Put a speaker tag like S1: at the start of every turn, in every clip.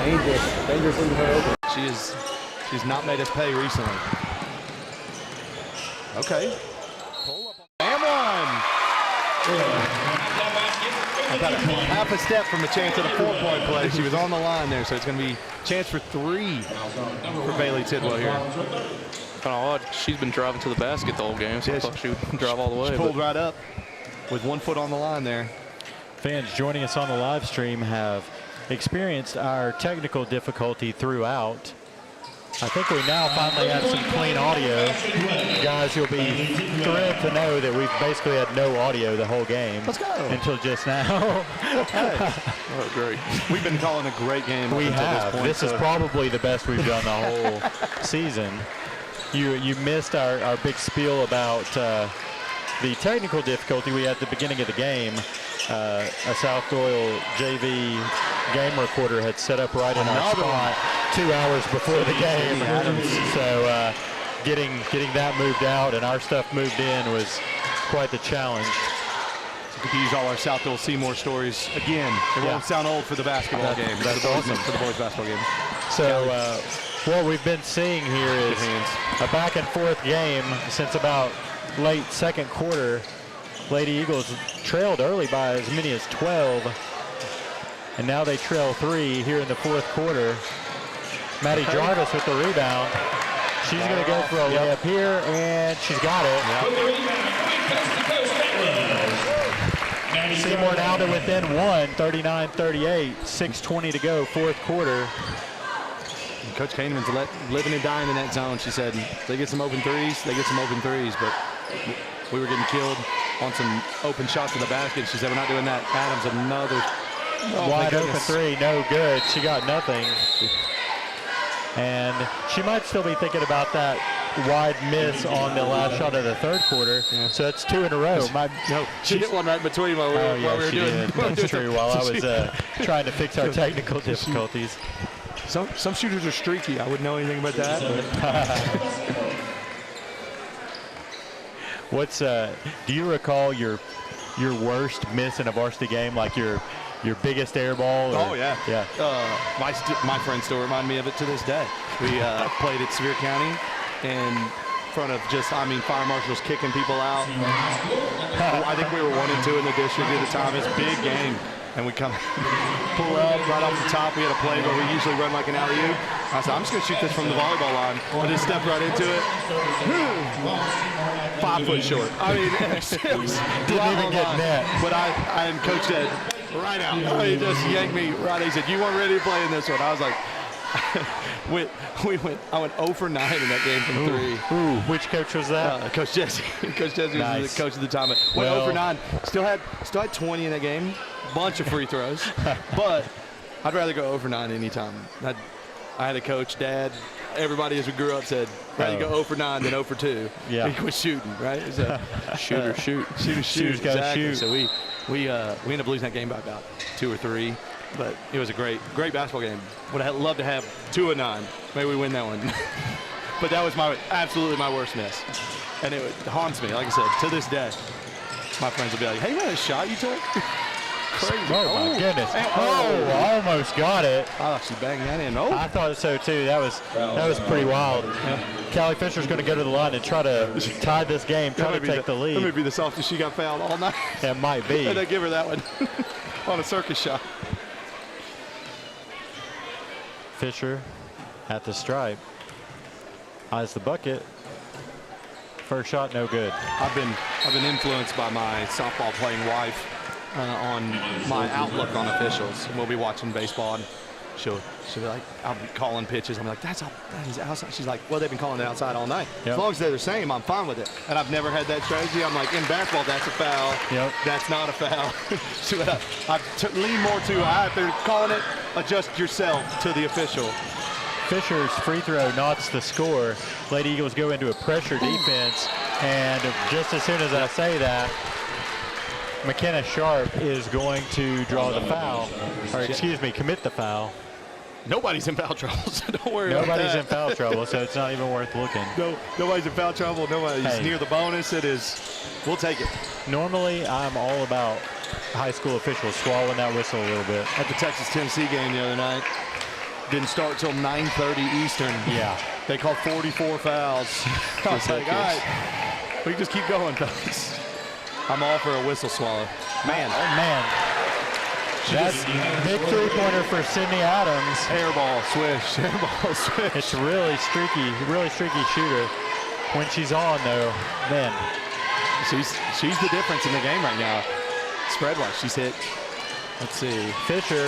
S1: Dangerous. Dangerous leaving her open. She's not made us pay recently. Okay. Pull up. And one. About half a step from a chance at a 4-point play. She was on the line there, so it's going to be a chance for 3 for Bailey Tidwell here.
S2: Kind of odd. She's been driving to the basket the whole game, so I thought she would drive all the way.
S1: She pulled right up with 1 foot on the line there.
S3: Fans joining us on the live stream have experienced our technical difficulty throughout. I think we now finally have some clean audio. Guys, you'll be thrilled to know that we've basically had no audio the whole game.
S1: Let's go.
S3: Until just now.
S1: Oh, great. We've been calling a great game.
S3: We have.
S1: This point,
S3: this is probably the best we've done the whole season. You missed our big spiel about the technical difficulty we had at the beginning of the game. A South-Doyle JV game recorder had set up right in our spot 2 hours before the game. So getting that moved out and our stuff moved in was quite the challenge.
S1: So we could use all our South-Doyle Seymour stories again. It won't sound old for the basketball game.
S3: That's awesome.
S1: For the boys basketball game.
S3: So what we've been seeing here is a back and forth game since about late second quarter. Lady Eagles trailed early by as many as 12, and now they trail 3 here in the fourth quarter. Maddie Jarvis with the rebound. She's going to go for a layup here, and she's got it. Seymour now to within 1, 39-38, 6:20 to go, fourth quarter.
S1: And Coach Kahneman's living and dying in that zone. She said they get some open threes, but we were getting killed on some open shots to the basket. She said, we're not doing that. Adams, another
S3: wide open 3, no good. She got nothing. And she might still be thinking about that wide miss on the last shot of the third quarter. Yeah. So that's 2 in a row.
S1: No, she hit one right between while we were doing.
S3: That's true. While I was trying to fix our technical difficulties.
S1: Some shooters are streaky. I wouldn't know anything about that.
S3: What's do you recall your worst miss in a varsity game, like your biggest air ball?
S1: Oh yeah. My friends still remind me of it to this day. We played at Sevier County in front of fire marshals kicking people out. I think we were 1 and 2 in the district at the time. It's a big game. And we come pull up right off the top. We had a play where we usually run like an alley-oop. I said, I'm just going to shoot this from the volleyball line. I just stepped right into it. 5 foot short. I mean, it was
S3: didn't even get net.
S1: But and Coach said, right out. He just yanked me right. He said, you weren't ready to play in this one. I was like, I went 0 for 9 in that game from 3.
S3: Ooh, which coach was that?
S1: Coach Jesse. Coach Jesse was the coach at the time. Went 0 for 9. Still had 20 in that game. Bunch of free throws, but I'd rather go 0 for 9 anytime. I had a coach, dad, everybody as we grew up said, rather go 0 for 9 than 0 for 2. Yeah. He quit shooting, right? So, shoot.
S3: Shooters gotta shoot.
S1: So we ended up losing that game by about 2 or 3, but it was a great basketball game. Would have loved to have 2 of 9. Maybe we win that one. But that was absolutely my worst miss. And it haunts me, like I said, to this day. My friends will be like, hey, what a shot you took? Crazy.
S3: Oh, my goodness. I almost got it.
S1: I thought she banged that in. Oh.
S3: I thought so, too. That was pretty wild. Callie Fisher's going to go to the line and try to tie this game, try to take the lead.
S1: That may be the softest she got fouled all night.
S3: That might be.
S1: And they give her that one on a circus shot.
S3: Fisher at the stripe. Eyes the bucket. First shot, no good.
S1: I've been influenced by my softball playing wife on my outlook on officials. And we'll be watching baseball, and she'll be like, I'll be calling pitches. I'm like, that is outside. She's like, well, they've been calling it outside all night. Yep. As long as they're the same, I'm fine with it. And I've never had that strategy. I'm like, in basketball, that's a foul.
S3: Yep.
S1: That's not a foul. So I lean more to, if they're calling it, adjust yourself to the official.
S3: Fisher's free throw knots the score. Lady Eagles go into a pressure defense, and just as soon as I say that, McKenna Sharp is going to draw the foul, or excuse me, commit the foul.
S1: Nobody's in foul trouble, so don't worry about that.
S3: Nobody's in foul trouble, so it's not even worth looking.
S1: No, nobody's in foul trouble. Nobody's near the bonus. It is, we'll take it.
S3: Normally, I'm all about high school officials swallowing that whistle a little bit.
S1: At the Texas-Tennessee game the other night, didn't start till 9:30 Eastern.
S3: Yeah.
S1: They called 44 fouls. I was like, all right, we just keep going, fellas. I'm all for a whistle swallow. Man.
S3: Oh, man. That's big three-pointer for Sydney Adams.
S1: Airball, swish, airball, swish.
S3: It's really streaky shooter. When she's on, though, man.
S1: She's the difference in the game right now. Spread-wise, she's hit. Let's see.
S3: Fisher,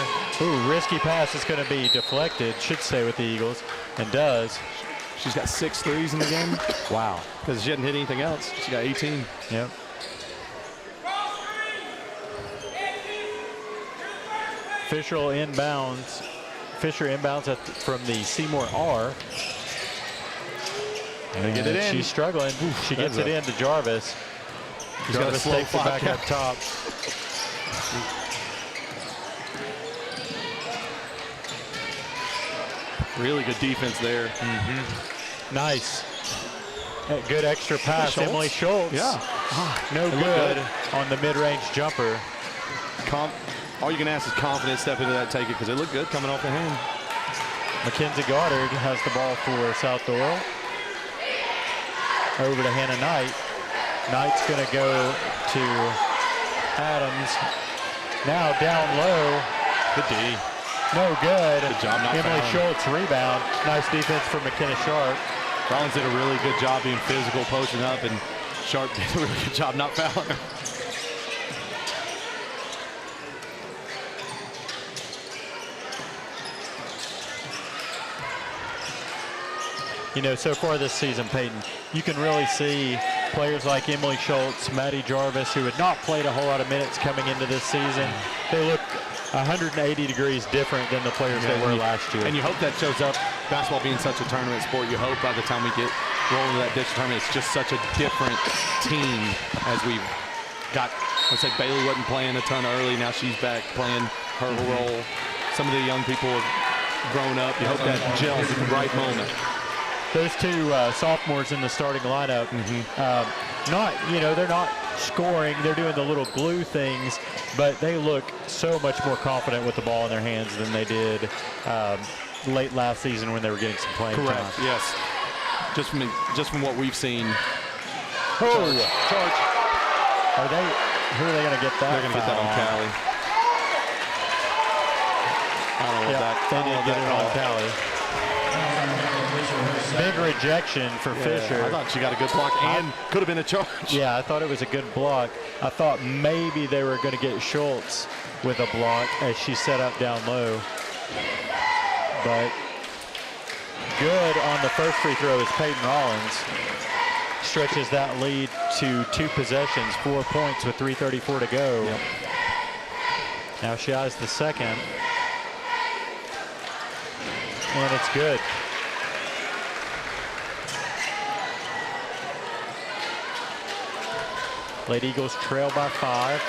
S3: risky pass is going to be deflected. Should stay with the Eagles, and does.
S1: She's got 6 threes in the game.
S3: Wow.
S1: Because she hadn't hit anything else. She got 18.
S3: Yep. Fisher inbounds from the Seymour R.
S1: And get it in.
S3: She's struggling. She gets it in to Jarvis. Jarvis takes it back up top.
S1: Really good defense there.
S3: Nice. Good extra pass.
S1: Schultz?
S3: Emily Schultz.
S1: Yeah.
S3: No good on the mid-range jumper.
S1: All you can ask is confidence, step into that, take it, because it looked good coming off the hand.
S3: Mackenzie Goddard has the ball for South-Doyle. Over to Hannah Knight. Knight's going to go to Adams. Now down low.
S1: Good D.
S3: No good.
S1: Good job not
S3: Emily
S1: fouling.
S3: Schultz rebound. Nice defense for McKenna Sharp.
S1: Rollins did a really good job being physical, posting up, and Sharp did a really good job not fouling her.
S3: You know, so far this season, Peyton, you can really see players like Emily Schultz, Maddie Jarvis, who had not played a whole lot of minutes coming into this season. They look 180 degrees different than the players they were last year.
S1: And you hope that shows up, basketball being such a tournament sport, you hope by the time we get rolling to that district tournament, it's just such a different team as we've got. Let's say Bailey wasn't playing a ton early, now she's back playing her role. Some of the young people have grown up. You hope that gels at the right moment.
S3: Those two sophomores in the starting lineup, they're not scoring. They're doing the little glue things, but they look so much more confident with the ball in their hands than they did late last season when they were getting some playing time.
S1: Correct, yes. Just from what we've seen.
S3: Charge. Who are they going to get that?
S1: They're going to get that on Callie. I don't know that.
S3: They did get it on Callie. Big rejection for Fisher.
S1: I thought she got a good block and could have been a charge.
S3: Yeah, I thought it was a good block. I thought maybe they were going to get Schultz with a block as she set up down low. But good on the first free throw is Peyton Rollins. Stretches that lead to 2 possessions, 4 points with 3:34 to go.
S1: Yep.
S3: Now she has the second. And it's good. Lady Eagles trail by 5.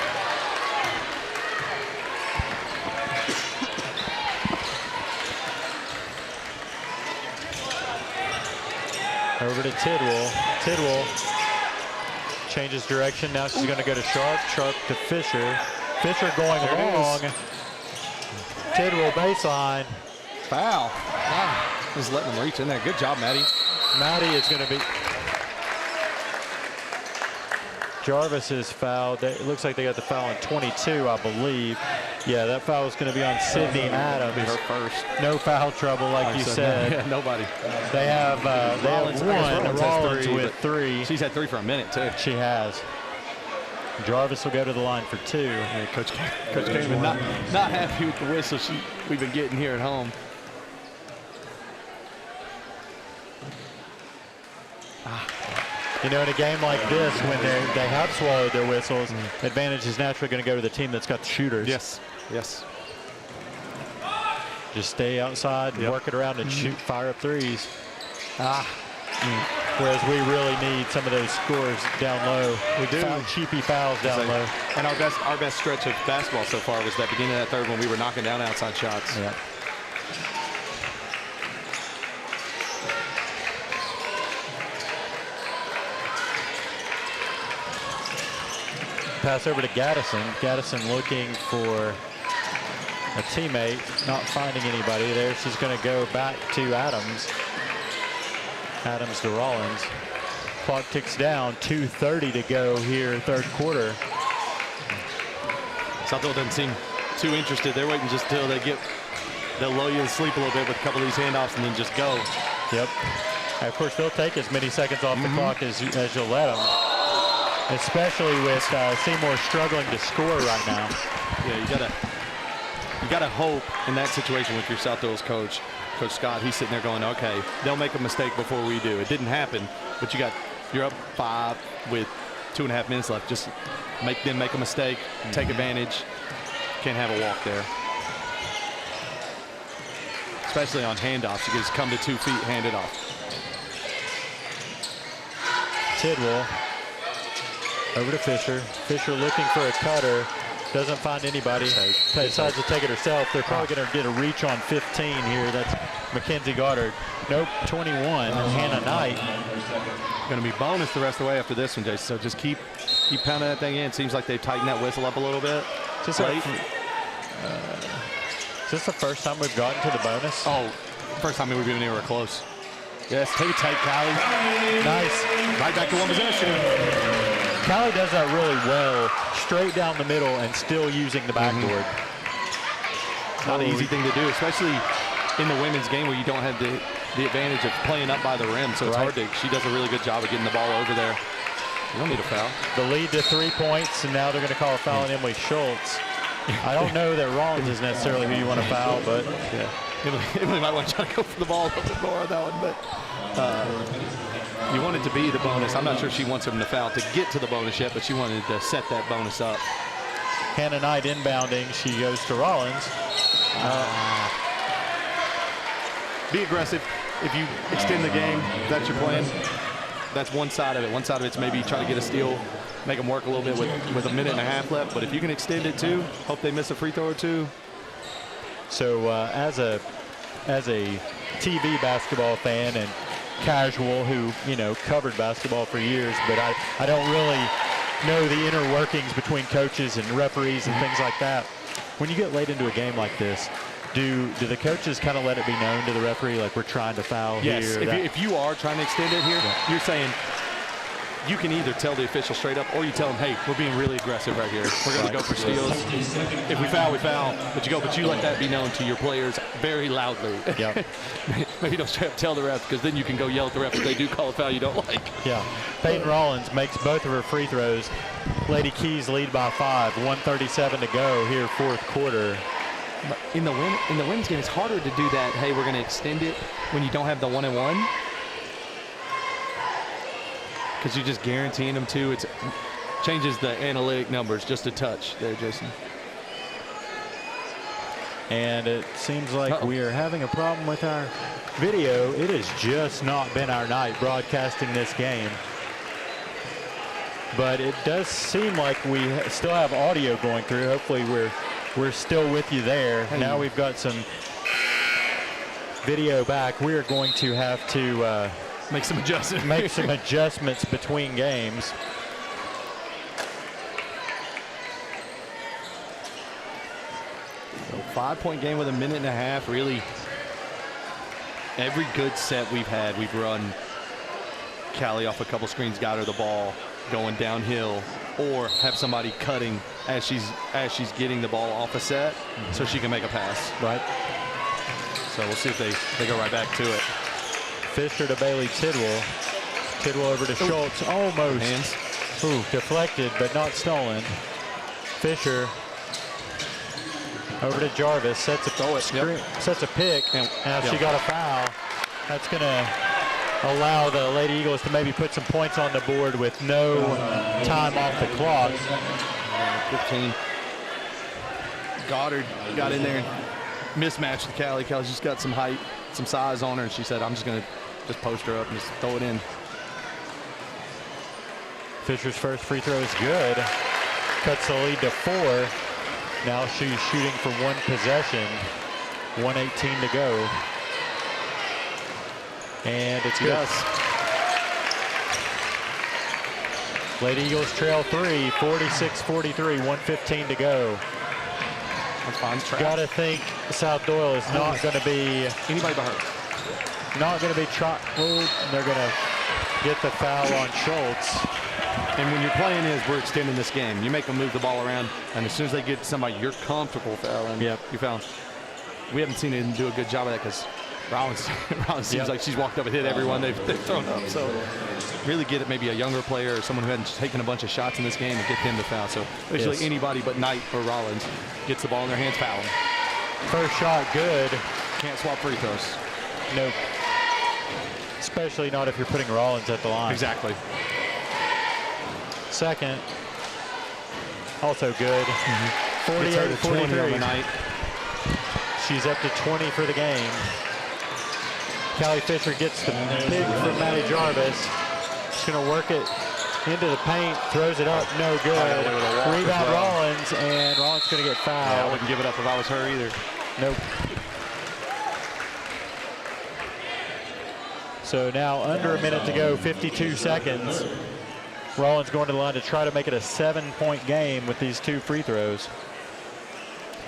S3: Over to Tidwell. Tidwell changes direction. Now she's going to go to Sharp. Sharp to Fisher. Fisher going long. Tidwell baseline.
S1: Foul. Wow. Just letting them reach in there. Good job, Maddie.
S3: Maddie is going to be... Jarvis is fouled. It looks like they got the foul on 22, I believe. Yeah, that foul is going to be on Sydney Adams.
S1: Be her first.
S3: No foul trouble, like you said.
S1: Yeah, nobody.
S3: They have
S1: Rollins
S3: one. Rollins
S1: has
S3: with 3.
S1: She's had 3 for a minute, too.
S3: She has. Jarvis will go to the line for 2.
S1: Yeah, Coach Kamen not happy with the whistle we've been getting here at home.
S3: You know, in a game like this, when they have swallowed their whistles, advantage is naturally going to go to the team that's got the shooters.
S1: Yes, yes.
S3: Just stay outside and work it around and fire up threes. Whereas we really need some of those scores down low.
S1: We do.
S3: Cheapy fouls down low.
S1: And our best stretch of basketball so far was that beginning of that third when we were knocking down outside shots.
S3: Yeah. Pass over to Gaddison. Gaddison looking for a teammate, not finding anybody there. She's going to go back to Adams. Adams to Rollins. Clock ticks down, 2:30 to go here, third quarter.
S1: South-Doyle doesn't seem too interested. They're waiting just till they'll lull you to sleep a little bit with a couple of these handoffs and then just go.
S3: Yep. And of course, they'll take as many seconds off the clock as you'll let them, especially with Seymour struggling to score right now.
S1: Yeah, you gotta hope in that situation with your South-Doyle's coach, Coach Scott. He's sitting there going, okay, they'll make a mistake before we do. It didn't happen, but you're up 5 with 2.5 minutes left. Just make them make a mistake, take advantage. Can't have a walk there. Especially on handoffs, you can just come to 2 feet, hand it off.
S3: Tidwell over to Fisher. Fisher looking for a cutter. Doesn't find anybody. Decides to take it herself. They're probably going to get a reach on 15 here. That's Mackenzie Goddard. Nope, 21. Hannah Knight.
S1: Going to be bonus the rest of the way after this one, Jason. So just keep pounding that thing in. Seems like they've tightened that whistle up a little bit.
S3: Just is this the first time we've gotten to the bonus?
S1: Oh, first time we've been anywhere close. Yes, take it tight, Callie.
S3: Nice.
S1: Right back to one possession.
S3: Callie does that really well, straight down the middle and still using the backboard.
S1: It's not an easy thing to do, especially in the women's game where you don't have the advantage of playing up by the rim. So it's hard to, she does a really good job of getting the ball over there. You don't need a foul.
S3: The lead to 3 points, and now they're going to call a foul on Emily Schultz. I don't know that Rollins is necessarily who you want to foul, but
S1: yeah. Emily might want to try to go for the ball a little bit more on that one, but you want it to be the bonus. I'm not sure she wants him to foul to get to the bonus yet, but she wanted to set that bonus up.
S3: Hannah Knight inbounding. She goes to Rollins.
S1: Be aggressive. If you extend the game, if that's your plan. That's one side of it. One side of it's maybe try to get a steal, make them work a little bit with a minute and a half left. But if you can extend it too, hope they miss a free throw or two.
S3: So as a TV basketball fan and casual who, covered basketball for years, but I don't really know the inner workings between coaches and referees and things like that. When you get late into a game like this, do the coaches kind of let it be known to the referee, like we're trying to foul here?
S1: Yes, if you are trying to extend it here, you're saying you can either tell the official straight up or you tell them, hey, we're being really aggressive right here. We're going to go for steals. If we foul, we foul. But you let that be known to your players very loudly.
S3: Yep.
S1: Maybe don't straight up tell the ref, because then you can go yell at the ref if they do call a foul you don't like.
S3: Yeah. Peyton Rollins makes both of her free throws. Lady Keys lead by 5. 1:37 to go here, fourth quarter.
S1: In the women's game, it's harder to do that. Hey, we're going to extend it when you don't have the 1-and-1, because you're just guaranteeing them to. It changes the analytic numbers just a touch there, Jason.
S3: And it seems like we are having a problem with our video. It has just not been our night broadcasting this game. But it does seem like we still have audio going through. Hopefully we're still with you there. Hey. Now we've got some video back. We are going to have to
S1: make some adjustments.
S3: Make some adjustments between games.
S1: So 5-point game with a minute and a half. Really, every good set we've had, we've run Callie off a couple screens, got her the ball going downhill, or have somebody cutting as she's getting the ball off a set, so she can make a pass.
S3: Right.
S1: So we'll see if they go right back to it.
S3: Fisher to Bailey Tidwell. Tidwell over to Schultz. Almost.
S1: Hands.
S3: Ooh, deflected, but not stolen. Fisher over to Jarvis. Sets a sets a pick. Now she got a foul. That's going to allow the Lady Eagles to maybe put some points on the board with no time off the clock.
S1: 15. Goddard got in there and mismatched with Callie. Callie's just got some height, some size on her, and she said, I'm just going to just post her up and just throw it in.
S3: Fisher's first free throw is good. Cuts the lead to 4. Now she's shooting for 1 possession. 1:18 to go. And it's good.
S1: Yes.
S3: Lady Eagles trail 3, 46-43, 1:15 to go.
S1: That's fine.
S3: Got to think South-Doyle is not going to be
S1: Anybody but her.
S3: not going to be they're going to get the foul on Schultz.
S1: And when your plan is we're extending this game, you make them move the ball around, and as soon as they get somebody you're comfortable fouling, you foul. We haven't seen him do a good job of that because Rollins seems like she's walked up and hit everyone they've thrown up. So really get it maybe a younger player or someone who hadn't taken a bunch of shots in this game and get them to foul. So basically anybody but Knight or Rollins gets the ball in their hands, fouling.
S3: First shot good.
S1: Can't swap free throws.
S3: Nope. Especially not if you're putting Rollins at the line.
S1: Exactly.
S3: Second, also good. 48-43
S1: on the night.
S3: She's up to 20 for the game. Callie Fisher gets the pick from Maddie Jarvis. She's going to work it into the paint, throws it up, no good. Rebound Rollins, and Rollins going to get fouled.
S1: Yeah, I wouldn't give it up if I was her either.
S3: Nope. So now under a minute to go, 52 seconds. Rollins going to the line to try to make it a 7-point game with these 2 free throws.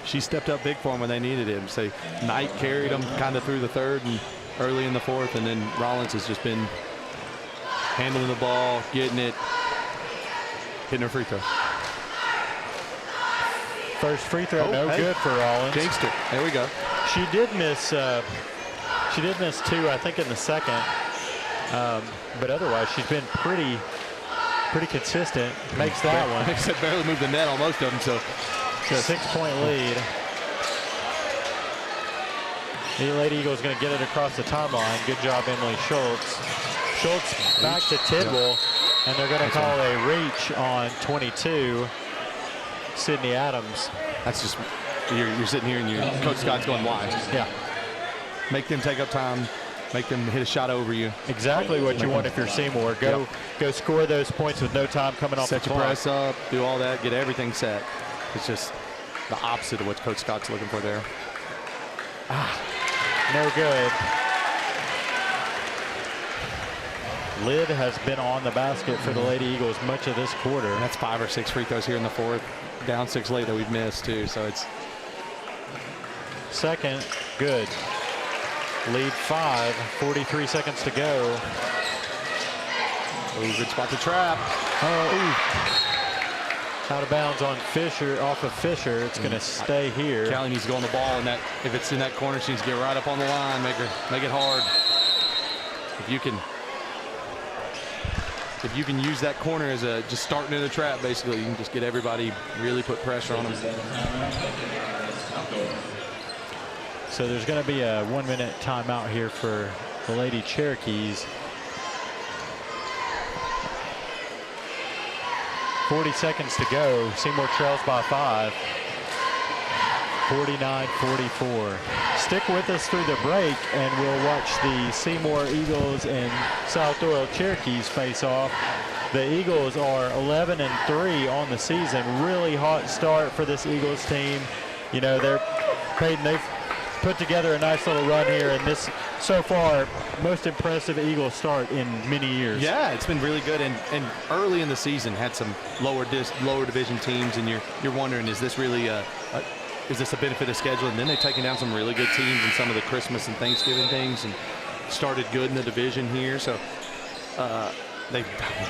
S1: She stepped up big for him when they needed him. So Knight carried them kind of through the third and early in the fourth, and then Rollins has just been handling the ball, getting it, hitting her free throw.
S3: First free throw, good for Rollins.
S1: Jinxed her. There we go.
S3: She did miss 2, I think, in the second. But otherwise, she's been pretty consistent. Makes that one.
S1: Makes it barely move the net on most of them. So
S3: 6-point lead. The Lady Eagles going to get it across the timeline. Good job, Emily Schultz. Schultz back to Tidwell, and they're going to call a reach on 22, Sydney Adams.
S1: That's just, you're sitting here and Coach Scott's going wide.
S3: Yeah.
S1: Make them take up time. Make them hit a shot over you.
S3: Exactly what you want if you're Seymour. Go score those points with no time coming off the clock.
S1: Set your press up, do all that, get everything set. It's just the opposite of what Coach Scott's looking for there.
S3: No good. Lid has been on the basket for the Lady Eagles much of this quarter.
S1: And that's 5 or 6 free throws here in the fourth. Down 6 late that we've missed too, so it's.
S3: Second, good. Lead 5, 43 seconds to go.
S1: Ooh, good spot to trap.
S3: Out of bounds on Fisher, off of Fisher. It's going to stay here.
S1: Callie needs to go on the ball, and that if it's in that corner, she needs to get right up on the line, make it hard. If you can use that corner as just starting in the trap, basically, you can just get everybody, really put pressure on them.
S3: So there's going to be a 1-minute timeout here for the Lady Cherokees. 40 seconds to go. Seymour trails by 5. 49-44. Stick with us through the break, and we'll watch the Seymour Eagles and South-Doyle Cherokees face off. The Eagles are 11-3 on the season. Really hot start for this Eagles team. You know, they've put together a nice little run here, and this so far most impressive Eagles start in many years.
S1: Yeah, it's been really good, and early in the season had some lower division teams, and you're wondering, is this really is this a benefit of schedule? And then they've taken down some really good teams in some of the Christmas and Thanksgiving things, and started good in the division here. So they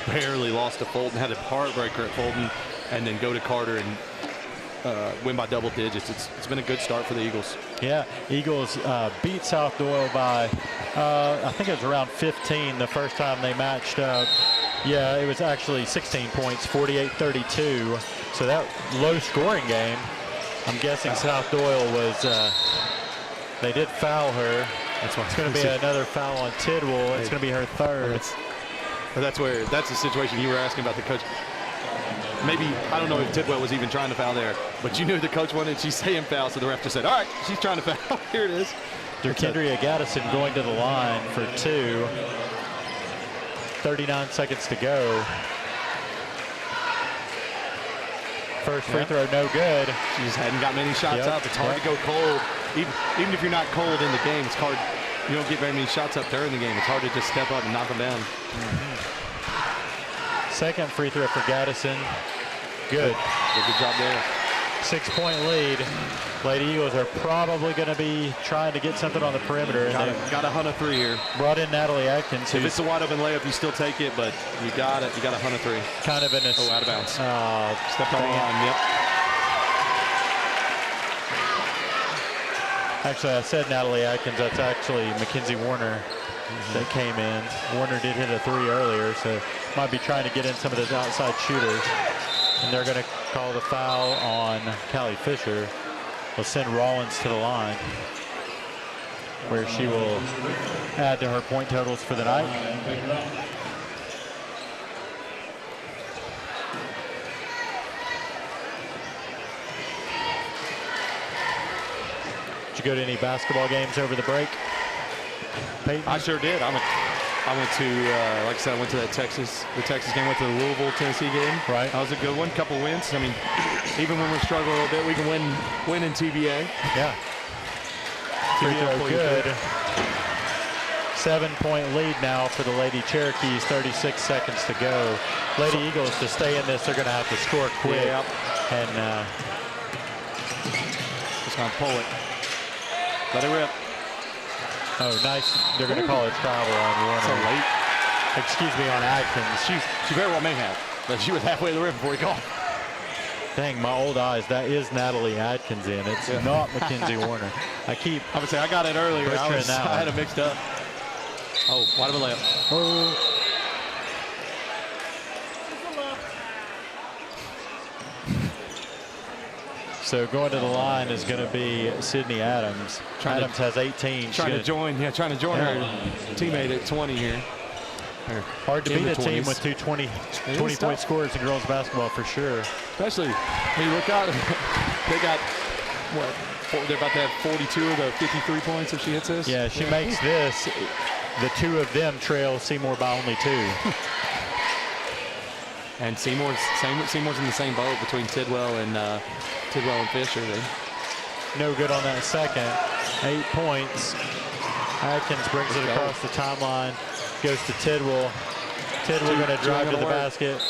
S1: barely lost to Fulton, had a heartbreaker at Fulton, and then go to Carter and win by double digits. It's been a good start for the Eagles.
S3: Yeah, Eagles beat South-Doyle by, I think it was around 15 the first time they matched up. Yeah, it was actually 16 points, 48-32. So that low-scoring game, I'm guessing South-Doyle was, they did foul her. It's going to be another foul on Tidwell. It's going to be her third.
S1: That's the situation you were asking about the coach. Maybe, I don't know if Tidwell was even trying to foul there, but you knew the coach wanted, she's saying foul, so the ref just said, all right, she's trying to foul. Here it is.
S3: Kendria Gaddison going to the line for 2. 39 seconds to go. First free throw, no good.
S1: She just hadn't got many shots up. It's hard to go cold. Even if you're not cold in the game, it's hard. You don't get very many shots up during the game. It's hard to just step up and knock them down.
S3: Second free throw for Gaddison. Good.
S1: Good job there.
S3: 6-point lead. Lady Eagles are probably going to be trying to get something on the perimeter.
S1: Got to hunt a three here.
S3: Brought in Natalie Atkins.
S1: If it's a wide open layup, you still take it, but you got to hunt a three.
S3: Kind of in a
S1: out of bounds.
S3: Stepped
S1: on the line. Yep.
S3: Actually, I said Natalie Atkins. That's actually Mackenzie Warner that came in. Warner did hit a three earlier, so might be trying to get in some of those outside shooters. And they're going to call the foul on Callie Fisher. Will send Rollins to the line, where she will add to her point totals for the night. Did you go to any basketball games over the break, Peyton?
S1: I sure did. I went to, like I said, I went to the Texas game, went to the Louisville, Tennessee game.
S3: Right.
S1: That was a good one. Couple wins. I mean, even when we're struggling a little bit, we can win in TBA.
S3: Yeah. Free throw good. 7-point lead now for the Lady Cherokees. 36 seconds to go. Lady Eagles, to stay in this, they're going to have to score quick.
S1: Yeah.
S3: And
S1: just gonna pull it. Let it rip.
S3: Oh, nice. They're going to call a travel on Warner.
S1: So late.
S3: Excuse me, on Atkins.
S1: She very well may have, but she was halfway to the rim before he called.
S3: Dang, my old eyes. That is Natalie Atkins in. It's not Mackenzie Warner. I would
S1: say I got it earlier. I had it mixed up. Oh, wide open layup.
S3: Oh. So going to the line is going to be Sydney Adams. Adams has 18.
S1: Trying to join her teammate at 20 here.
S3: Hard to beat a team with two 20-point scores in girls basketball for sure.
S1: Especially, when you look out, they got, what, they're about to have 42 of the 53 points if she hits this?
S3: Yeah, she makes this. The two of them trail Seymour by only 2.
S1: And Seymour's in the same boat between Tidwell and Fisher.
S3: No good on that second. 8 points. Atkins brings it across the timeline. Goes to Tidwell. Tidwell going to drive to the basket.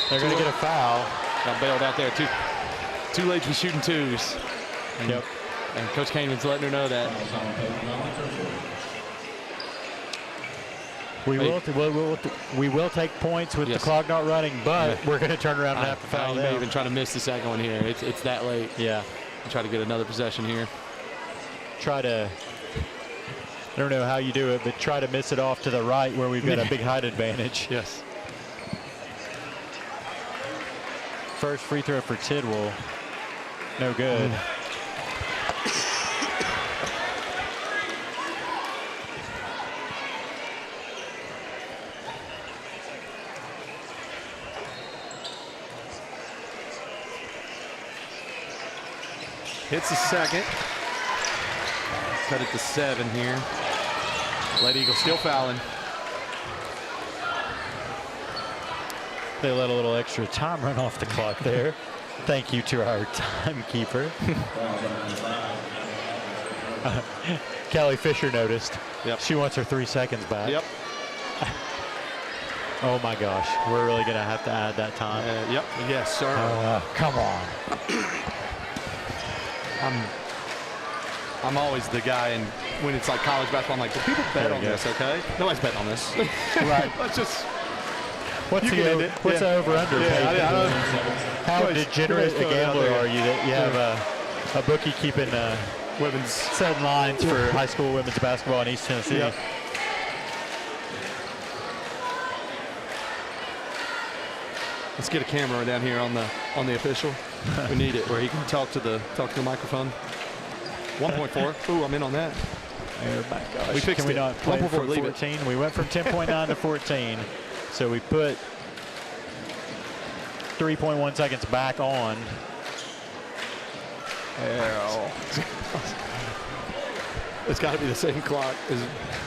S3: They're going to get a foul.
S1: Got bailed out there. Too late for shooting twos.
S3: Yep.
S1: And Coach Kaneman's letting her know that.
S3: We will take points with the clock not running, but we're going to turn around and have to foul them.
S1: You may even try to miss the second one here. It's that late.
S3: Yeah.
S1: Try to get another possession here.
S3: I don't know how you do it, but try to miss it off to the right where we've got a big height advantage.
S1: Yes.
S3: First free throw for Tidwell. No good.
S1: Hits the second. Cut it to 7 here. Lady Eagle still fouling.
S3: They let a little extra time run off the clock there. Thank you to our timekeeper. Callie Fisher noticed.
S1: Yep.
S3: She wants her 3 seconds back.
S1: Yep.
S3: Oh my gosh, we're really gonna have to add that time.
S1: Yep. Yes, sir.
S3: Come on.
S1: I'm always the guy, and when it's like college basketball, I'm like, do people bet on this? Okay, nobody's betting on this.
S3: Right.
S1: Let's just.
S3: What's the over/under?
S1: Yeah,
S3: How degenerate a gambler are you that you have a bookie keeping
S1: women's
S3: setting lines for high school women's basketball in East Tennessee?
S1: Yep. Let's get a camera down here on the official. We need it where he can talk to the microphone. 1.4. Ooh, I'm in on that.
S3: Gosh.
S1: We fixed
S3: Can we
S1: it.
S3: not play
S1: 1.4, leave
S3: 14? We went from 10.9 to 14. So we put 3.1 seconds back on.
S1: It's got to be the same clock as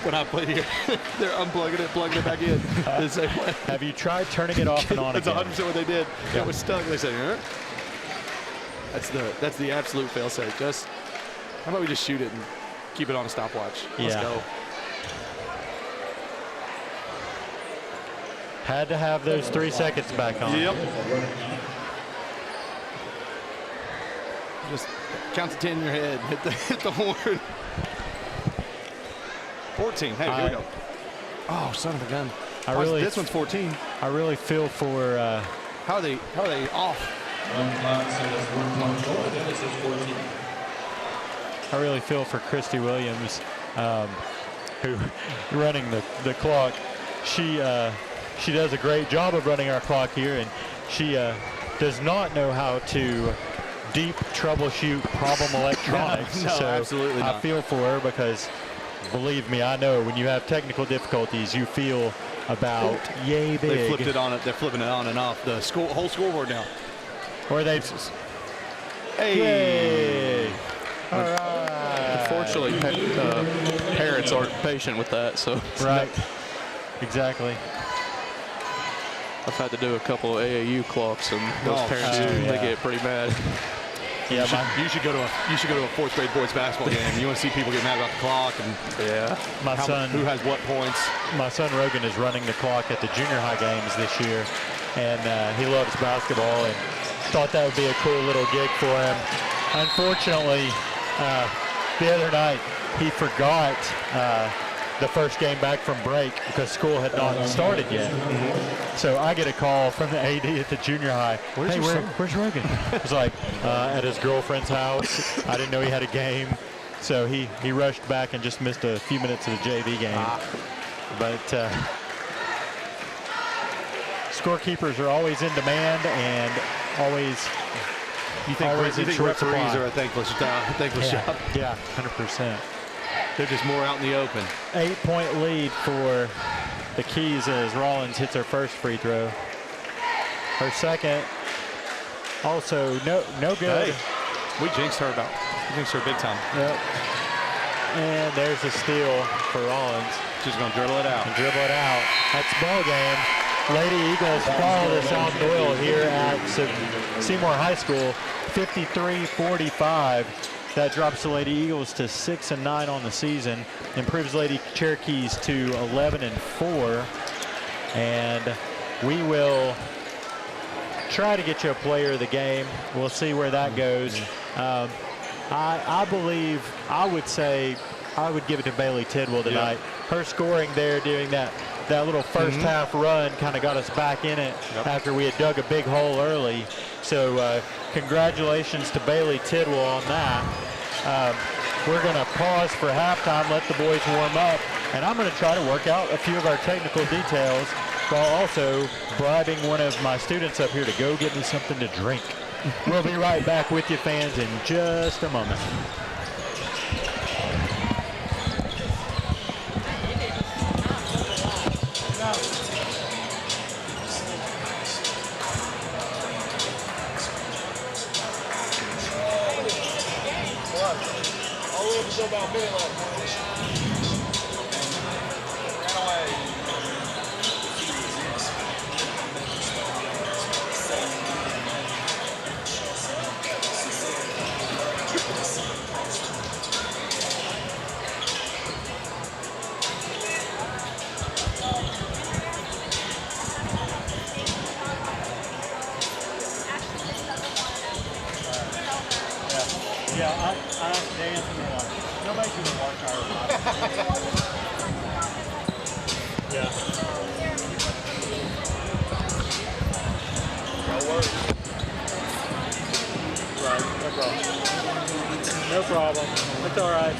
S1: when I played here. They're unplugging it, plugging it back in the same way.
S3: Have you tried turning it off and on
S1: That's
S3: again?
S1: 100% what they did.
S3: Yeah.
S1: It was stuck. They said, huh? That's the absolute fail-safe. Just how about we just shoot it and keep it on a stopwatch? Let's go.
S3: Had to have those 3 seconds back on.
S1: Yep. Just count to 10 in your head. Hit the horn. 14. Hey, here we go. Oh, son of a gun. This one's 14.
S3: I really feel for.
S1: How are they off?
S3: I really feel for Christy Williams, who running the clock. She does a great job of running our clock here, and she does not know how to deep troubleshoot problem electronics.
S1: No,
S3: so
S1: absolutely not.
S3: I feel for her because, believe me, I know when you have technical difficulties, you feel about yay big.
S1: They flipped it on. They're flipping it on and off the whole scoreboard now.
S3: Or they.
S1: Hey.
S3: Yay. All right.
S2: Unfortunately, parents aren't patient with that, so.
S3: Right. Exactly.
S2: I've had to do a couple of AAU clocks, and those parents they get pretty mad.
S3: Yeah,
S1: you should go to a fourth grade boys basketball game. You want to see people get mad about the clock and
S3: my son
S1: who has what points.
S3: My son Rogan is running the clock at the junior high games this year, and he loves basketball and thought that would be a cool little gig for him. Unfortunately, the other night he forgot the first game back from break because school had not started yet. So I get a call from the AD at the junior high. Where's Rogan? It was like at his girlfriend's house. I didn't know he had a game. So he rushed back and just missed a few minutes of the JV game. But scorekeepers are always in demand and always
S1: You think referees are a thankless job?
S3: Yeah, 100%.
S1: They're just more out in the open.
S3: 8-point lead for the Keys as Rollins hits her first free throw. Her second, also no good.
S1: Hey, we jinxed her big time.
S3: Yep. And there's a steal for Rollins.
S1: She's going to dribble it out.
S3: That's ball game. Lady Eagles fall to South-Doyle here at Seymour High School, 53-45. That drops the Lady Eagles to 6-9 on the season, improves Lady Cherokees to 11-4, and we will try to get you a player of the game. We'll see where that goes. I believe I would give it to Bailey Tidwell tonight. Yeah. Her scoring there during that little first half run kind of got us back in it after we had dug a big hole early. So congratulations to Bailey Tidwell on that. We're going to pause for halftime, let the boys warm up, and I'm going to try to work out a few of our technical details while also bribing one of my students up here to go get me something to drink. We'll be right back with you fans in just a moment. Yeah, I asked Dan and they're like, nobody's going to watch our Yeah. No worries. Right, no problem. No problem. It's all right.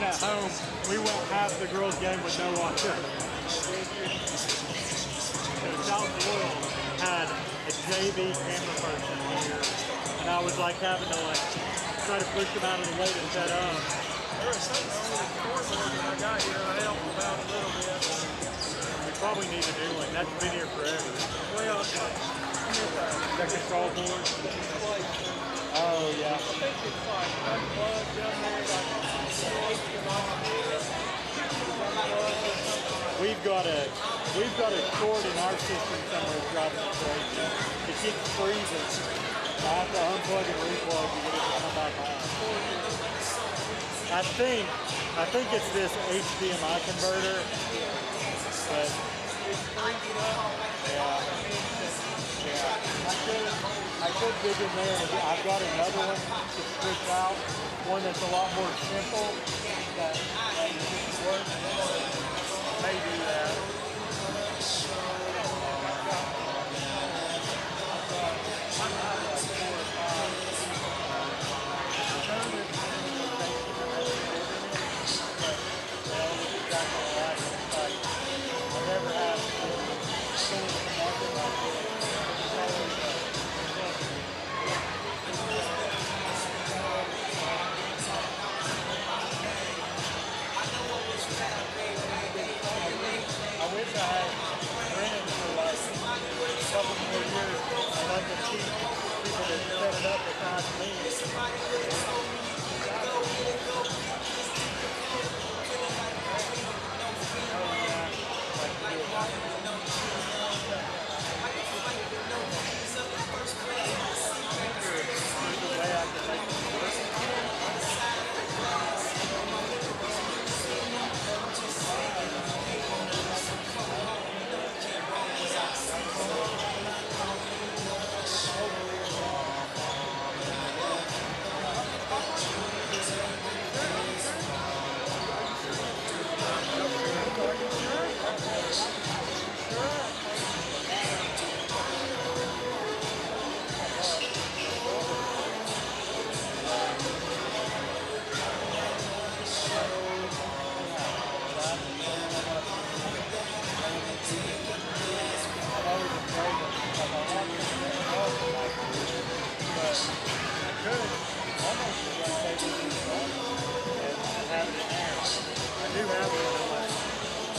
S4: at home, we went half the girls' game with no water. So South-Doyle had a JV camera person here, and I was like having to like try to push them out of the way to set up.
S5: There was something wrong with the scoreboard when I got here. I helped them out a little bit.
S4: We probably need a new one. That's been here forever.
S5: Well,
S4: The control board. Oh yeah.
S5: I think it's like unplugged down there, like
S4: We've got a cord in our system somewhere that's driving us crazy. It keeps freezing. I have to unplug and replug to get it to come back on. I think it's this HDMI converter, but yeah. I could dig in there, and I've got another one to switch out, one that's a lot more simple that works. Maybe that.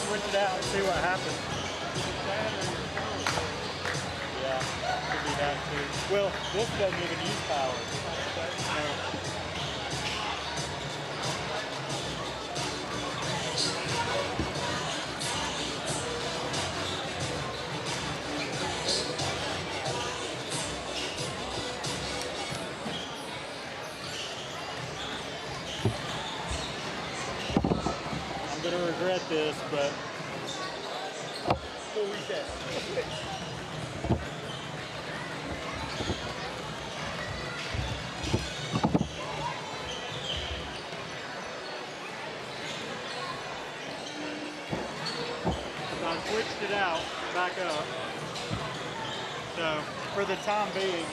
S4: Switch it out and see what happens. Yeah, could be that too. Well, this doesn't even use power. No. I'm gonna regret this, but I switched it out back up. So for the time being,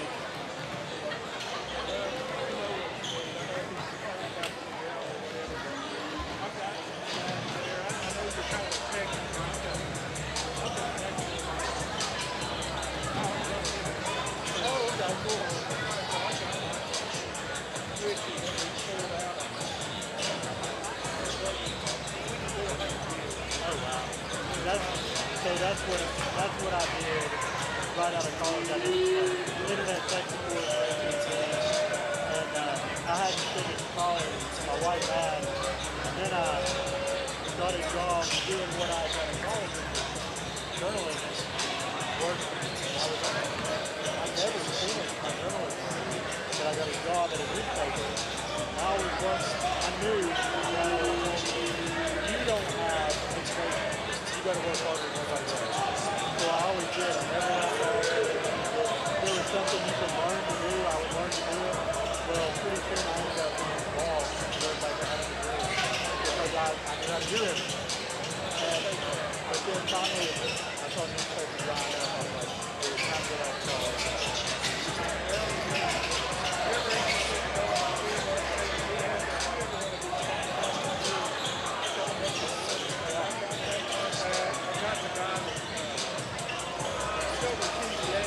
S4: that's what I did right out of college. I did internet tech support, and I hadn't finished college. My wife had, and then I got a job doing what I got in college, journalism. I've never finished my journalism, but I got a job at a newspaper. I always worked. I knew you don't have education. You got to work harder than everybody else. So I always did. I never went back. If there was something you could learn to do, I would learn to do it. Well, pretty soon I ended up being involved with everybody that had a degree because I knew how to do it. But then finally, I saw newspapers drying up. I was like, it was time to get out of college. over TGA.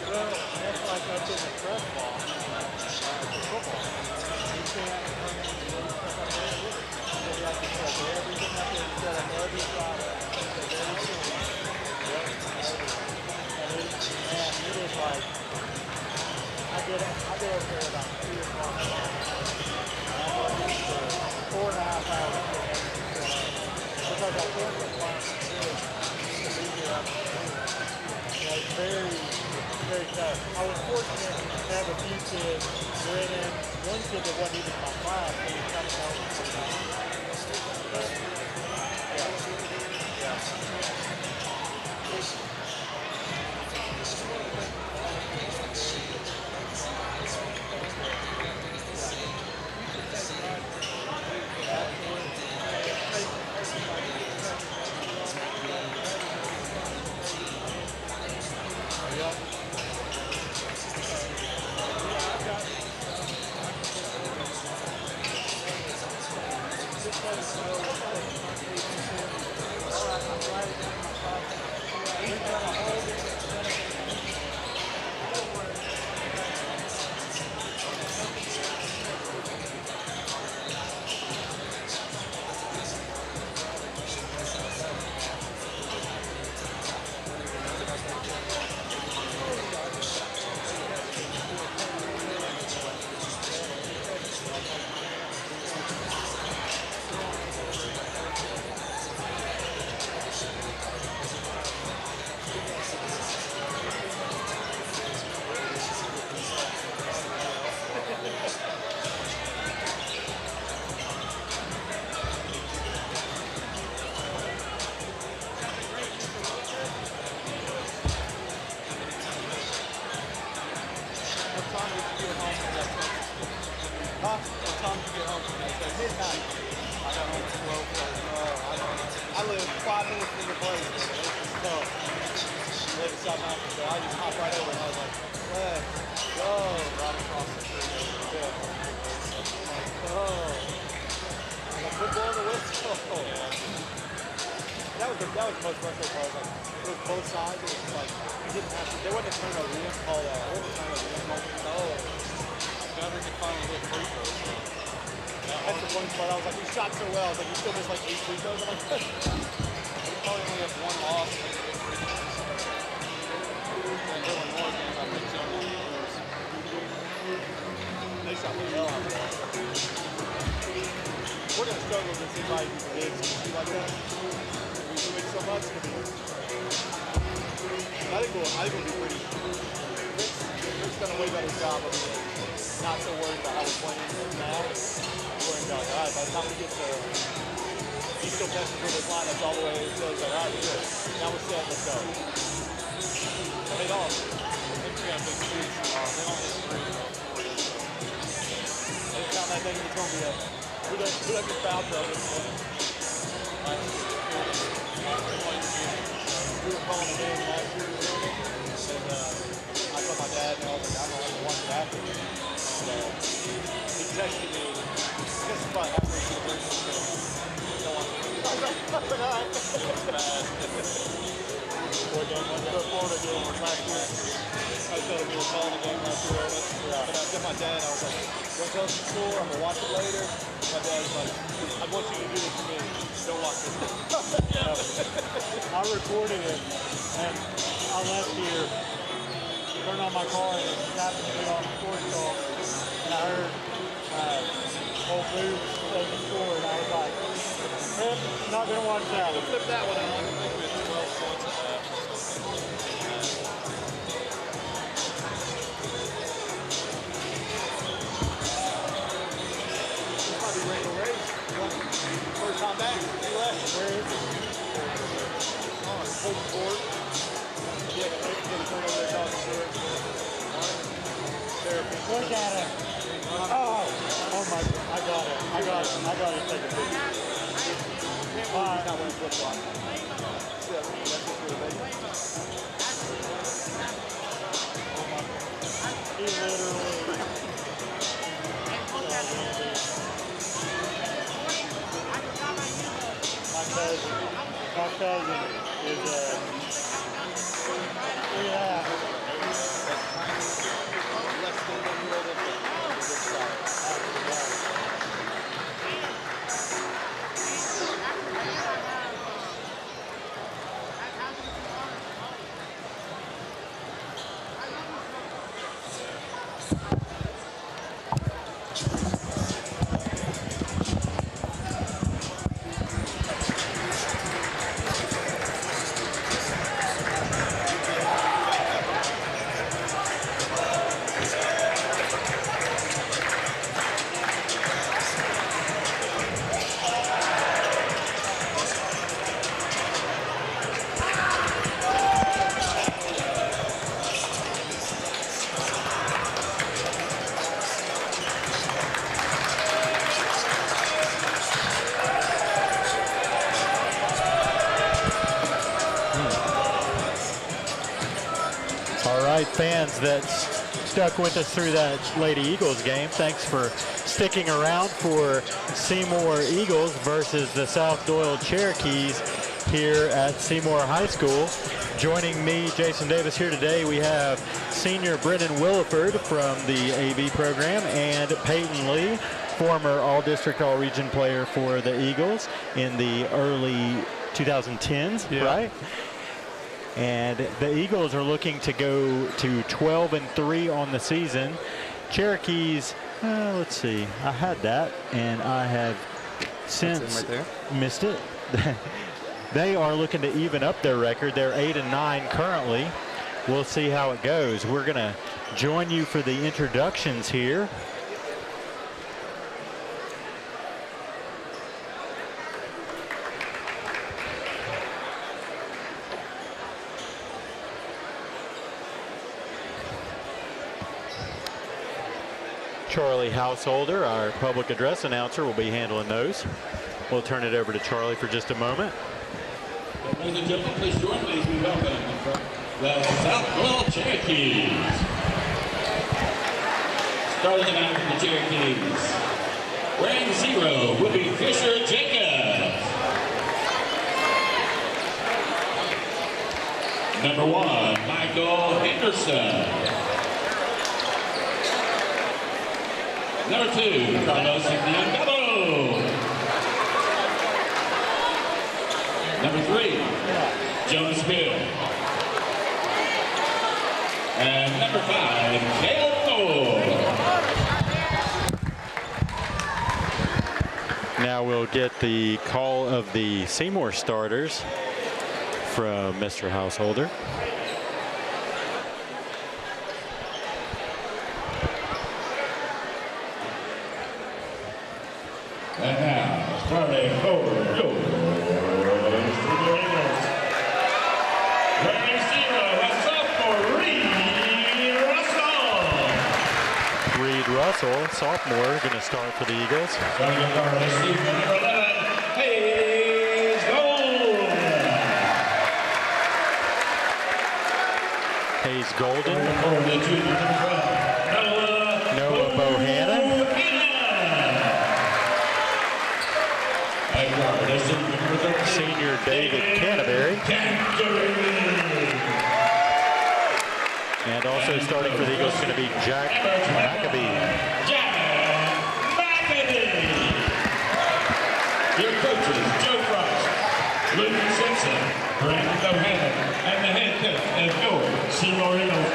S4: Well, that's like up in the press box. Football. You can't come in and do stuff like that with it. So you have to set everything up there and set up every side. And it is like, I go up there about 3 o'clock. And I'm working for 4.5 hours to get everything set up. Because I can't find to be here after. It's very tough. I was fortunate to have a few kids went in. One kid that wasn't even in my class, but he was coming over for the night. But, yeah. Midnight. I got home at 12. I live 5 minutes from the place. It's tough. I live in South Africa, so I just hop right over and I was like, let's go. Right across the street. Yeah. Like football and the whistle. That was the most frustrating part. Like, it was both sides. It was like, you didn't have to, there wasn't a turnover. You didn't call that. There wasn't a turnover.
S5: Never could finally hit free throws.
S4: That's the funny part. I was like, we shot so well. I was like, you still missed like 8 free throws. I'm like,
S5: We probably only have one loss. And Illinois games, I think so.
S4: they shot the hell out of that. We're going to struggle against anybody who's big like that. We switch so much. I think we'll be pretty. Rick's done a way better job of not so worried about how we're playing now. Worrying about, all right, by the time we get to, he still messes with his lineups all the way. So it's like, all right, we're good. Now we're set, let's go. I mean, all
S5: We got big threes. They don't hit three.
S4: every time I think it's going to be who doesn't foul trouble. We were calling the game last year, and I told my dad, and I was like, I don't have to watch it after. And he texted me just about halfway through the game. I was like, all right. What game was it? The Florida game last year. I said we were calling the game last year. But I told my dad, I was like, want to tell us the score? I'm going to watch it later. My dad was like, I want you to do this for me. Don't watch it. I recorded it, and I left here, turned on my car, and it happened to be on the sports call, and I heard old Booth say the score, and I was like, not going to watch that. We'll flip that one out.
S5: I think we had 12 points at half.
S4: This might be Randall Ray's first time back. He left. Where is he? Home court. Yeah, they can get a turnover there talking to it. Look at it. Oh my, I got it. I got to take a picture. look like. Yeah, that's just what it is. He literally. My cousin is look at that.
S3: Fans that stuck with us through that Lady Eagles game, thanks for sticking around for Seymour Eagles versus the South-Doyle Cherokees here at Seymour High School. Joining me, Jason Davis, here today, we have senior Brendan Williford from the AV program and Peyton Lee, former All-District, All-Region player for the Eagles in the early 2010s, right? And the Eagles are looking to go to 12-3 on the season. Cherokees, let's see, I had that, and I have since missed it. They are looking to even up their record. They're 8-9 currently. We'll see how it goes. We're going to join you for the introductions here. Charlie Householder, our public address announcer, will be handling those. We'll turn it over to Charlie for just a moment.
S6: Ladies and gentlemen, please join me as we welcome the South-Doyle Cherokees. Starting the match for the Cherokees. Wearing 0 will be Fisher Jacobs. Number 1, Michael Henderson. Number 2, Carlos Ignacio. Number 3, Jonas Hill. And number 5, Caleb Moore.
S3: Now we'll get the call of the Seymour starters from Mr. Householder.
S6: And now, starting forward, go. Wearing 0, a sophomore, Reed Russell.
S3: Reed Russell, sophomore, going to start for the Eagles.
S6: Starting at guard, receiver number 11, Hayes Golden.
S3: Hayes Golden.
S6: For the junior number 12,
S3: Noah Bohannon. Senior David Canterbury. And also starting for the Eagles is going to be Jack McAbee.
S6: Your coaches, Joe Frost, Luke Simpson, Brandon Bohannon, and the head coach of your Seymour Eagles.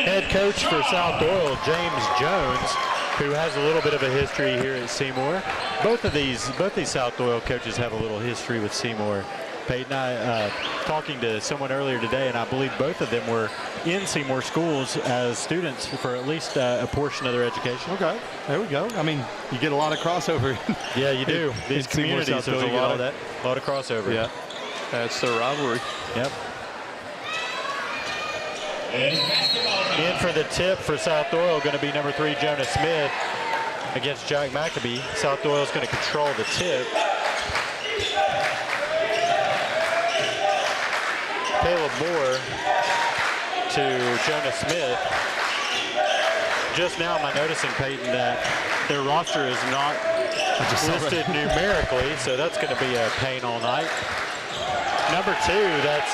S3: Head coach for South-Doyle, James Jones, who has a little bit of a history here at Seymour. Both these South-Doyle coaches have a little history with Seymour. Peyton, I talking to someone earlier today, and I believe both of them were in Seymour schools as students for at least a portion of their education.
S1: Okay, there we go. I mean, you get a lot of crossover.
S3: Yeah, you do. These communities, there's a lot of crossover.
S2: Yeah, that's the rivalry.
S3: Yep. In for the tip for South-Doyle, going to be number 3, Jonah Smith, against Jack McAbee. South-Doyle is going to control the tip. Caleb Moore to Jonah Smith. Just now, am I noticing, Peyton, that their roster is not listed numerically, so that's going to be a pain all night. Number 2, that's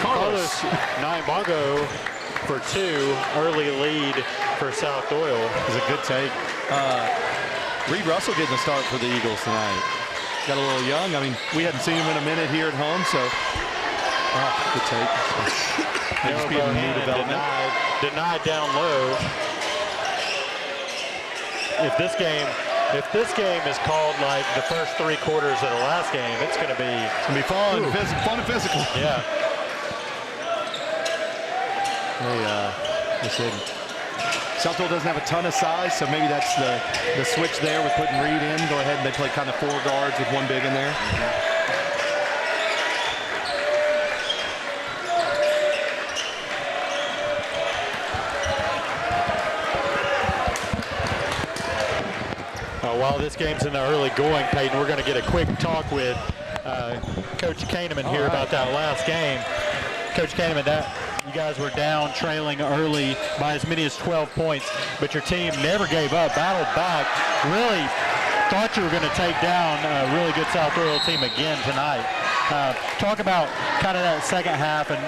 S3: Carlos Naimago for 2, early lead for South-Doyle.
S1: It was a good take. Reed Russell getting a start for the Eagles tonight. Got a little young. I mean, we hadn't seen him in a minute here at home, so good take. Just being new development.
S3: Denied down low. If this game is called like the first 3 quarters of the last game, it's going to be
S1: fun, fun and physical.
S3: Yeah.
S1: They said South-Doyle doesn't have a ton of size, so maybe that's the switch there with putting Reed in. Go ahead and they play kind of 4 guards with 1 big in there.
S3: While this game's in the early going, Peyton, we're going to get a quick talk with Coach Kahneman here about that last game. Coach Kahneman, you guys were down trailing early by as many as 12 points, but your team never gave up, battled back, really thought you were going to take down a really good South-Doyle team again tonight. Talk about kind of that second half and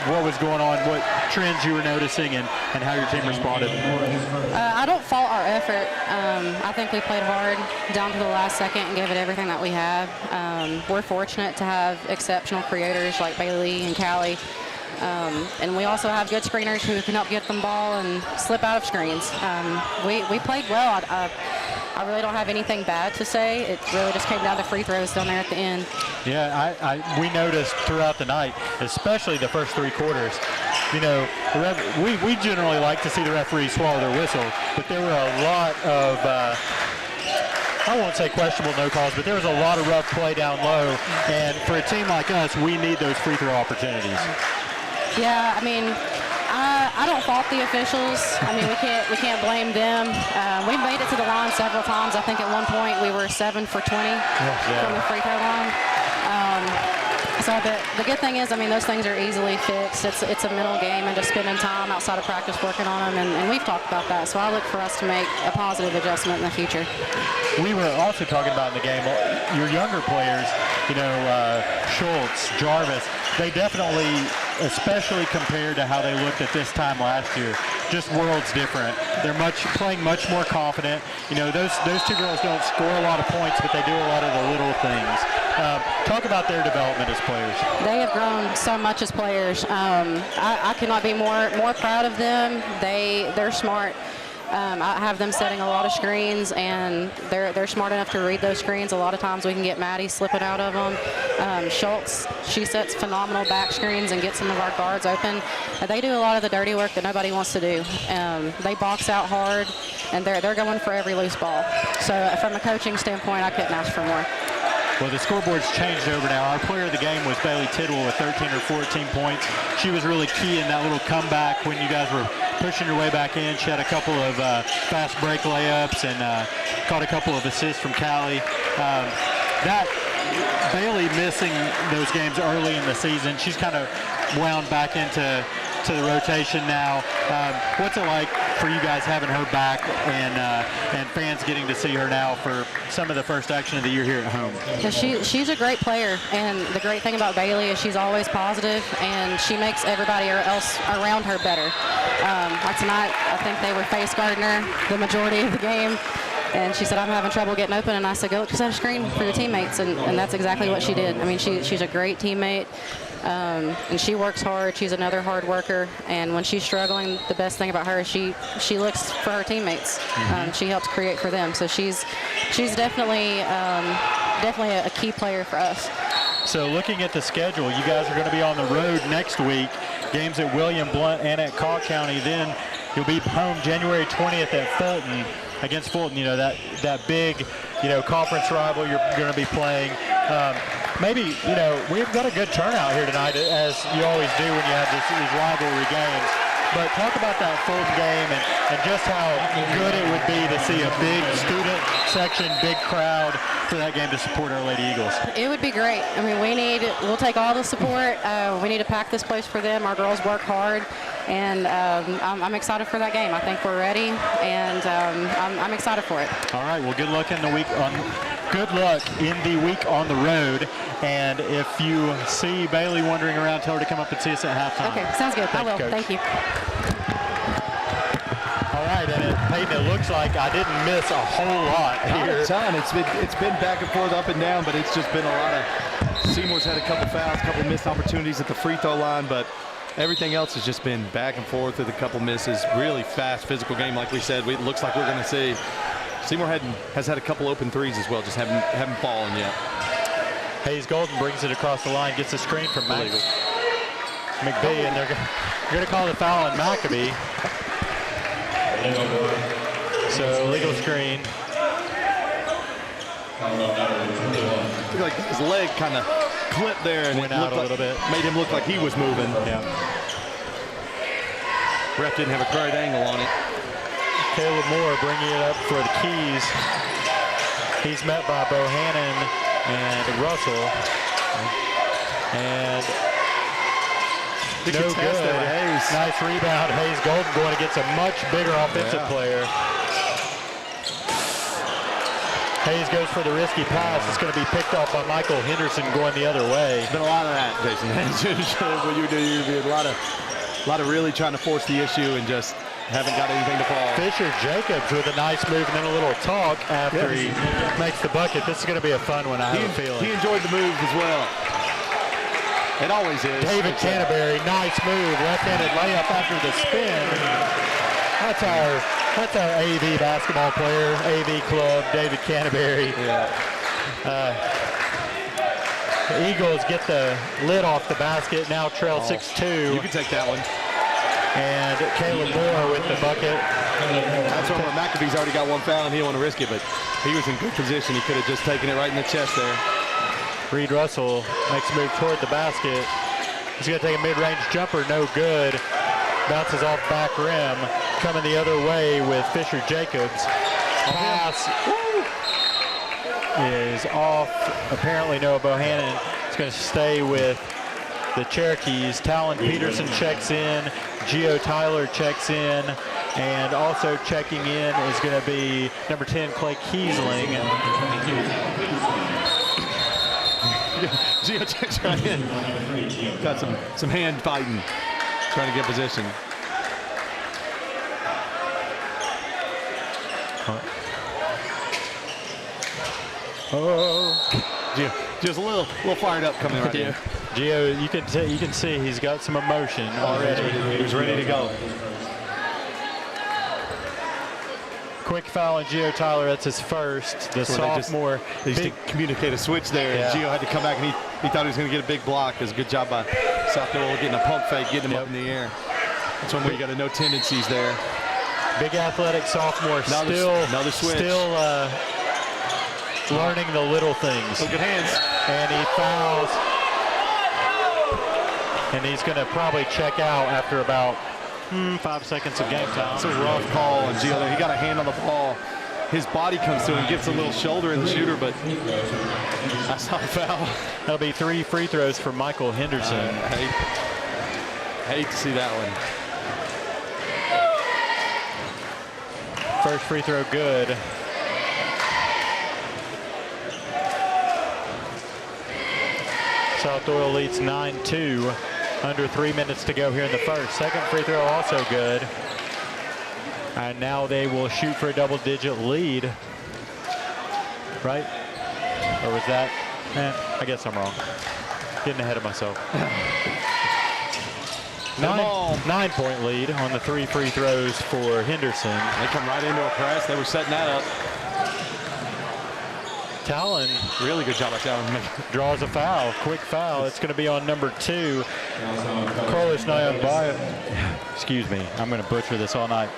S3: what was going on, what trends you were noticing, and how your team responded.
S7: I don't fault our effort. I think we played hard down to the last second and gave it everything that we have. We're fortunate to have exceptional creators like Bailey and Callie. And we also have good screeners who can help get them ball and slip out of screens. We played well. I really don't have anything bad to say. It really just came down to free throws down there at the end.
S3: Yeah, we noticed throughout the night, especially the first 3 quarters, you know, we generally like to see the referees swallow their whistle, but there were a lot of, I won't say questionable no calls, but there was a lot of rough play down low, and for a team like us, we need those free throw opportunities.
S7: Yeah, I mean, I don't fault the officials. I mean, we can't blame them. We made it to the line several times. I think at one point we were 7 for 20 from the free throw line. So the good thing is, I mean, those things are easily fixed. It's a mental game and just spending time outside of practice working on them, and we've talked about that. So I look for us to make a positive adjustment in the future.
S3: We were also talking about in the game, your younger players, you know, Schultz, Jarvis, they definitely, especially compared to how they looked at this time last year, just worlds different. They're playing much more confident. You know, those 2 girls don't score a lot of points, but they do a lot of the little things. Talk about their development as players.
S7: They have grown so much as players. I cannot be more proud of them. They're smart. I have them setting a lot of screens, and they're smart enough to read those screens. A lot of times we can get Maddie slipping out of them. Schultz, she sets phenomenal back screens and gets some of our guards open. They do a lot of the dirty work that nobody wants to do. They box out hard, and they're going for every loose ball. So from a coaching standpoint, I couldn't ask for more.
S3: Well, the scoreboard's changed over now. Our player of the game was Bailey Tidwell with 13 or 14 points. She was really key in that little comeback when you guys were pushing your way back in. She had a couple of fast break layups and caught a couple of assists from Callie. That Bailey missing those games early in the season, she's kind of wound back into the rotation now. What's it like for you guys having her back and fans getting to see her now for some of the first action of the year here at home?
S7: Yeah, she's a great player, and the great thing about Bailey is she's always positive, and she makes everybody else around her better. Like tonight, I think they were face guarding her the majority of the game, and she said, "I'm having trouble getting open," and I said, "Go look, just set a screen for your teammates," and that's exactly what she did. I mean, she's a great teammate. And she works hard. She's another hard worker, and when she's struggling, the best thing about her is she looks for her teammates. She helps create for them. So she's definitely a key player for us.
S3: So looking at the schedule, you guys are going to be on the road next week. Games at William Blount and at Call County. Then you'll be home January 20th at Fulton against Fulton. You know, that big, you know, conference rival you're going to be playing. Maybe, you know, we've got a good turnout here tonight, as you always do when you have these rivalry games. But talk about that Fulton game and just how good it would be to see a big student section, big crowd for that game to support our Lady Eagles.
S7: It would be great. I mean, we'll take all the support. We need to pack this place for them. Our girls work hard, and I'm excited for that game. I think we're ready, and I'm excited for it.
S3: All right. Well, good luck in the week on the road. And if you see Bailey wandering around, tell her to come up and see us at halftime.
S7: Okay, sounds good. I will.
S3: Coach.
S7: Thank you.
S3: All right, and Peyton, it looks like I didn't miss a whole lot here.
S1: Not a ton. It's been back and forth, up and down, but it's just been a lot of. Seymour's had a couple fouls, a couple missed opportunities at the free throw line, but everything else has just been back and forth with a couple misses. Really fast, physical game, like we said. It looks like we're going to see. Seymour has had a couple open threes as well, just haven't fallen yet.
S3: Hayes Golden brings it across the line, gets a screen from McBee, and they're going to call the foul on McAbee. So legal screen.
S1: Looked like his leg kind of clipped there and
S3: went out a little bit.
S1: Made him look like he was moving.
S3: Yeah.
S1: Ref didn't have a great angle on it.
S3: Caleb Moore bringing it up for the Keys. He's met by Bohannon and Russell. And no good. Nice rebound. Hayes Golden going against a much bigger offensive player. Hayes goes for the risky pass. It's going to be picked off by Michael Henderson going the other way.
S1: There's been a lot of that, Jason. What you do, you do a lot of really trying to force the issue and just haven't got anything to fall.
S3: Fisher Jacobs with a nice move and then a little talk after he makes the bucket. This is going to be a fun one, I have a feeling.
S1: He enjoyed the moves as well. It always is.
S3: David Canterbury, nice move. Left-handed layup after the spin. That's our AV basketball player, AV club, David Canterbury.
S1: Yeah.
S3: The Eagles get the lid off the basket, now trail 6-2.
S1: You can take that one.
S3: And Caleb Moore with the bucket.
S1: That's one where McAbee's already got one foul and he didn't want to risk it, but he was in good position. He could have just taken it right in the chest there.
S3: Reed Russell makes a move toward the basket. He's going to take a mid-range jumper, no good. Bounces off back rim. Coming the other way with Fisher Jacobs. Pass is off. Apparently Noah Bohannon is going to stay with the Cherokees. Talon Peterson checks in. Gio Tyler checks in. And also checking in is going to be number 10, Clay Kiesling.
S1: Gio checks right in. Got some hand fighting, trying to get position. Gio's a little fired up coming right in.
S3: Gio, you can see he's got some emotion already.
S1: He's ready to go.
S3: Quick foul on Gio Tyler. That's his first. The sophomore.
S1: They used to communicate a switch there.
S3: Yeah.
S1: And Gio had to come back, and he thought he was going to get a big block. It was a good job by South-Doyle getting a pump fake, getting him up in the air. That's one where you got to know tendencies there.
S3: Big athletic sophomore.
S1: Another switch.
S3: Still learning the little things.
S1: Good hands.
S3: And he fouls. And he's going to probably check out after about 5 seconds of game time.
S1: It's a rough call on Gio there. He got a hand on the ball. His body comes to him, gets a little shoulder in the shooter, but that's not a foul.
S3: That'll be 3 free throws for Michael Henderson.
S1: Hate to see that one.
S3: First free throw good. South-Doyle leads 9-2. Under 3 minutes to go here in the first. Second free throw also good. And now they will shoot for a double-digit lead. Right? Or was that? I guess I'm wrong. Getting ahead of myself. 9-point lead on the 3 free throws for Henderson.
S1: They come right into a press. They were setting that up.
S3: Talon,
S1: really good job by Talon.
S3: Draws a foul, quick foul. It's going to be on number 2, Carlos Nyangabo. Excuse me, I'm going to butcher this all night.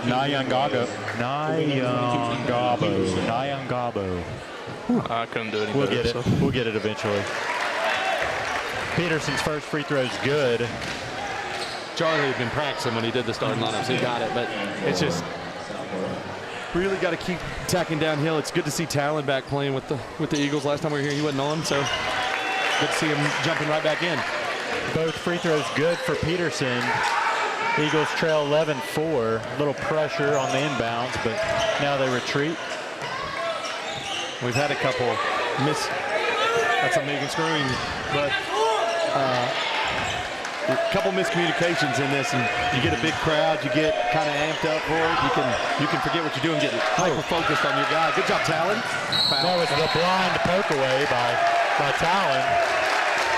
S3: Nyangabo.
S2: I couldn't do it.
S3: We'll get it. We'll get it eventually. Peterson's first free throw is good.
S1: Charlie had been practicing when he did the starting lineup, so he got it. But it's just really got to keep tacking downhill. It's good to see Talon back playing with the Eagles. Last time we were here, he wasn't on, so good to see him jumping right back in.
S3: Both free throws good for Peterson. Eagles trail 11-4. A little pressure on the inbounds, but now they retreat.
S1: We've had a couple that's a Megan screwing, but a couple miscommunications in this, and you get a big crowd, you get kind of amped up for it. You can forget what you're doing, get hyper-focused on your guy. Good job, Talon.
S3: That was the blind poke away by Talon.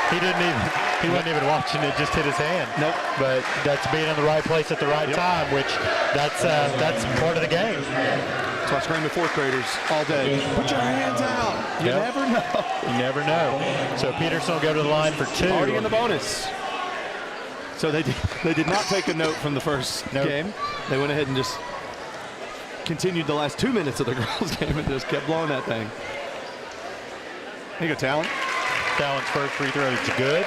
S3: He wasn't even watching it, just hit his hand.
S1: Nope.
S3: But that's being in the right place at the right time, which that's part of the game.
S1: That's why I scream to fourth graders all day. Put your hands out. You never know.
S3: You never know. So Peterson will go to the line for 2.
S1: Already in the bonus. So they did not take a note from the first game. They went ahead and just continued the last 2 minutes of the girls' game and just kept blowing that thing. Here you go, Talon.
S3: Talon's first free throw is good.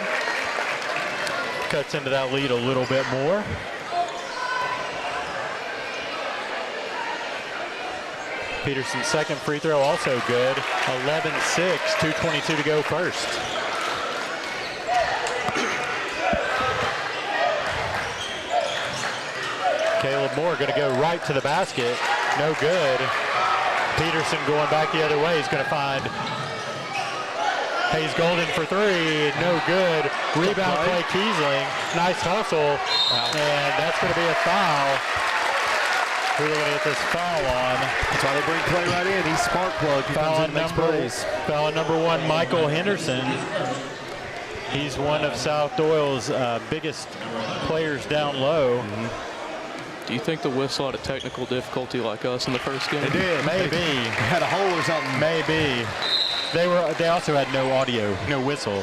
S3: Cuts into that lead a little bit more. Peterson's second free throw also good. 11-6, 2:22 to go first. Caleb Moore going to go right to the basket. No good. Peterson going back the other way. He's going to find Hayes Golden for 3. No good. Rebound play Kiesling. Nice hustle. And that's going to be a foul. Who are they going to get this foul on?
S1: That's why they bring Clay right in. He's spark plug. He comes in and makes plays.
S3: Foul number 1, Michael Henderson. He's one of South-Doyle's biggest players down low.
S2: Do you think the whistle had a technical difficulty like us in the first game?
S1: They did.
S3: Maybe.
S1: Had a hole or something.
S3: Maybe. They also had no audio, no whistle.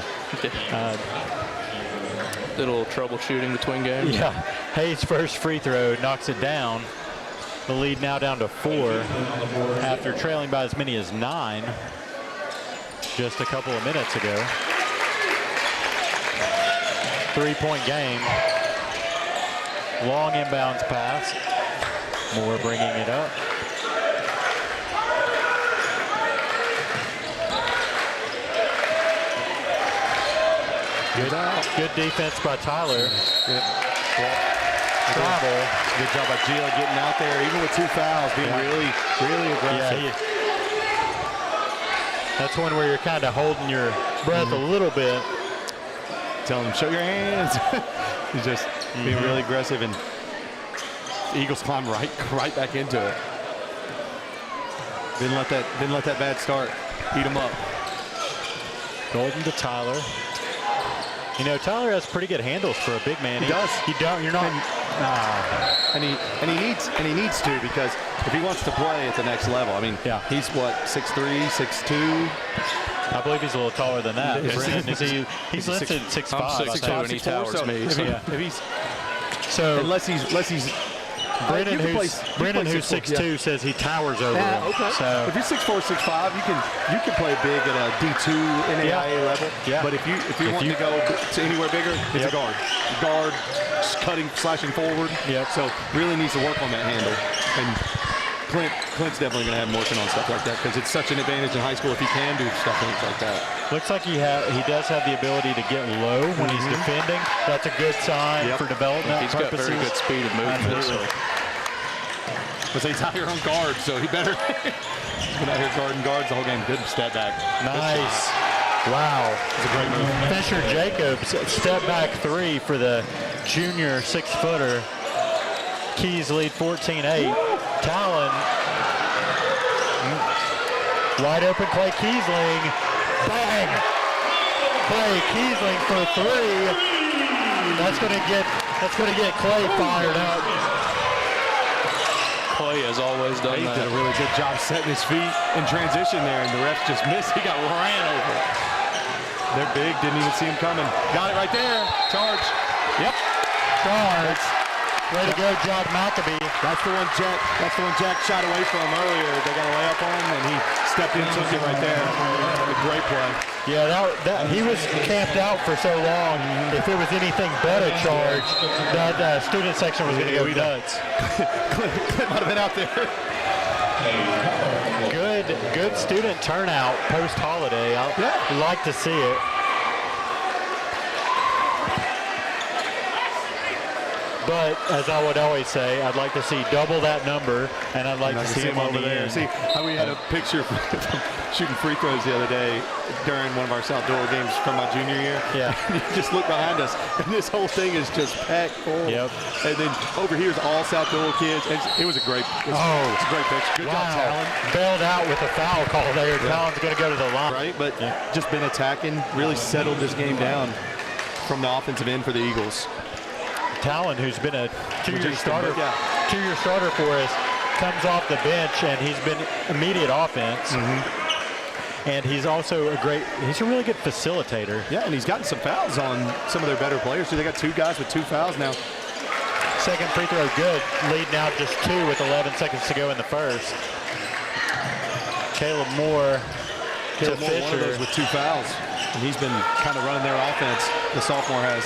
S2: Little troubleshooting between games.
S3: Yeah. Hayes' first free throw knocks it down. The lead now down to 4 after trailing by as many as 9 just a couple of minutes ago. 3-point game. Long inbounds pass. Moore bringing it up. Good defense by Tyler. Travel.
S1: Good job by Gila getting out there, even with 2 fouls, being really aggressive.
S3: Yeah, that's one where you're kind of holding your breath a little bit.
S1: Telling him, show your hands. He's just being really aggressive, and the Eagles climb right back into it. Didn't let that bad start eat him up.
S3: Golden to Tyler. You know, Tyler has pretty good handles for a big man.
S1: He does.
S3: You're not.
S1: And he needs to, because if he wants to play at the next level, I mean, he's what, 6'3", 6'2".
S3: I believe he's a little taller than that. Brennan, he's listed 6'5".
S2: I'm 6'2", and he towers me.
S1: So unless he's
S3: Brennan, who's 6'2", says he towers over him.
S1: Okay.
S3: So
S1: if you're 6'4", 6'5", you can play big at a D2 NAIA level. Yeah. But if you want to go to anywhere bigger, it's a guard. Guard, cutting, slashing forward.
S3: Yep.
S1: So really needs to work on that handle. And Clint's definitely going to have him working on stuff like that, because it's such an advantage in high school if he can do stuff like that.
S3: Looks like he does have the ability to get low when he's defending. That's a good sign for development
S2: He's
S3: purposes.
S2: got very good speed and movement.
S1: So he's out here on guard, so he better. He's been out here guarding guards the whole game. Good step back.
S3: Nice. Wow.
S1: It's a great move.
S3: Fisher Jacobs, step back 3 for the junior 6-footer. Keys lead 14-8. Talon. Wide open Clay Kiesling. Bang! Clay Kiesling for 3. That's gonna get Clay fired up.
S2: Clay has always done that.
S1: He did a really good job setting his feet in transition there, and the ref just missed. He got ran over. They're big, didn't even see him coming. Got it right there. Charge. Yep.
S3: Charge. Way to go, Jack McAbee.
S1: That's the one Jack shot away from earlier. They got a layup on him, and he stepped in and took it right there. A great play.
S3: Yeah, he was camped out for so long. If it was anything but a charge, that student section was going to go nuts.
S1: Clint might have been out there.
S3: Good student turnout post-holiday. I'd like to see it. But as I would always say, I'd like to see double that number, and I'd like to see him on the end.
S1: See, we had a picture from shooting free throws the other day during one of our South-Doyle games from my junior year.
S3: Yeah.
S1: You just look behind us, and this whole thing is just packed full.
S3: Yep.
S1: And then over here is all South-Doyle kids. It was a great picture. Good job, Talon.
S3: Bailed out with a foul call there. Yeah. Talon's going to go to the line.
S1: Right, but just been attacking, really settled this game down from the offensive end for the Eagles.
S3: Talon, who's been a two-year starter for us, comes off the bench, and he's been immediate offense. And he's also he's a really good facilitator.
S1: Yeah, and he's gotten some fouls on some of their better players. So they got 2 guys with 2 fouls now.
S3: Second free throw good, lead now just 2 with 11 seconds to go in the first. Caleb Moore to Fisher.
S1: One of those with 2 fouls. And he's been kind of running their offense, the sophomore has.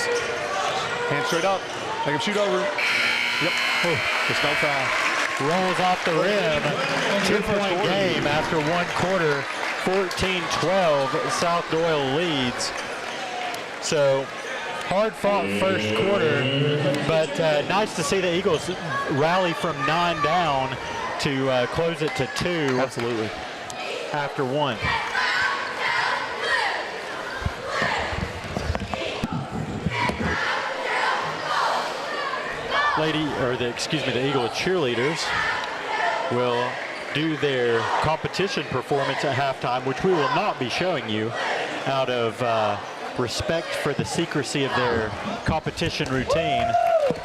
S1: Hand straight up. Make him shoot over. Yep. Just no foul.
S3: Rolls off the rim. 2-point game after 1 quarter. 14-12. South-Doyle leads. So hard-fought first quarter, but nice to see the Eagles rally from 9 down to close it to 2.
S1: Absolutely.
S3: After 1. The Eagle cheerleaders will do their competition performance at halftime, which we will not be showing you out of respect for the secrecy of their competition routine.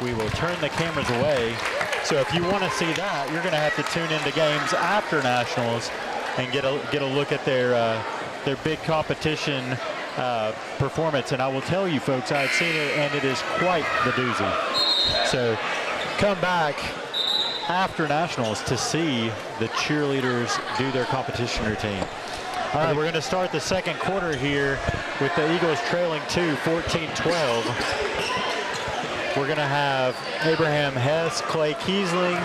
S3: We will turn the cameras away. So if you want to see that, you're going to have to tune into games after Nationals and get a look at their big competition performance. And I will tell you, folks, I've seen it, and it is quite the doozy. So come back after Nationals to see the cheerleaders do their competition routine. All right, we're going to start the second quarter here with the Eagles trailing 2, 14-12. We're going to have Abraham Hess, Clay Kiesling,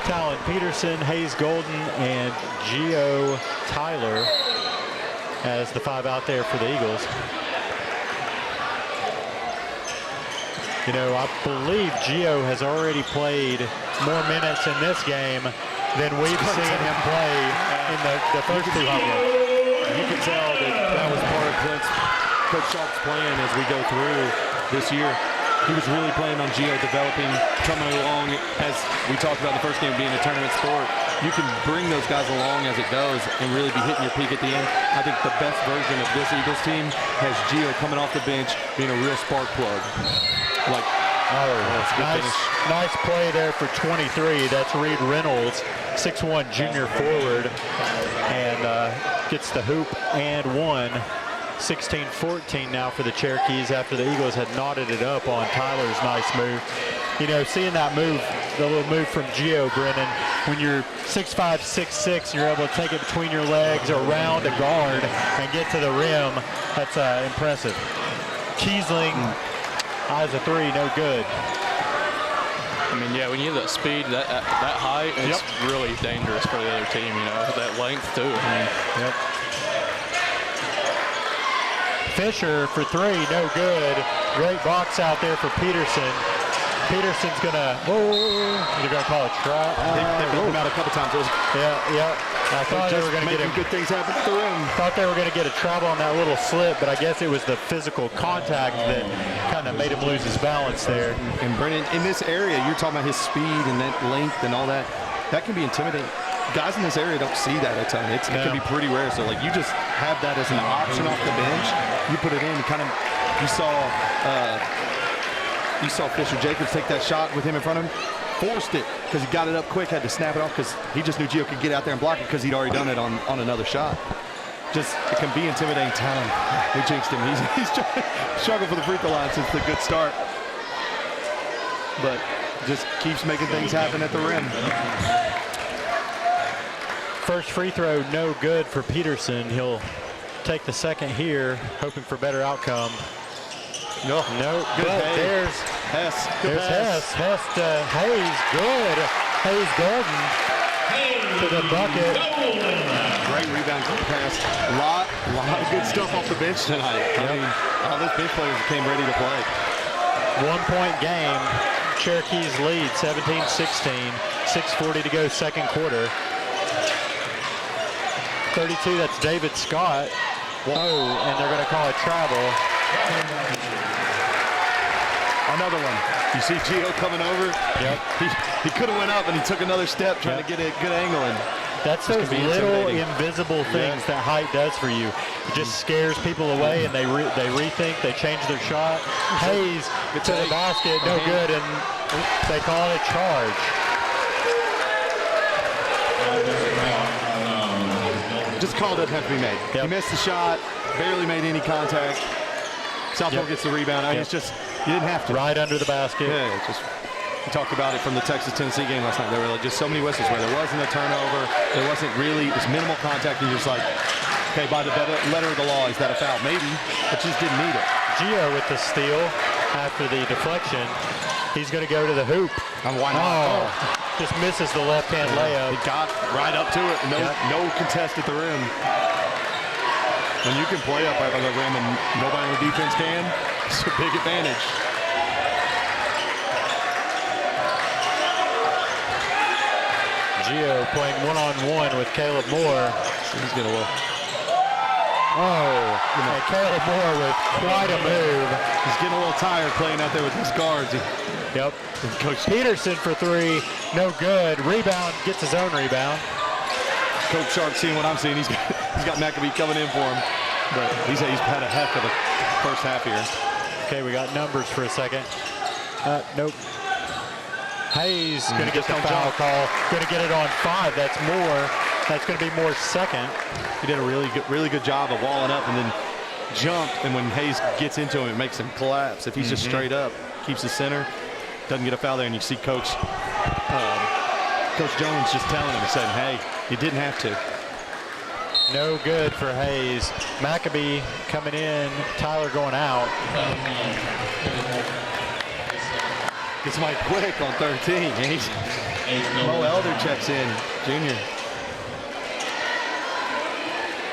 S3: Talon Peterson, Hayes Golden, and Gio Tyler as the 5 out there for the Eagles. You know, I believe Gio has already played more minutes in this game than we've seen him play in the first 2 home games.
S1: You can tell that was part of Coach Sharp's plan as we go through this year. He was really playing on Gio developing, coming along, as we talked about in the first game being a tournament sport. You can bring those guys along as it goes and really be hitting your peak at the end. I think the best version of this Eagles team has Gio coming off the bench, being a real spark plug.
S3: Nice play there for 23. That's Reed Reynolds, 6'1" junior forward, and gets the hoop and 1. 16-14 now for the Cherokees after the Eagles had knotted it up on Tyler's nice move. You know, seeing that move, the little move from Gio, Brennan, when you're 6'5", 6'6", you're able to take it between your legs around a guard and get to the rim. That's impressive. Kiesling, eyes a 3, no good.
S2: I mean, yeah, when you have that speed, that height, it's really dangerous for the other team, you know, that length too. I mean,
S3: Fisher for 3, no good. Great box out there for Peterson. Peterson's gonna, they're gonna call it trap.
S1: They blew him out a couple times.
S3: Yeah. I thought they were gonna get
S1: good things happen at the rim.
S3: Thought they were gonna get a travel on that little slip, but I guess it was the physical contact that kind of made him lose his balance there.
S1: And Brennan, in this area, you're talking about his speed and that length and all that. That can be intimidating. Guys in this area don't see that a ton. It can be pretty rare. So, like, you just have that as an option off the bench. You put it in, kind of, you saw Fisher Jacobs take that shot with him in front of him, forced it because he got it up quick, had to snap it off because he just knew Gio could get out there and block it because he'd already done it on another shot. Just, it can be intimidating. Talon, we jinxed him. He's struggled for the free throw line since the good start. But just keeps making things happen at the rim.
S3: First free throw, no good for Peterson. He'll take the second here, hoping for better outcome.
S1: No.
S3: No,
S1: Good
S3: but
S1: Hayes.
S3: there's
S1: Hess. Good
S3: Hess.
S1: pass.
S3: Hess to Hayes. Good. Hayes Golden to the bucket.
S1: Great rebound, good pass. A lot of good stuff off the bench tonight. I mean, all those bench players came ready to play.
S3: 1 point game. Cherokees lead 17-16. 6:40 to go, second quarter. 32, that's David Scott. Oh, and they're going to call a travel.
S1: Another one. You see Gio coming over?
S3: Yep.
S1: He could have went up and he took another step trying to get a good angle in.
S3: That's
S1: This
S3: those
S1: could be
S3: little
S1: intimidating.
S3: invisible things that height does for you. It just scares people away, and they rethink, they change their shot. Hayes to the basket, no good, and they call it a charge.
S1: Just call doesn't have to be made.
S3: Yep.
S1: He missed the shot, barely made any contact. South-Doyle gets the rebound. I mean, it's just, you didn't have to.
S3: Right under the basket.
S1: Yeah, it's just, we talked about it from the Texas-Tennessee game last night. There were just so many whistles where there wasn't a turnover. There wasn't really, it was minimal contact. And you're just like, okay, by the letter of the law, is that a foul? Maybe, but just didn't need it.
S3: Gio with the steal after the deflection. He's going to go to the hoop.
S1: Why not?
S3: Just misses the left-hand layup.
S1: He got right up to it. No contest at the rim. When you can play up right on the rim and nobody on the defense can, it's a big advantage.
S3: Gio playing one-on-one with Caleb Moore.
S1: He's going to
S3: And Caleb Moore with quite a move.
S1: He's getting a little tired playing out there with his guards.
S3: Yep.
S1: Coach
S3: Peterson for three, no good. Rebound, gets his own rebound.
S1: Coach Sharp seeing what I'm seeing. He's got Maccabee coming in for him. But he's had a heck of a first half here.
S3: Okay, we got numbers for a second. Nope. Hayes going to get the foul call. Going to get it on 5. That's Moore. That's going to be Moore's second.
S1: He did a really good job of walling up and then jumped. And when Hayes gets into him, it makes him collapse. If he's just straight up, keeps the center, doesn't get a foul there, and you see Coach Jones just telling him, saying, hey, you didn't have to.
S3: No good for Hayes. Maccabee coming in, Tyler going out.
S1: Gets somebody quick on 13. Mo Elder checks in, junior.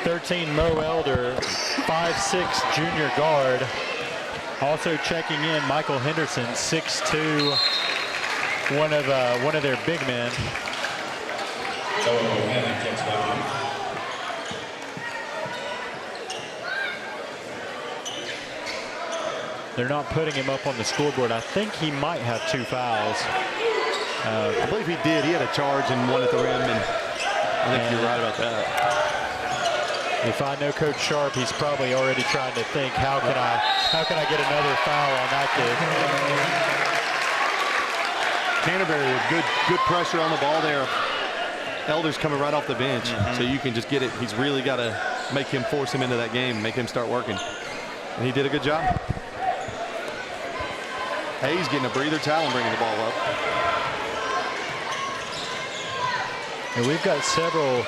S3: 13, Mo Elder, 5'6", junior guard. Also checking in, Michael Henderson, 6'2", one of their big men. They're not putting him up on the scoreboard. I think he might have 2 fouls.
S1: I believe he did. He had a charge and one at the rim, and I think you're right about that.
S3: If I know Coach Sharp, he's probably already trying to think, how can I get another foul on that kid?
S1: Canterbury with good pressure on the ball there. Elder's coming right off the bench, so you can just get it. He's really got to force him into that game, make him start working. And he did a good job. Hayes getting a breather, Talon bringing the ball up.
S3: And we've got several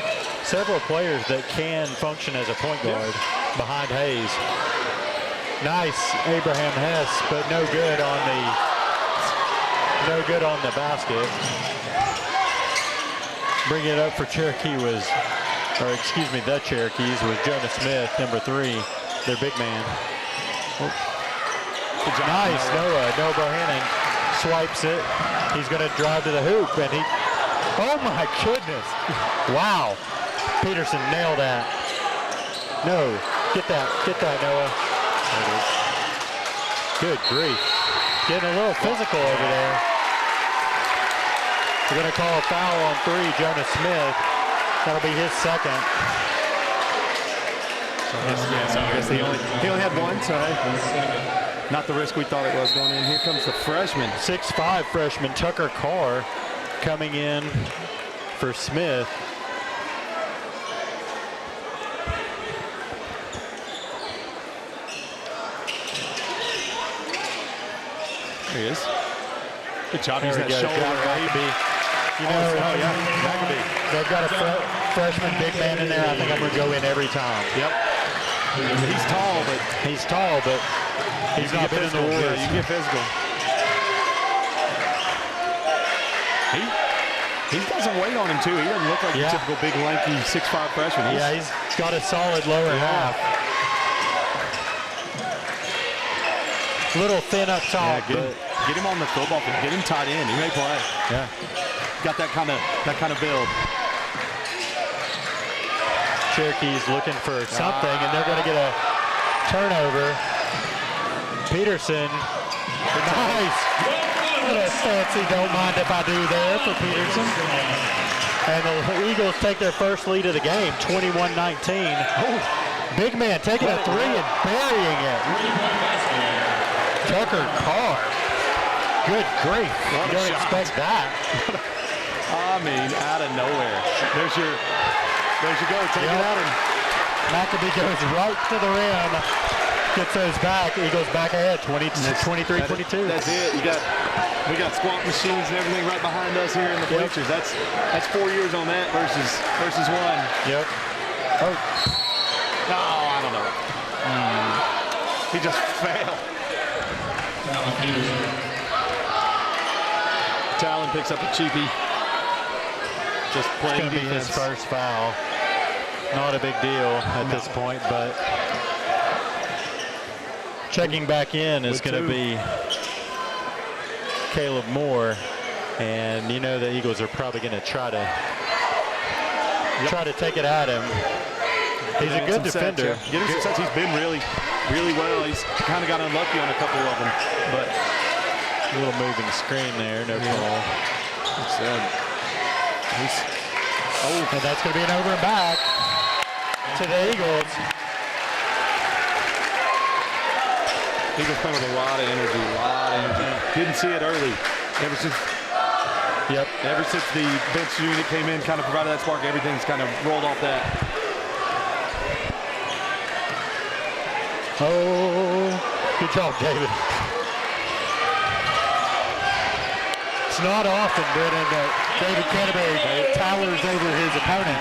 S3: players that can function as a point guard behind Hayes. Nice Abraham Hess, but no good on the basket. Bringing it up for Cherokee the Cherokees was Jonah Smith, number 3, their big man. Nice, Noah Bohannon swipes it. He's going to drive to the hoop, and oh my goodness. Wow. Peterson nailed that. No, get that, Noah. Good grief. Getting a little physical over there. We're going to call a foul on 3, Jonah Smith. That'll be his second.
S1: I guess he only had one, so not the risk we thought it was going in. Here comes the freshman.
S3: 6'5" freshman Tucker Carr coming in for Smith.
S1: There he is. Good job.
S3: There
S1: He's
S3: we
S1: that
S3: go.
S1: shoulder.
S3: Maccabee. Maccabee. They've got a freshman big man in there. I think I'm going to go in every time.
S1: Yep. He's tall, but
S3: he's not been in the wars.
S1: Yeah, you can get physical. He got some weight on him, too. He doesn't look like a typical big, lanky 6'5" freshman.
S3: He's got a solid lower half. Little thin up top.
S1: Get him on the football field. Get him tight end. He may play.
S3: Yeah.
S1: Got that kind of build.
S3: Cherokees looking for something, and they're going to get a turnover. Peterson. Nice. Little fancy don't mind if I do there for Peterson. And the Eagles take their first lead of the game, 21-19. Big man taking a three and burying it. Tucker Carr. Good grief. You don't expect that.
S1: I mean, out of nowhere. There's your go. Take it out. And
S3: McAbee goes right to the rim. Gets those back. Eagles back ahead, 23-22.
S1: That's it. We got squat machines and everything right behind us here in the bleachers. That's 4 years on that versus 1.
S3: Yep.
S1: Oh, I don't know. He just failed. Talon picks up a cheapie. Just playing
S3: defense. It's going to be his first foul. Not a big deal at this point, but checking back in is going to be Caleb Moore, and you know the Eagles are probably going to try to take it at him. He's a good defender.
S1: Get him some sets. He's been really well. He's kind of got unlucky on a couple of them, but
S3: a little moving screen there, no call. And that's going to be an over and back to the Eagles.
S1: Eagles playing with a lot of energy, Didn't see it early. Ever since the bench unit came in, kind of provided that spark, everything's kind of rolled off that.
S3: Oh, good job, David. It's not often, Brennan, that David Canterbury towers over his opponent.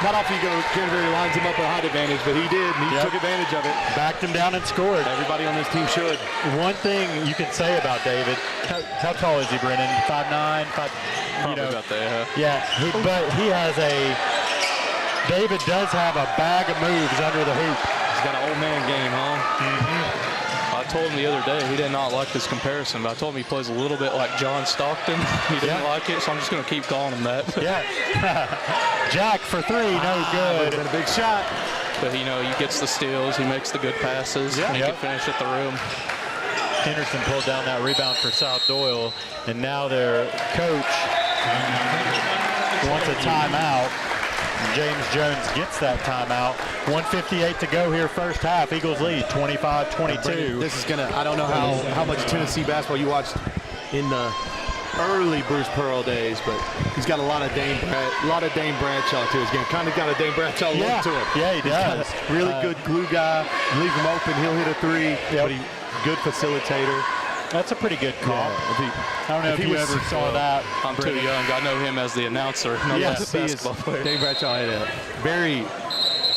S1: Not often Canterbury lines him up a height advantage, but he did, and he took advantage of it.
S3: Backed him down and scored.
S1: Everybody on this team should.
S3: One thing you can say about David, how tall is he, Brennan? 5'9", 5.
S2: Probably about there.
S3: Yeah, but he has David does have a bag of moves under the hoop.
S1: He's got an old man game, huh?
S2: I told him the other day he did not like this comparison, but I told him he plays a little bit like John Stockton. He didn't like it, so I'm just going to keep calling him that.
S3: Yeah. Jack for three, no good.
S1: Been a big shot.
S2: But he gets the steals, he makes the good passes, and he can finish at the rim.
S3: Henderson pulled down that rebound for South-Doyle, and now their coach wants a timeout. James Jones gets that timeout. 1:58 to go here first half. Eagles lead 25-22.
S1: This is I don't know how much Tennessee basketball you watched in the early Bruce Pearl days, but he's got a lot of Dane Bradshaw to his game. Kind of got a Dane Bradshaw look to him.
S3: Yeah, he does.
S1: Really good glue guy. Leave him open, he'll hit a three. But good facilitator.
S3: That's a pretty good call.
S1: Yeah,
S3: I don't know if you ever saw that.
S2: I'm too young. I know him as the announcer, not as the basketball player.
S1: Dave Bradshaw had a very,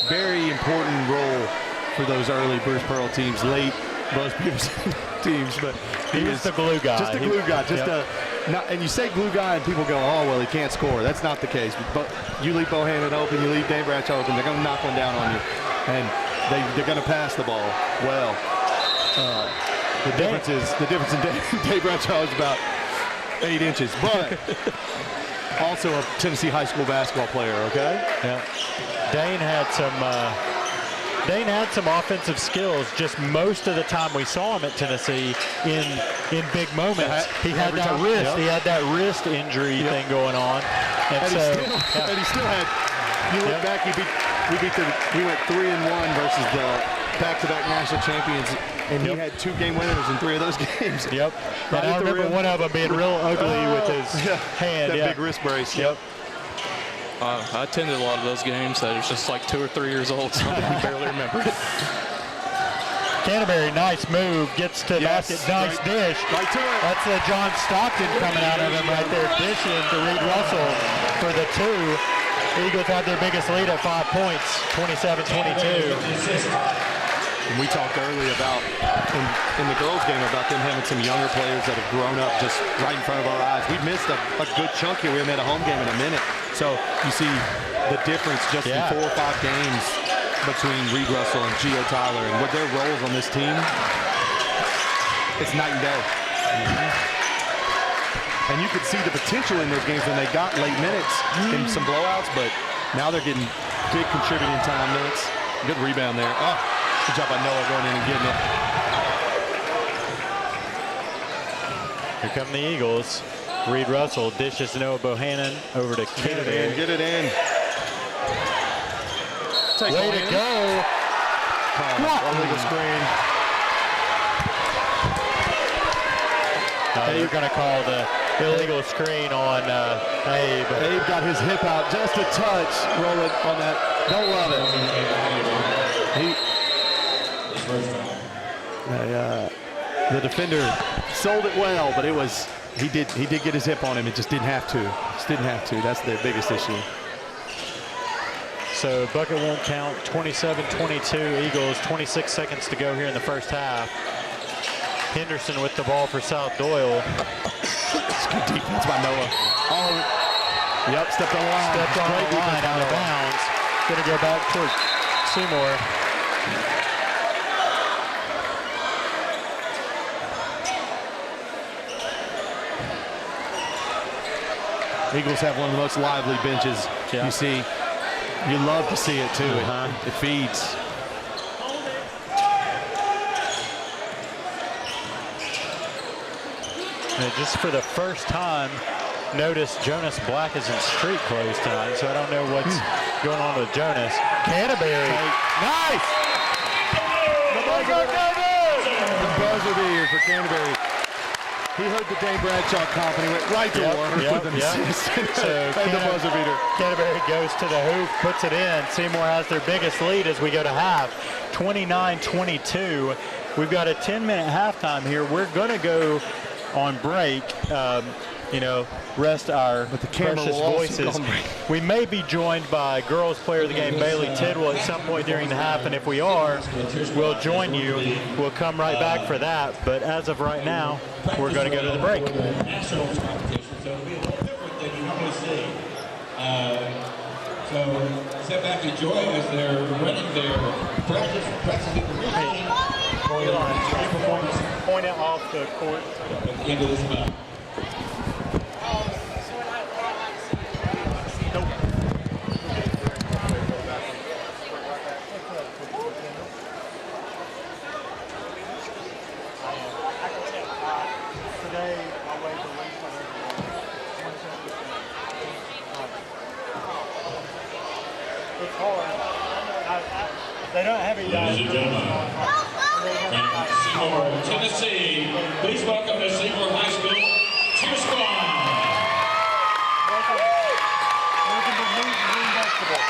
S1: very important role for those early Bruce Pearl teams, late most people's teams. But
S3: he was the glue guy.
S1: Just a glue guy. And you say glue guy and people go, oh, well, he can't score. That's not the case. But you leave Bohannon open, you leave Dave Bradshaw open, they're going to knock one down on you. And they're going to pass the ball well. The difference in Dave Bradshaw is about 8 inches, but also a Tennessee high school basketball player, okay?
S3: Yeah. Dane had some offensive skills. Just most of the time we saw him at Tennessee in big moments. He had that wrist. Yep. He had that wrist injury thing going on, and
S1: he still had. You look back. We went 3-1 versus the back-to-back national champions. And he had 2 game winners in 3 of those games.
S3: Yep. And I remember one of them being real ugly with his hand.
S1: That big wrist brace. Yep.
S2: I attended a lot of those games that was just like 2 or 3 years old, so I can barely remember it.
S3: Canterbury, nice move. Gets to basket. Nice dish.
S1: Right to it.
S3: That's John Stockton coming out of him right there, dishing to Reed Russell for the 2. Eagles have their biggest lead at 5 points, 27-22.
S1: And we talked earlier about, in the girls' game, about them having some younger players that have grown up just right in front of our eyes. We missed a good chunk here. We haven't had a home game in a minute. So you see the difference just in 4 or 5 games between Reed Russell and Gio Tyler and what their roles on this team. It's night and day. And you could see the potential in those games when they got late minutes in some blowouts, but now they're getting big contributing time minutes. Good rebound there. Oh, good job by Noah going in and getting it.
S3: Here come the Eagles. Reed Russell dishes Noah Bohannon over to Kennedy.
S1: Get it in. Take
S3: Way to go.
S1: Illegal screen.
S3: They're going to call the illegal screen on Abe.
S1: Abe got his hip out just a touch. Roll it on that. Don't love it. The defender sold it well, but it was he did get his hip on him. It just didn't have to. Just didn't have to. That's the biggest issue.
S3: So bucket won't count. 27-22 Eagles. 26 seconds to go here in the first half. Henderson with the ball for South-Doyle.
S1: It's good defense by Noah. Oh, yep, stepped on the line.
S3: Stepped on the line, out of bounds. Going to go back towards Seymour.
S1: Eagles have one of the most lively benches you see. You love to see it too. It feeds.
S3: And just for the first time, notice Jonas Black is in street clothes tonight, so I don't know what's going on with Jonas. Canterbury.
S1: Nice! The buzzer beater for Canterbury. He heard the Dane Bradshaw company, went right to work with an assist.
S3: So
S1: and the buzzer beater.
S3: Canterbury goes to the hoop, puts it in. Seymour has their biggest lead as we go to half, 29-22. We've got a 10-minute halftime here. We're going to go on break, rest our precious voices. We may be joined by girls player of the game, Bailey Tidwell, at some point during the half, and if we are, we'll join you. We'll come right back for that, but as of right now, we're going to go to the break.
S6: Nationals competition, so it'll be a little different than you normally see. So sit back and enjoy as they're running their practicing the routine for the performance.
S3: Point it off the court.
S6: At the end of this month.
S3: They don't have it yet.
S6: Ladies and gentlemen, from Seymour, Tennessee, please welcome the Seymour High School cheer squad.
S3: Welcome to Meat and Green Vegetable.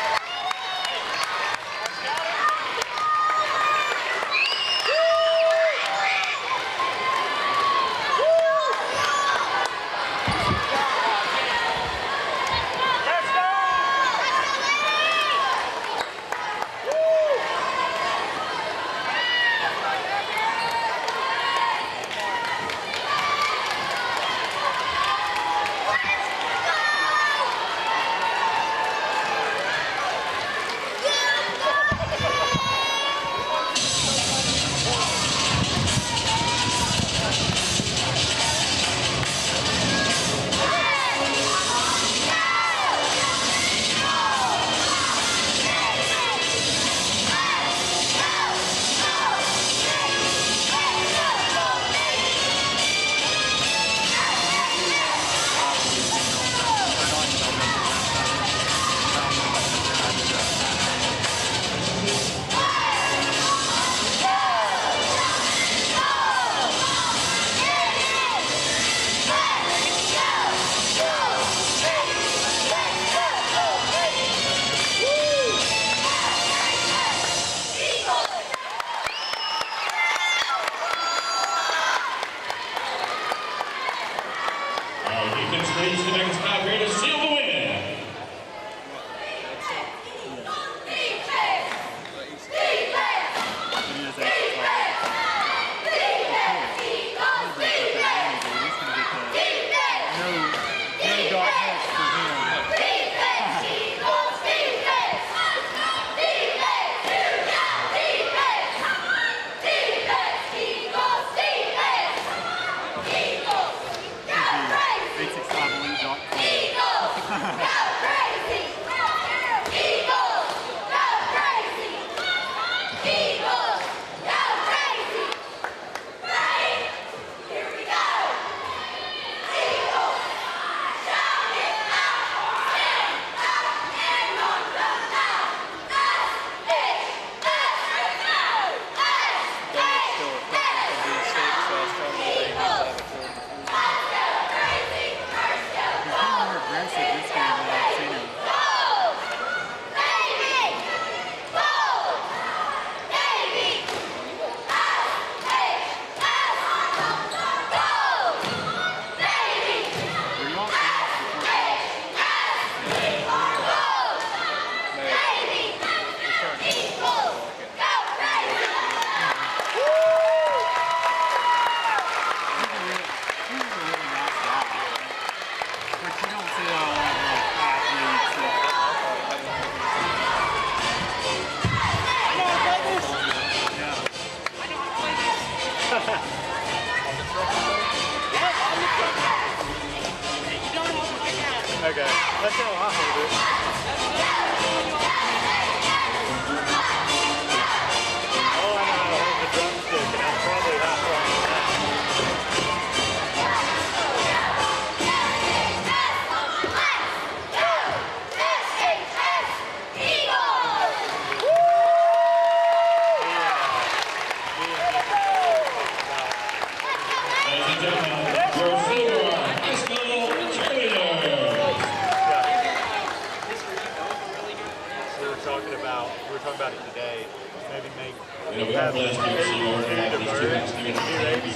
S6: are blessed here at Seymour to have these two outstanding teams.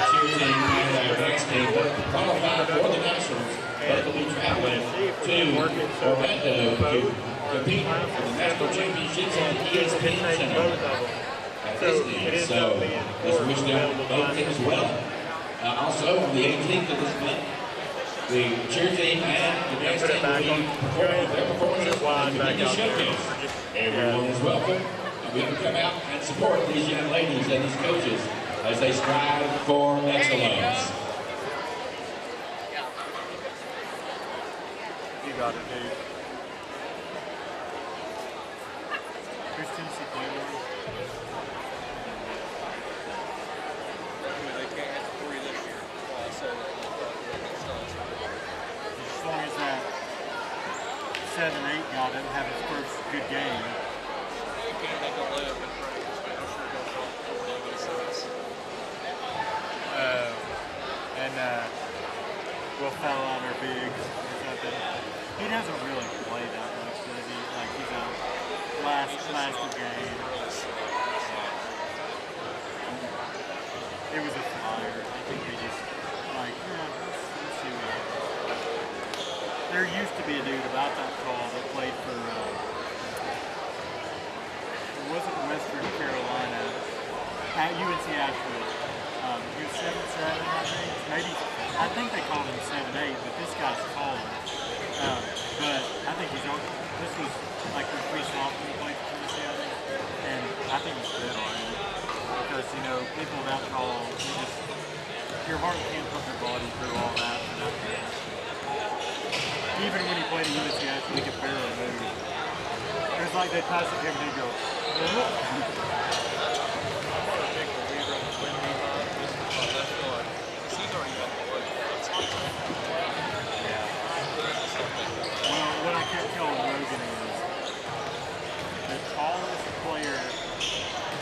S6: Cheer team and our dance team both qualified for the Nationals. Both will be traveling to Orlando to compete for the National Championships at the ESPN Center at Disney. So let's wish them both teams well. Also, on the 18th of this month, the cheer team and the dance team will be performing their performances at the Community Showcase. Everyone is welcome, and we can come out and support these young ladies and these coaches as they strive for excellence.
S4: You got it, dude. Who's TC playing?
S5: They can't have 3 this year. So
S4: As long as that 7-8 guy doesn't have his first good game.
S5: they can't have 11 in practice, but I'm sure he'll go 40 with us.
S4: Will foul out our bigs or something. He doesn't really play that much, does he? Like he's a last game. It was a flyer. I think they just like, let's see what happens. There used to be a dude about that tall that played for it wasn't Western Carolina at UNC Asheville. He was 7'7", I think. Maybe I think they called him 7'8", but this guy's taller. But I think this was like his free sophomore played for Tennessee, I think. And I think he's good already. Because, you know, people that tall, your heart can't put your body through all that for that game. Even when he played at UNC Asheville, he could barely move. It was like they pass it to him and he'd go, Well, what I kept telling Logan is the tallest player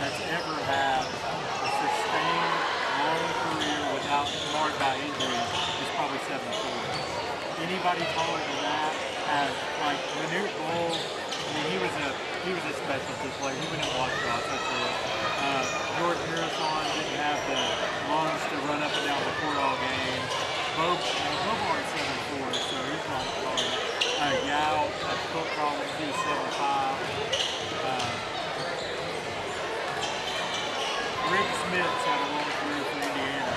S4: that's ever had a sustained long career without marred by injuries is probably 7'4". Anybody taller than that has, like, Manute Bull, I mean, he was a specialty player. He went in Washington. George Harrison didn't have the lungs to run up and down the court all game. Bobart's 7'4", so he's not tall. Yao, at foot problems, he was 7'5". Rick Smith's had a long career for Indiana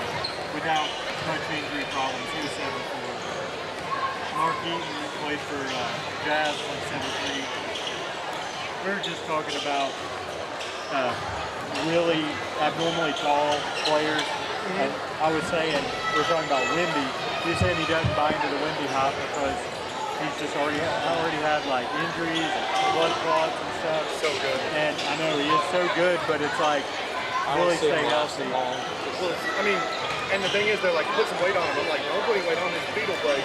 S4: without much injury problems. He was 7'4". Mark Eaton played for Jazz, like 7'3". We were just talking about really abnormally tall players, and I was saying, we were talking about Wemby. You're saying he doesn't buy into the Wemby hype because he's just already had like injuries and blood clots and stuff.
S5: So good.
S4: And I know he is so good, but it's like really stay healthy.
S5: Well, I mean, and the thing is, they're like, put some weight on him. I'm like, don't put any weight on his feet will break.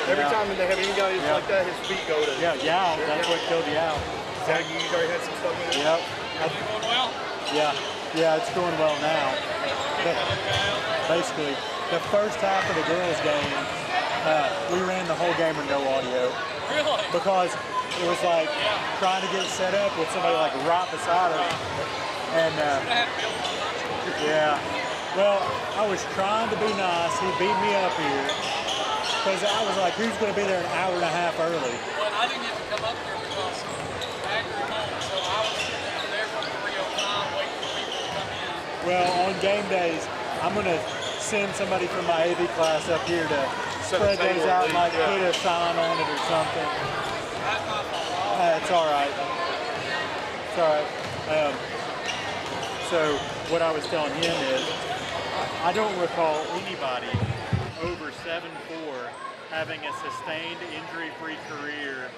S5: Every time they have any guys like that, his feet go to.
S4: Yeah, that's what killed Yao.
S5: Zach, you already had some stuff with it?
S4: Yep.
S5: Is it going well?
S4: Yeah, it's going well now. Basically, the first half of the girls' game, we ran the whole game with no audio.
S5: Really?
S4: Because it was like trying to get set up with somebody like right beside us. And yeah, well, I was trying to be nice. He beat me up here. Because I was like, who's going to be there an hour and a half early?
S5: Well, I didn't get to come up here because Agri home, so I was sitting over there from 3:05 waiting for people to come in.
S4: Well, on game days, I'm going to send somebody from my AV class up here to spread those out, like put a sign on it or something.
S5: That's my fault.
S4: It's all right. It's all right. So what I was telling him is, I don't recall anybody over 7'4" having a sustained injury-free career.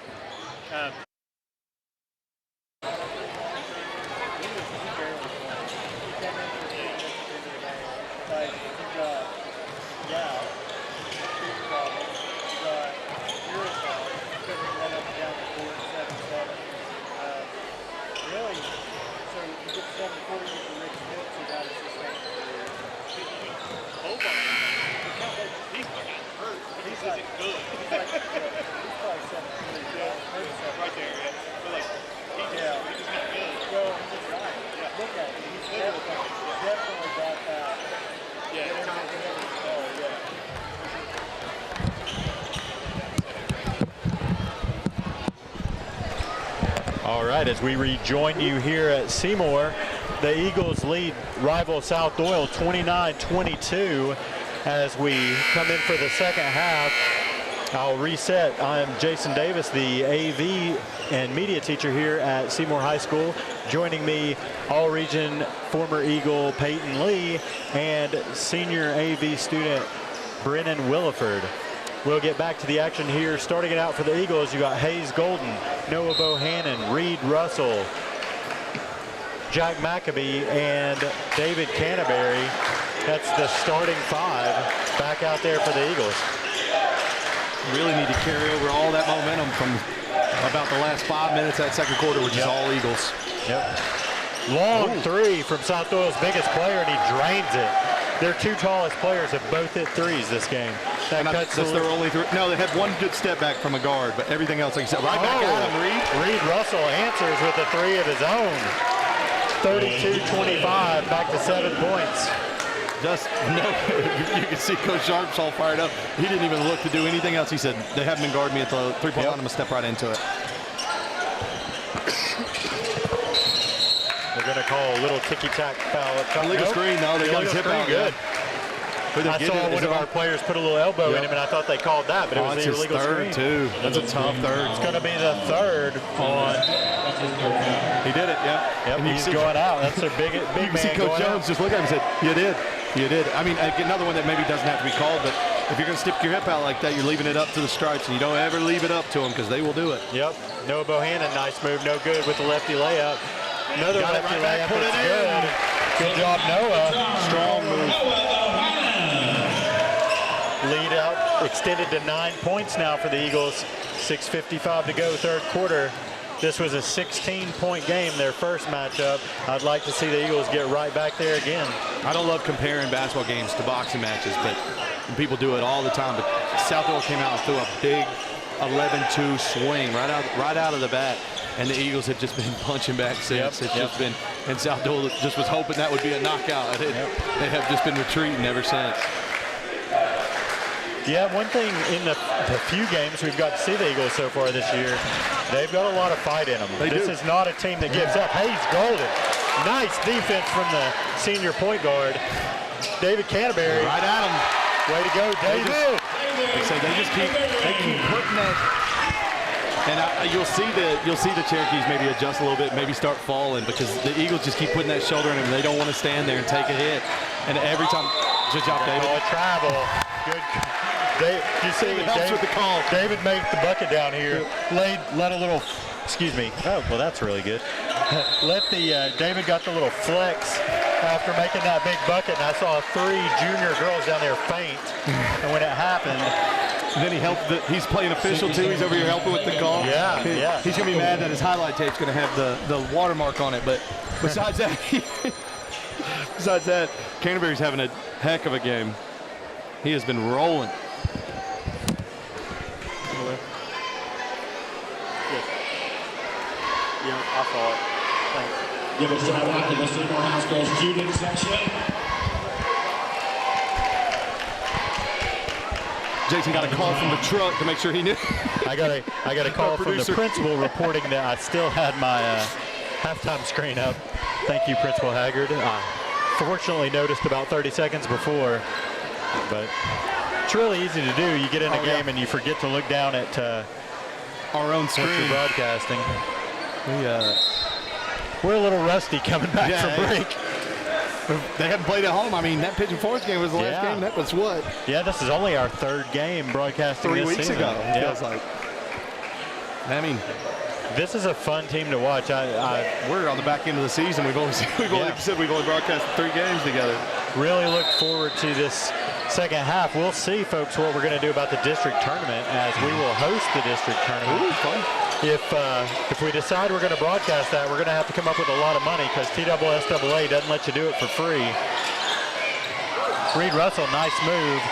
S5: Right there.
S3: All right, as we rejoin you here at Seymour, the Eagles lead rival South-Doyle 29-22 as we come in for the second half. I'll reset. I'm Jason Davis, the AV and media teacher here at Seymour High School. Joining me, All-Region former Eagle Peyton Lee and senior AV student Brennan Williford. We'll get back to the action here. Starting it out for the Eagles, you got Hayes Golden, Noah Bohannon, Reed Russell, Jack McAbee, and David Canterbury. That's the starting 5 back out there for the Eagles.
S1: Really need to carry over all that momentum from about the last 5 minutes of that second quarter, which is all Eagles.
S3: Yep. Long three from South-Doyle's biggest player, and he drains it. Their 2 tallest players have both hit threes this game.
S1: That's their only three. No, they had one good step back from a guard, but everything else, like you said, right back at him, Reed.
S3: Reed Russell answers with a 3 of his own. 32-25, back to 7 points.
S1: Just no, you can see Coach Sharp's all fired up. He didn't even look to do anything else. He said, they haven't been guarding me at the three-point line. I'm going to step right into it.
S3: They're going to call a little ticky-tack foul.
S1: Illegal screen, though. They got his hip out. Good.
S3: I saw one of our players put a little elbow in him, and I thought they called that, but it was the illegal screen.
S1: Too. That's a tough third.
S3: It's going to be the third on.
S1: He did it,
S3: Yep, he's going out. That's a big man.
S1: You see Coach Jones just look at him and said, you did. You did. I mean, another one that maybe doesn't have to be called, but if you're going to stick your hip out like that, you're leaving it up to the stripes, and you don't ever leave it up to them because they will do it.
S3: Yep. Noah Bohannon, nice move, no good with the lefty layup. Another
S1: Got
S3: lefty
S1: it right
S3: layup,
S1: back, put it in.
S3: Good job, Noah. Strong move. Lead out, extended to 9 points now for the Eagles. 6:55 to go, third quarter. This was a 16-point game, their first matchup. I'd like to see the Eagles get right back there again.
S1: I don't love comparing basketball games to boxing matches, but people do it all the time. But South-Doyle came out and threw a big 11-2 swing right out of the bat, and the Eagles have just been punching back since. It's just been, and South-Doyle just was hoping that would be a knockout. They have just been retreating ever since.
S3: Yeah, one thing in the few games we've got to see the Eagles so far this year, they've got a lot of fight in them. This is not a team that gives up. Hayes Golden, nice defense from the senior point guard. David Canterbury.
S1: Right at him.
S3: Way to go, David.
S1: They just keep putting that. And you'll see the Cherokees maybe adjust a little bit, maybe start falling because the Eagles just keep putting that shoulder in them. They don't want to stand there and take a hit. And every time, good job, David.
S3: Oh, travel. Good. You see,
S1: helps with the call.
S3: David made the bucket down here. Let a little. Excuse me. Oh, well, that's really good. David got the little flex after making that big bucket, and I saw 3 junior girls down there faint. And when it happened.
S1: And then he helped. He's playing official too. He's over here helping with the call.
S3: Yeah.
S1: He's gonna be mad that his highlight tape's gonna have the watermark on it. But besides that, Canterbury's having a heck of a game. He has been rolling.
S3: Yeah, I saw it. Thanks.
S6: Give a shout out to the Seymour High School student section.
S1: Jason got a call from the truck to make sure he knew.
S3: I got a call from the principal reporting that I still had my halftime screen up. Thank you, Principal Haggard. I fortunately noticed about 30 seconds before, but it's really easy to do. You get in a game and you forget to look down at
S1: our own screen.
S3: What you're broadcasting. We're a little rusty coming back from break.
S1: They haven't played at home. I mean, that Pigeon Forest game was the last game. That was what?
S3: Yeah, this is only our 3rd game broadcasting
S1: 3
S3: this
S1: weeks
S3: season.
S1: ago. It feels like. I mean,
S3: this is a fun team to watch.
S1: We're on the back end of the season. We've only broadcasted 3 games together.
S3: Really look forward to this second half. We'll see, folks, what we're going to do about the district tournament as we will host the district tournament.
S1: Ooh, fun.
S3: If we decide we're going to broadcast that, we're going to have to come up with a lot of money because TSSAA doesn't let you do it for free. Reed Russell, nice move.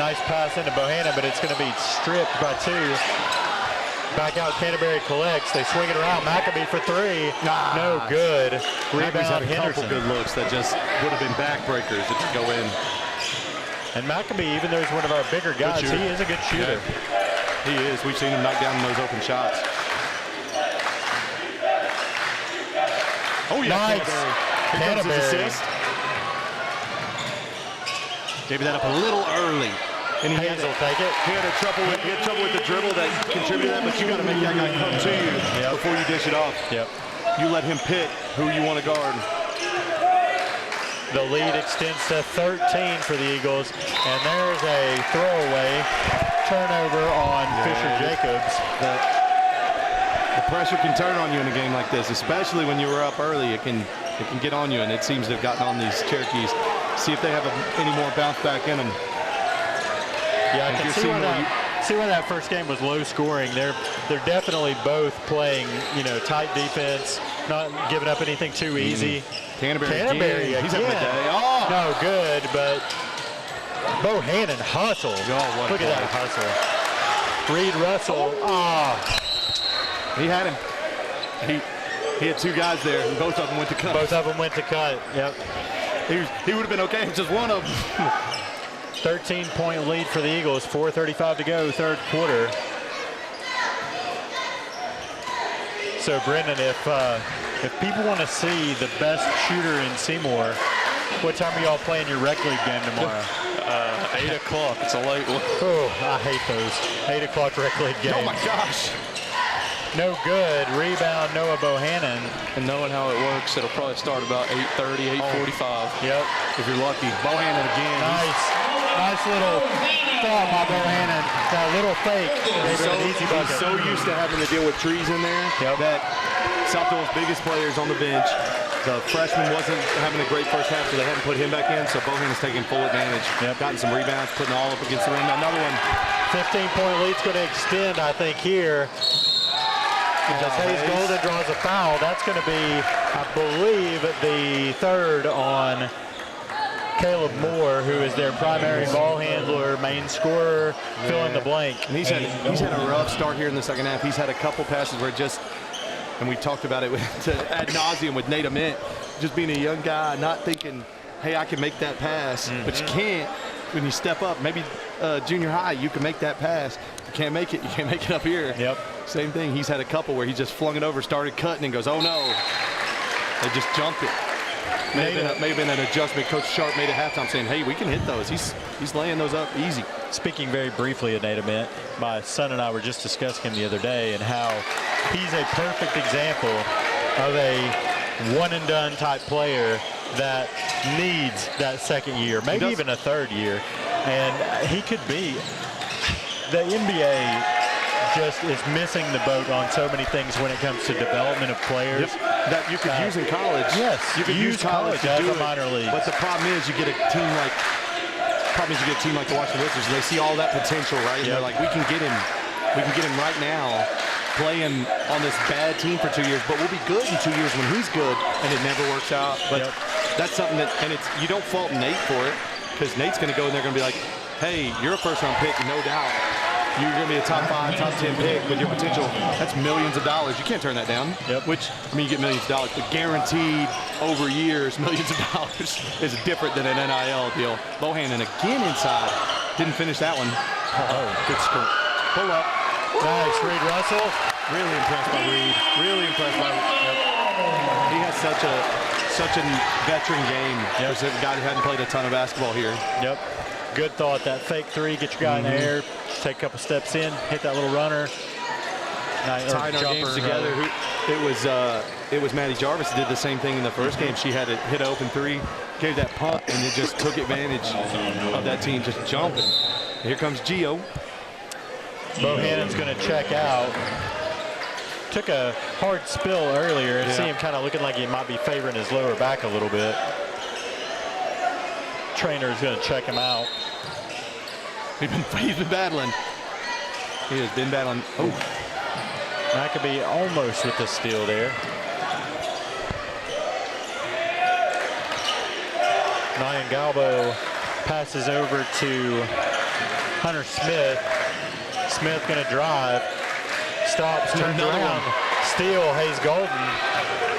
S3: Nice pass into Bohannon, but it's going to be stripped by 2. Back out, Canterbury collects. They swing it around. Maccabee for three.
S1: Nah.
S3: No good.
S1: Maccabee's had
S3: Rebound,
S1: a couple
S3: Henderson.
S1: good looks that just would have been backbreakers if you go in.
S3: And Maccabee, even though he's one of our bigger guys, he
S1: shooter.
S3: is a good shooter.
S1: Yeah, he is. We've seen him knock down those open shots. Oh, yeah,
S3: Nice.
S1: Canterbury. Here comes his
S3: Canterbury.
S1: assist. Gave that up a little early. And he had,
S3: Hayes will take it.
S1: he had trouble with the dribble that contributed to that, but you got to make that guy come to you before you dish it off.
S3: Yep.
S1: You let him pick who you want to guard.
S3: The lead extends to 13 for the Eagles, and there's a throwaway turnover on Fisher-Jacobs.
S1: The pressure can turn on you in a game like this, especially when you were up early. It can get on you, and it seems to have gotten on these Cherokees. See if they have any more bounce back in them.
S3: Yeah, I
S1: And
S3: can
S1: you're
S3: see
S1: seeing
S3: why that first game was low scoring. They're definitely both playing, tight defense, not giving up anything too easy.
S1: Canterbury
S3: Canterbury
S1: again. He's having a
S3: again.
S1: day. Oh!
S3: No good, but Bohannon hustled.
S1: Oh, what a
S3: Look at that hustle. Reed Russell.
S1: He had him. He had two guys there, and both of them went to cut.
S3: Both of them went to cut. Yep.
S1: He would have been okay with just one of them.
S3: 13-point lead for the Eagles. 4:35 to go, third quarter. So, Brendan, if people want to see the best shooter in Seymour, what time are y'all playing your rec league game tomorrow?
S2: 8 o'clock. It's a late one.
S3: Oh, I hate those 8 o'clock rec league games.
S1: Oh my gosh.
S3: No good. Rebound, Noah Bohannon.
S2: And knowing how it works, it'll probably start about 8:30, 8:45.
S3: Yep.
S1: If you're lucky. Bohannon again.
S3: Nice little thought by Bohannon. That little fake. Gave it an easy bucket.
S1: He's so used to having to deal with trees in there that South-Doyle's biggest players on the bench. The freshman wasn't having a great first half, so they hadn't put him back in. So Bohannon's taking full advantage. Gotten some rebounds, putting all up against the rim. Another one.
S3: 15-point lead's going to extend, I think, here. As Hayes Golden draws a foul, that's going to be, I believe, the third on Caleb Moore, who is their primary ball handler, main scorer, fill in the blank.
S1: And he's had a rough start here in the second half. He's had a couple passes where and we talked about it ad nauseum with Nate Ament, just being a young guy, not thinking, hey, I can make that pass, but you can't. When you step up, maybe junior high, you can make that pass. You can't make it. You can't make it up here.
S3: Yep.
S1: Same thing. He's had a couple where he just flung it over, started cutting, and goes, oh no. They just jumped it. May have been an adjustment. Coach Sharp made at halftime saying, hey, we can hit those. He's laying those up easy.
S3: Speaking very briefly of Nate Ament, my son and I were just discussing him the other day and how he's a perfect example of a one-and-done type player that needs that second year, maybe even a third year. And he could be. The NBA just is missing the boat on so many things when it comes to development of players.
S1: That you could use in college.
S3: Yes,
S1: you could use college to
S3: as
S1: do
S3: a minor league.
S1: But the problem is you get a team like the Washington Wizards, and they see all that potential, right? And they're like, we can get him right now playing on this bad team for 2 years, but we'll be good in 2 years when he's good, and it never works out. But that's something you don't fault Nate for it, because Nate's going to go in there and be like, hey, you're a first-round pick, no doubt. You're going to be a top 5, top 10 pick with your potential. That's millions of dollars. You can't turn that down. Which, you get millions of dollars, but guaranteed over years, millions of dollars is different than an NIL deal. Bohannon again inside. Didn't finish that one. Oh, good skirt. Pull up.
S3: Nice, Reed Russell.
S1: Really impressed by Reed. Really impressed by Reed. He has such a veteran game. There's a guy who hadn't played a ton of basketball here.
S3: Yep. Good thought. That fake three, get your guy in the air, take a couple steps in, hit that little runner.
S1: Tying our games together. It was Maddie Jarvis who did the same thing in the first game. She had to hit an open three, gave that pump, and it just took advantage of that team just jumping. Here comes Gio.
S3: Bohannon's going to check out. Took a hard spill earlier and see him kind of looking like he might be favoring his lower back a little bit. Trainer's going to check him out.
S1: He's been battling. He has been battling. Oh.
S3: Maccabee almost with the steal there. Ryan Galbo passes over to Hunter Smith. Smith going to drive. stops, turns
S1: Another
S3: around,
S1: one.
S3: steal. Hayes Golden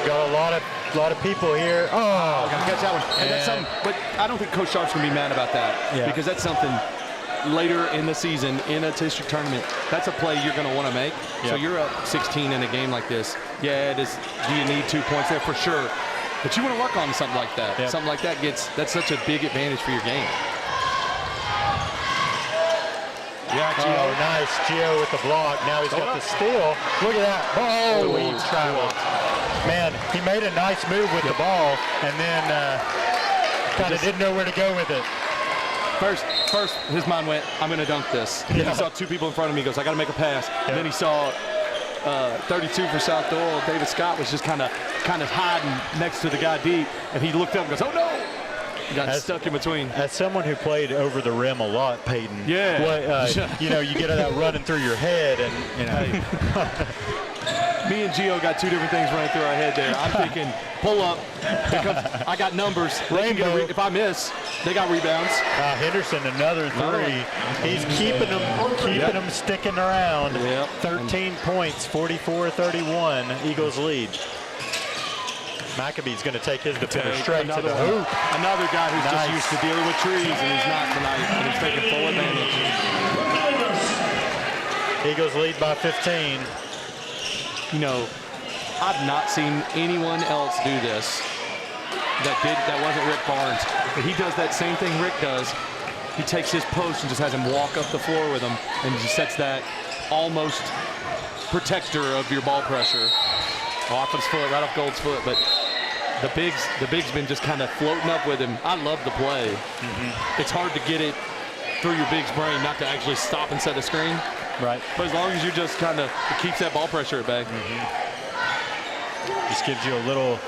S3: got a lot of people here. Oh,
S1: Gotta catch that one. And that's something, but I don't think Coach Sharp's gonna be mad about that because that's something later in the season in a district tournament. That's a play you're gonna want to make. So you're up 16 in a game like this. Yeah, it is. Do you need 2 points there for sure? But you want to work on something like that.
S3: Yep.
S1: Something like that that's such a big advantage for your game. Yeah, Gio.
S3: Oh, nice. Gio with the block. Now he's got the steal. Look at that. Oh, he's traveled. Man, he made a nice move with the ball and then kind of didn't know where to go with it.
S1: First, his mind went, I'm going to dunk this. And then he saw 2 people in front of me. He goes, I got to make a pass. And then he saw 32 for South-Doyle. David Scott was just kind of hiding next to the guy deep. And he looked up and goes, oh, no. He got stuck in between.
S3: As someone who played over the rim a lot, Peyton,
S1: Yeah.
S3: you know, you get that running through your head and, you know.
S1: Me and Gio got 2 different things running through our head there. I'm thinking, pull up. I got numbers.
S3: Rainbow.
S1: If I miss, they got rebounds.
S3: Henderson, another 3. He's keeping them sticking around.
S1: Yep.
S3: 13 points, 44-31. Eagles lead. McAbee's going to take his defender straight to the hoop.
S1: Another guy who's just used to dealing with trees, and he's not tonight, and he's taking full advantage.
S3: Eagles lead by 15.
S1: You know, I've not seen anyone else do this that wasn't Rick Barnes. But he does that same thing Rick does. He takes his post and just has him walk up the floor with him, and just sets that almost protector of your ball pressure. Off his foot, right off Gold's foot, but the big's been just kind of floating up with him. I love the play. It's hard to get it through your big's brain not to actually stop and set a screen.
S3: Right.
S1: But as long as you just kind of, it keeps that ball pressure at bay.
S3: Just gives you a little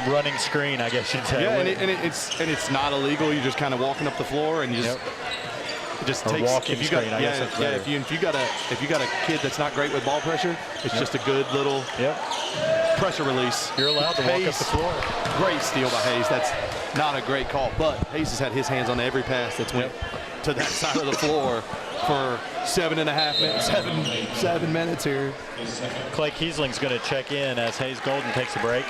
S3: running screen, I guess you'd say.
S1: Yeah, and it's not illegal. You're just kind of walking up the floor and you just. It just takes.
S3: Walking screen, I guess that's better.
S1: If you got a kid that's not great with ball pressure, it's just a good little pressure release.
S3: You're allowed to walk up the floor.
S1: Great steal by Hayes. That's not a great call, but Hayes has had his hands on every pass that's went to that side of the floor for 7.5 minutes, 7 minutes here.
S3: Clay Kiesling's going to check in as Hayes Golden takes a break.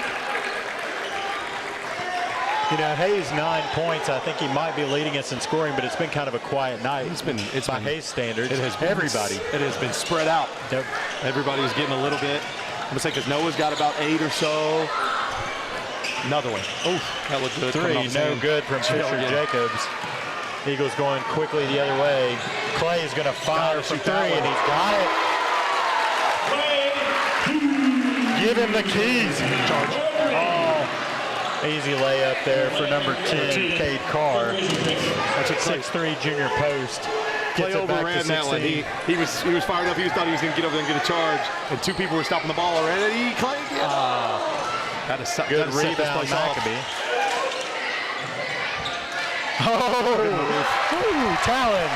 S3: You know, Hayes 9 points. I think he might be leading us in scoring, but it's been kind of a quiet night. It's been Hayes standards.
S1: It has been,
S3: everybody.
S1: It has been spread out.
S3: Yep.
S1: Everybody's getting a little bit. I'm gonna say because Noah's got about 8 or so. Another one. Oh, that looked good.
S3: 3, no good from Fisher Jacobs. Eagles going quickly the other way. Clay is going to fire for 3, and he's got it. Give him the keys. Charge. Oh, easy layup there for number 10, Cade Carr. That's a 6'3" junior post.
S1: Clay overran that one. He was fired up. He thought he was going to get over there and get a charge, and 2 people were stopping the ball already. Clay,
S3: good rebound, Maccabee. Oh, Talon.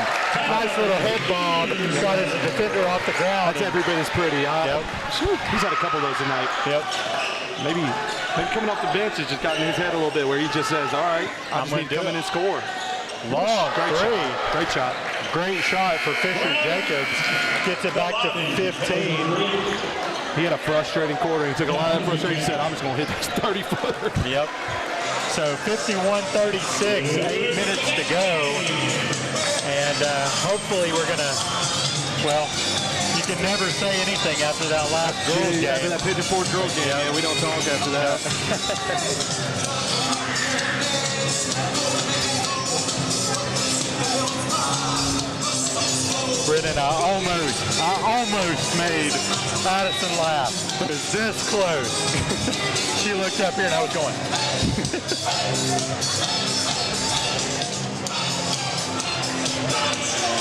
S3: Nice little head ball. Got his defender off the ground.
S1: That's every bit as pretty. He's had a couple of those tonight.
S3: Yep.
S1: Maybe coming off the bench has just gotten in his head a little bit where he just says, all right, I'm just need to come in and score.
S3: Long three.
S1: Great shot.
S3: Great shot for Fisher Jacobs. Gets it back to 15.
S1: He had a frustrating quarter. He took a lot of that frustration. He said, I'm just going to hit this 30-footer.
S3: Yep. So 51-36, 8 minutes to go. And hopefully we're going to, well, you can never say anything after that last girls game.
S1: After that Pigeon Forge girls game, yeah, we don't talk after that.
S3: Brennan, I almost made Addison laugh. It was this close. She looked up here and I was going.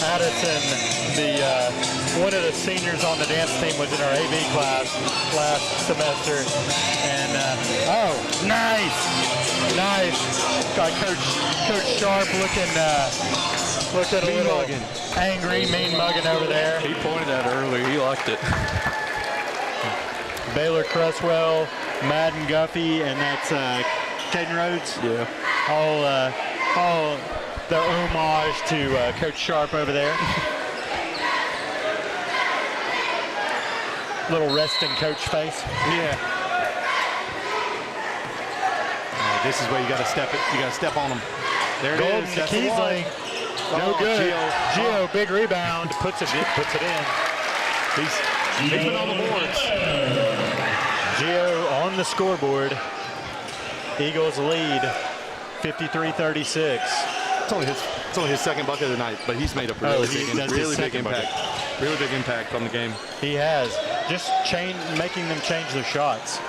S3: Addison, one of the seniors on the dance team, was in our AV class last semester. And oh, nice. Got Coach Sharp looking a little angry, mean mugging over there.
S2: He pointed at it earlier. He liked it.
S3: Baylor Cresswell, Madden Guffey, and that's Caden Rhodes.
S2: Yeah.
S3: All the homage to Coach Sharp over there. little resting coach face.
S1: Yeah. This is where you got to step it. You got to step on them. There it
S3: Golden
S1: is.
S3: to
S1: That's the
S3: Kiesling.
S1: one.
S3: No
S1: Oh,
S3: good.
S1: Gio.
S3: Gio, big rebound, puts it in.
S1: He's been on the boards.
S3: Gio on the scoreboard. Eagles lead 53-36.
S1: It's only his second bucket of the night, but he's made a really big impact. Really big impact on the game.
S3: He has. Just making them change their shots.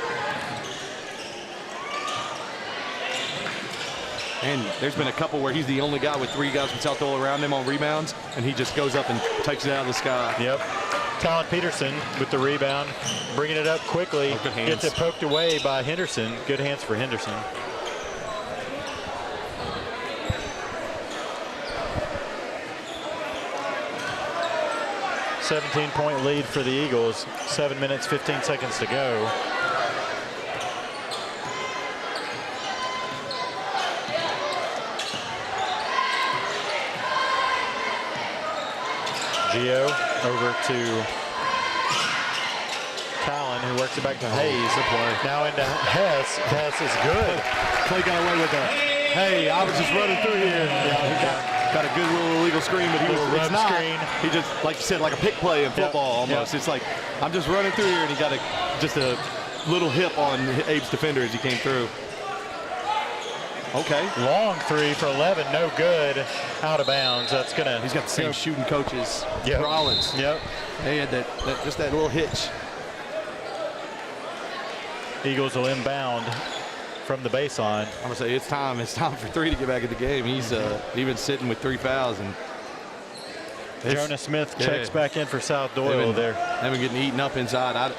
S1: And there's been a couple where he's the only guy with 3 guys from South-Doyle around him on rebounds, and he just goes up and takes it out of the sky.
S3: Yep. Talon Peterson with the rebound, bringing it up quickly.
S1: Good hands.
S3: Gets it poked away by Henderson. Good hands for Henderson. $17-point lead for the Eagles. 7 minutes, 15 seconds to go. Gio over to Talon, who works it back to Hayes. Now into Hess. Hess is good.
S1: Clay got away with that. Hey, I was just running through here. Yeah, he got a good little illegal screen, but it's not. He just, like you said, like a pick play in football almost. It's like, I'm just running through here, and he got just a little hip on Abe's defender as he came through. Okay.
S3: Long three for 11, no good. Out of bounds. That's gonna.
S1: He's got the same shooting coaches.
S3: Yep.
S1: Rollins.
S3: Yep.
S1: They had just that little hitch.
S3: Eagles will inbound from the baseline.
S1: I'm gonna say it's time for 3 to get back in the game. He's been sitting with 3 fouls, and
S3: Jonas Smith checks back in for South-Doyle. They've
S1: been getting eaten up inside.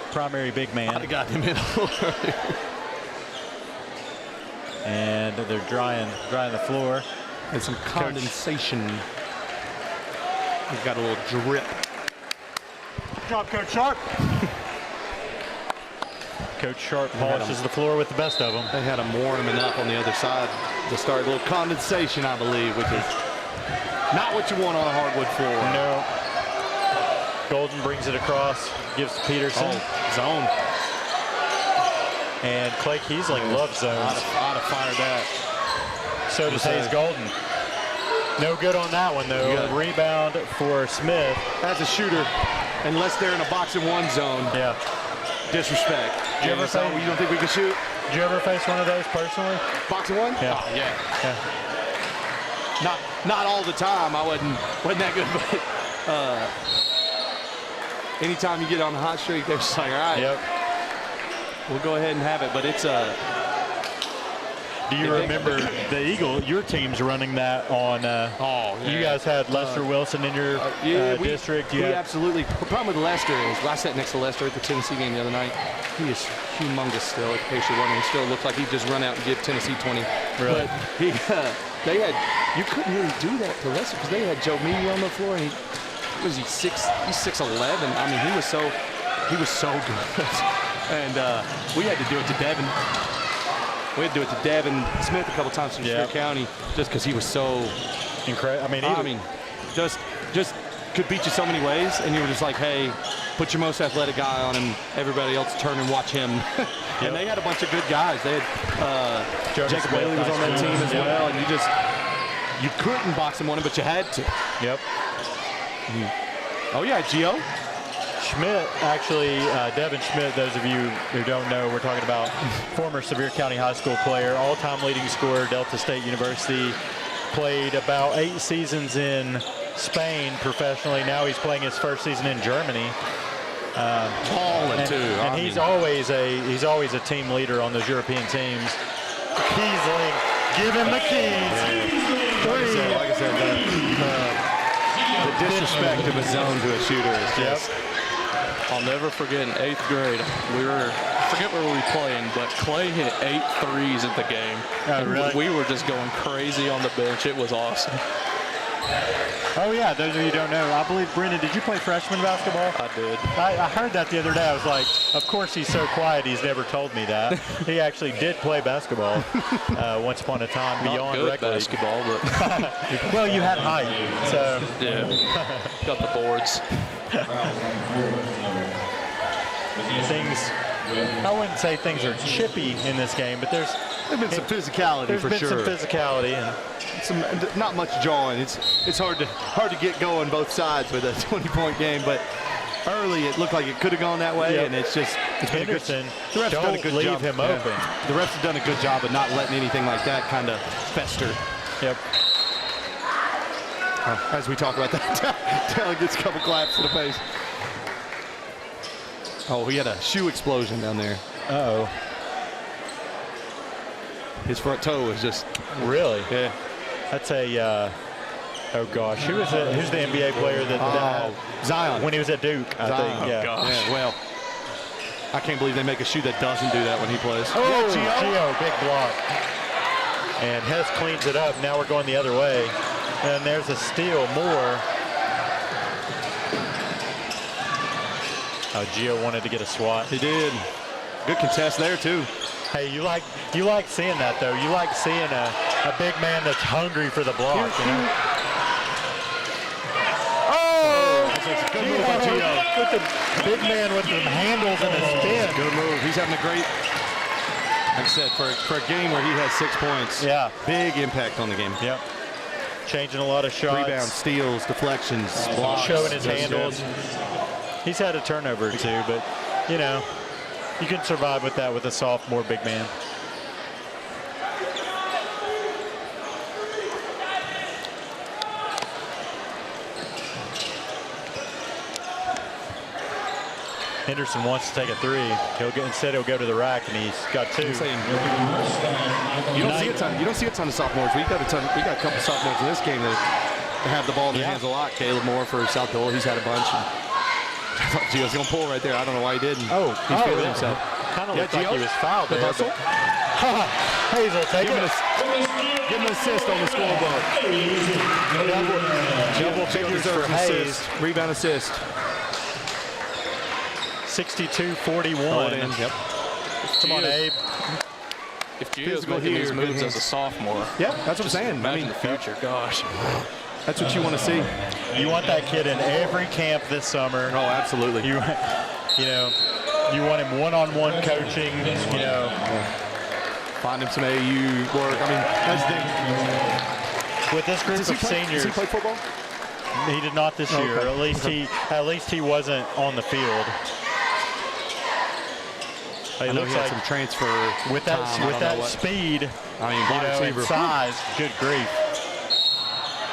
S3: Primary big man.
S1: I'd have got him in a little earlier.
S3: And they're drying the floor.
S1: And some condensation. We've got a little drip.
S3: Drop, Coach Sharp. Coach Sharp polishes the floor with the best of them.
S1: They had him warming up on the other side to start a little condensation, I believe, which is not what you want on a hardwood floor.
S3: No. Golden brings it across, gives to Peterson.
S1: Zone.
S3: And Clay Kiesling loves zones.
S1: I'd have fired that.
S3: So does Hayes Golden. No good on that one, though. Rebound for Smith.
S1: As a shooter, unless they're in a box and one zone.
S3: Yeah.
S1: Disrespect.
S3: Did you ever
S1: you don't think we can shoot?
S3: Did you ever face one of those personally?
S1: Box and one?
S3: Yeah.
S1: Oh, yeah. Not all the time. I wasn't that good, but anytime you get on the hot streak, they're just like, all right.
S3: Yep.
S1: We'll go ahead and have it, but it's
S3: Do you remember your team's running that on? You guys had Lester Wilson in your district.
S1: We absolutely. The problem with Lester is I sat next to Lester at the Tennessee game the other night. He is humongous still. In case you're wondering, he still looks like he just run out and give Tennessee 20.
S3: Really?
S1: But you couldn't really do that to Lester because they had Joe Meany on the floor, and he's 6'11". I mean, he was so good. And we had to do it to Devin. We had to do it to Devin Smith a couple times from Sevier County just because he was so
S3: incredible. I mean,
S1: just could beat you so many ways, and you were just like, hey, put your most athletic guy on him. Everybody else turn and watch him. And they had a bunch of good guys. They had Jacob Whaley was on that team as well, and you couldn't box him on him, but you had to.
S3: Yep.
S1: Oh yeah, Gio.
S3: Schmidt, actually, Devin Schmidt, those of you who don't know, we're talking about former Sevier County High School player, all-time leading scorer, Delta State University, played about 8 seasons in Spain professionally. Now he's playing his first season in Germany. And he's always a team leader on those European teams. Kiesling, give him the keys.
S1: Like I said, the disrespect of a zone to a shooter is just.
S2: I'll never forget in 8th grade, I forget where we were playing, but Clay hit 8 threes in the game.
S3: Oh, really?
S2: We were just going crazy on the bench. It was awesome.
S3: Oh, yeah, those of you who don't know, I believe, Brendan, did you play freshman basketball?
S2: I did.
S3: I heard that the other day. I was like, of course he's so quiet, he's never told me that. He actually did play basketball once upon a time beyond rec league.
S2: Basketball, but
S3: well, you had height, so.
S2: Yeah, got the boards.
S3: Things, I wouldn't say things are chippy in this game, but there's
S1: been some physicality
S3: there's
S1: for
S3: been
S1: sure.
S3: some physicality. And
S1: Not much jawing. It's hard to get going both sides with a 20-point game, but early it looked like it could have gone that way, and it's been a good.
S3: Henderson,
S1: The refs have done a good
S3: leave
S1: job.
S3: him
S1: Yeah.
S3: open.
S1: The refs have done a good job of not letting anything like that kind of fester.
S3: Yep.
S1: As we talk about that, Taylor gets a couple claps to the face. Oh, he had a shoe explosion down there.
S3: Uh-oh.
S1: His front toe was just.
S3: Really?
S1: Yeah.
S3: That's a, oh gosh, who's the NBA player that died?
S1: Zion.
S3: When he was at Duke, I
S1: Zion.
S3: think. Yeah.
S2: gosh.
S1: Yeah, well, I can't believe they make a shoe that doesn't do that when he plays.
S3: Oh, Gio, big block. And Hess cleans it up. Now we're going the other way. And there's a steal, Moore. Oh, Gio wanted to get a swat.
S1: He did. Good contest there, too.
S3: Hey, you like seeing that, though. You like seeing a big man that's hungry for the block, you know?
S1: Good move by Gio.
S3: With the big man with the handles and the spin.
S1: Good move. He's having a great, like I said, for a game where he has 6 points.
S3: Yeah.
S1: Big impact on the game.
S3: Yep. Changing a lot of shots.
S1: Rebounds, steals, deflections, blocks.
S3: Showing his
S1: Just,
S3: handles. He's had a turnover or two, but, you know, you can survive with that with a sophomore big man. Henderson wants to take a three. Instead he'll go to the rack, and he's got two.
S1: I'm saying, you don't see a ton of sophomores. We got a couple sophomores in this game that have the ball in their hands a lot. Caleb Moore for South-Doyle, he's had a bunch. I thought Gio's gonna pull right there. I don't know why he didn't. He's feeling himself.
S3: Kind of looked
S1: Gio?
S3: like he was fouled
S1: The
S3: there.
S1: hustle?
S3: Hazel, take
S1: Give him
S3: it.
S1: give him an assist on the scoreboard.
S3: Double figures for Hayes.
S1: Rebound assist.
S3: 62-41.
S1: Yep.
S3: Come on, Abe.
S2: If Gio's
S1: Physical
S2: making these
S1: here,
S2: moves
S1: good
S2: as a sophomore,
S1: Yeah, that's what I'm saying.
S2: imagine the future. Gosh.
S1: That's what you want to see.
S3: You want that kid in every camp this summer.
S1: Oh, absolutely.
S3: You know, you want him one-on-one coaching. You know,
S1: Find him some AU work. I mean, that's the thing.
S3: with this group of seniors,
S1: Does he play football?
S3: he did not this year.
S1: Okay.
S3: At least he wasn't on the field.
S1: I
S3: It
S1: know
S3: looks
S1: he had
S3: like
S1: some transfer
S3: with
S1: time.
S3: that speed,
S1: I mean,
S3: you
S1: wide
S3: know, and
S1: receiver.
S3: size. Good grief.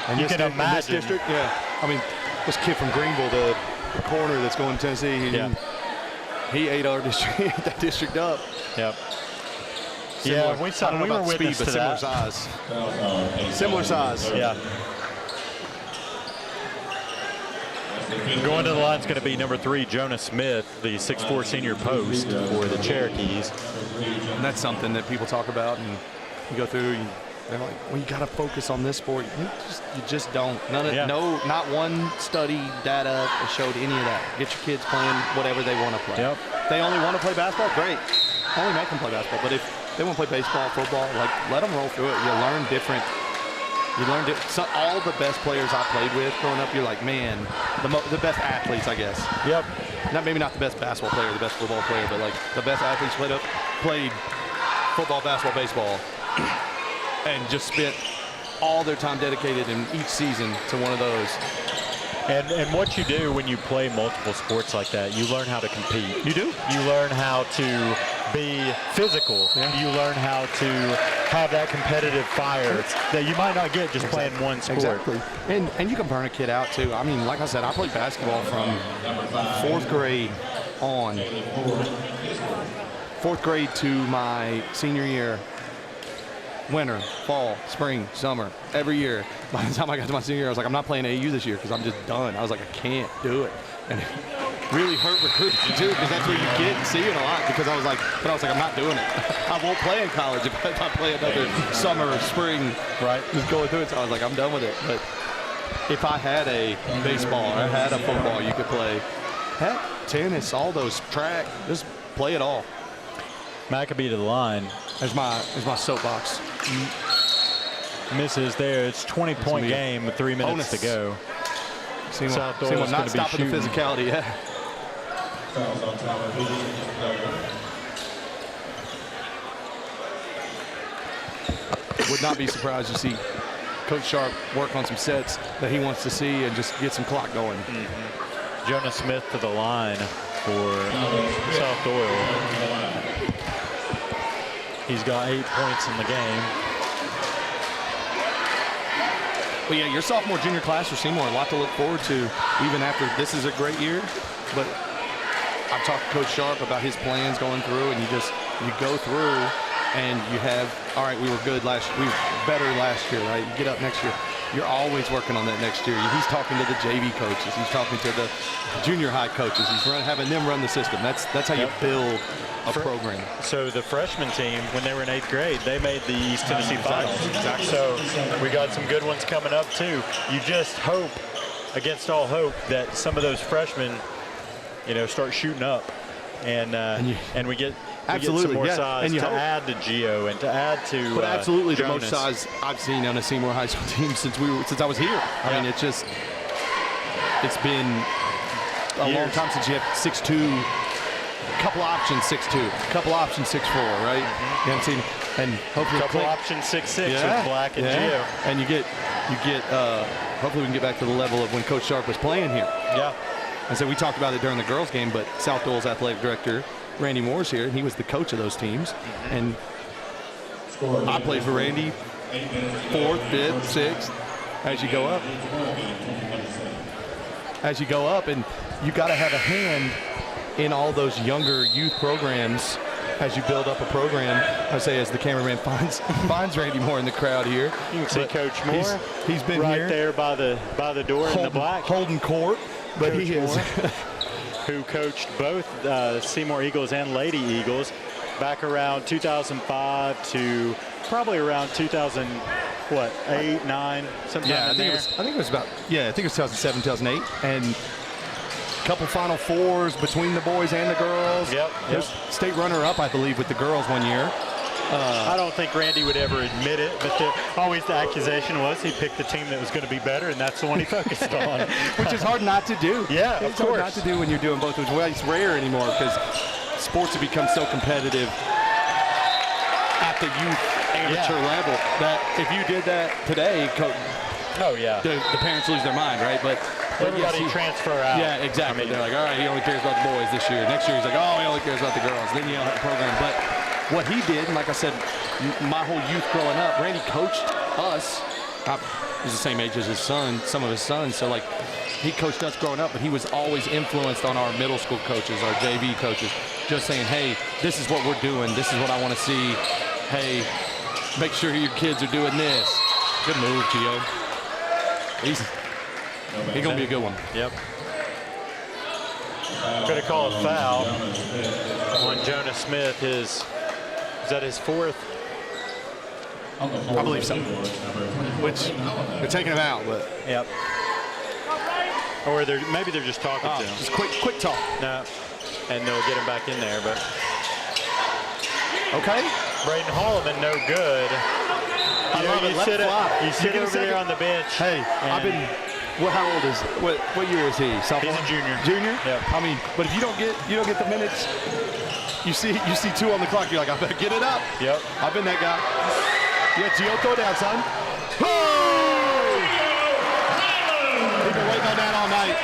S1: And
S3: You
S1: this
S3: can
S1: in this
S3: imagine.
S1: district, yeah. I mean, this kid from Greenville, the corner that's going to Tennessee, he ate our district, that district up.
S3: Yep.
S1: Similar,
S3: Yeah, we
S1: I don't know
S3: were
S1: about speed,
S3: witness
S1: but
S3: to
S1: similar
S3: that.
S1: size. Similar size.
S3: Yeah. Going to the line is going to be number 3, Jonah Smith, the 6'4" senior post for the Cherokees.
S1: And that's something that people talk about, and you go through. They're like, well, you got to focus on this sport. You just don't. Not one study data showed any of that. Get your kids playing whatever they want to play.
S3: Yep.
S1: They only want to play basketball, great. Only make them play basketball. But if they want to play baseball, football, like let them roll through it. You learn different. All the best players I played with growing up, you're like, man, the best athletes, I guess.
S3: Yep.
S1: Maybe not the best basketball player, the best football player, but like the best athletes played football, basketball, baseball, and just spent all their time dedicated in each season to one of those.
S3: And what you do when you play multiple sports like that, you learn how to compete.
S1: You do.
S3: You learn how to be physical.
S1: Yeah.
S3: You learn how to have that competitive fire that you might not get just playing one sport.
S1: Exactly. And you can burn a kid out too. I mean, like I said, I played basketball from 4th grade on. 4th grade to my senior year. Winter, fall, spring, summer, every year. By the time I got to my senior year, I was like, I'm not playing AAU this year because I'm just done. I was like, I can't do it. And it really hurt recruits too, because that's what you get seeing a lot. Because I was like, I'm not doing it. I won't play in college if I play another summer or spring, right? Just going through it. So I was like, I'm done with it. But if I had a baseball or I had a football you could play, heck, tennis, all those, track, just play it all.
S3: Maccabee to the line.
S1: There's my soapbox.
S3: Misses there. It's 20-point game with 3 minutes to go.
S1: Seymour
S3: South-Doyle's
S1: not
S3: going to be
S1: stopping the
S3: shooting.
S1: physicality. Yeah.
S6: Fouls on television.
S1: Would not be surprised to see Coach Sharp work on some sets that he wants to see and just get some clock going.
S3: Jonah Smith to the line for South-Doyle. He's got 8 points in the game.
S1: But yeah, your sophomore, junior class for Seymour, a lot to look forward to even after this is a great year. But I've talked to Coach Sharp about his plans going through, and you go through and you have, all right, we were good we were better last year, right? You get up next year. You're always working on that next year. He's talking to the JV coaches. He's talking to the junior high coaches. He's having them run the system. That's how you build a program.
S3: So the freshman team, when they were in 8th grade, they made the East Tennessee Finals. Exactly. So we got some good ones coming up too. You just hope, against all hope, that some of those freshmen, start shooting up, and we get some more size to add to Gio and to add to.
S1: But absolutely
S3: Jonas.
S1: the most size I've seen on a Seymour High School team since I was here. I mean, it's been a long time since you have 6'2", couple options 6'2", couple options 6'4", right? You haven't seen, and hopefully
S3: couple options 6'6" with Black and Gio.
S1: And you get hopefully we can get back to the level of when Coach Sharp was playing here.
S3: Yeah.
S1: And so we talked about it during the girls' game, but South-Doyle's athletic director, Randy Moore's here, and he was the coach of those teams. And I played for Randy 4th, 5th, 6th, as you go up. And you got to have a hand in all those younger youth programs as you build up a program. I say as the cameraman finds Randy Moore in the crowd here.
S3: You can see Coach Moore.
S1: He's been
S3: right
S1: here
S3: there by the door in the black.
S1: Holding court. But
S3: Coach
S1: he is
S3: who coached both Seymour Eagles and Lady Eagles back around 2005 to probably around 2008, 9, sometime
S1: I think it was 2007, 2008, and a couple Final Fours between the boys and the girls.
S3: Yep.
S1: State runner-up, I believe, with the girls one year.
S3: I don't think Randy would ever admit it, but always the accusation was he picked the team that was going to be better, and that's the one he focused on.
S1: Which is hard not to do.
S3: Yeah, of
S1: it's
S3: course.
S1: hard not to do when you're doing both. Well, it's rare anymore because sports have become so competitive at the youth amateur level that if you did that today, the parents lose their mind, right? But
S3: everybody transfer out.
S1: Yeah, exactly. They're like, all right, he only cares about the boys this year. Next year, he's like, oh, he only cares about the girls. Then you don't have the program. But what he did, and like I said, my whole youth growing up, Randy coached us. He's the same age as his son, some of his sons. So, like, he coached us growing up, but he was always influenced on our middle school coaches, our JV coaches, just saying, hey, this is what we're doing. This is what I want to see. Hey, make sure your kids are doing this. Good move, Gio. He's going to be a good one.
S3: Yep. Going to call a foul on Jonah Smith. Is that his 4th?
S1: I believe so. Which they're taking him out, but
S3: yep. Or maybe they're just talking to him.
S1: Just quick talk.
S3: No, and they'll get him back in there. But
S1: okay,
S3: Braden Holloman, no good. You sit over there on the bench.
S1: Hey, I've been. How old is? What year is he? Sophomore?
S3: He's a junior.
S1: Junior?
S3: Yeah.
S1: I mean, but if you don't get the minutes, you see 2 on the clock. You're like, I better get it up.
S3: Yep.
S1: I've been that guy. Yeah, Gio, throw down, son. Oh! We've been waiting on that all night.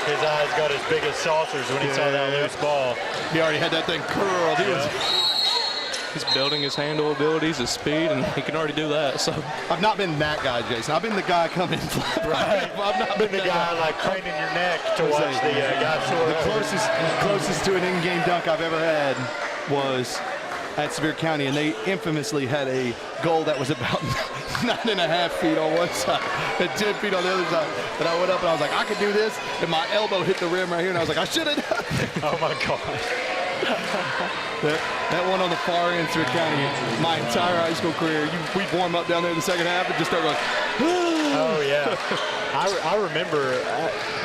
S3: His eyes got as big as saucers when he saw that loose ball.
S1: He already had that thing curled.
S2: He's building his handle abilities, his speed, and he can already do that. So
S1: I've not been that guy, Jason. I've been the guy coming flat.
S3: Right.
S1: I've not been
S3: the guy like craning your neck to watch the guy soar.
S1: The closest to an in-game dunk I've ever had was at Sevier County, and they infamously had a goal that was about 9.5 feet on one side and 10 feet on the other side. And I went up and I was like, I could do this, and my elbow hit the rim right here, and I was like, I should have done it.
S3: Oh my God.
S1: That one on the far end, Sevier County, my entire high school career, we'd warm up down there in the second half and just start going,
S3: oh yeah. I remember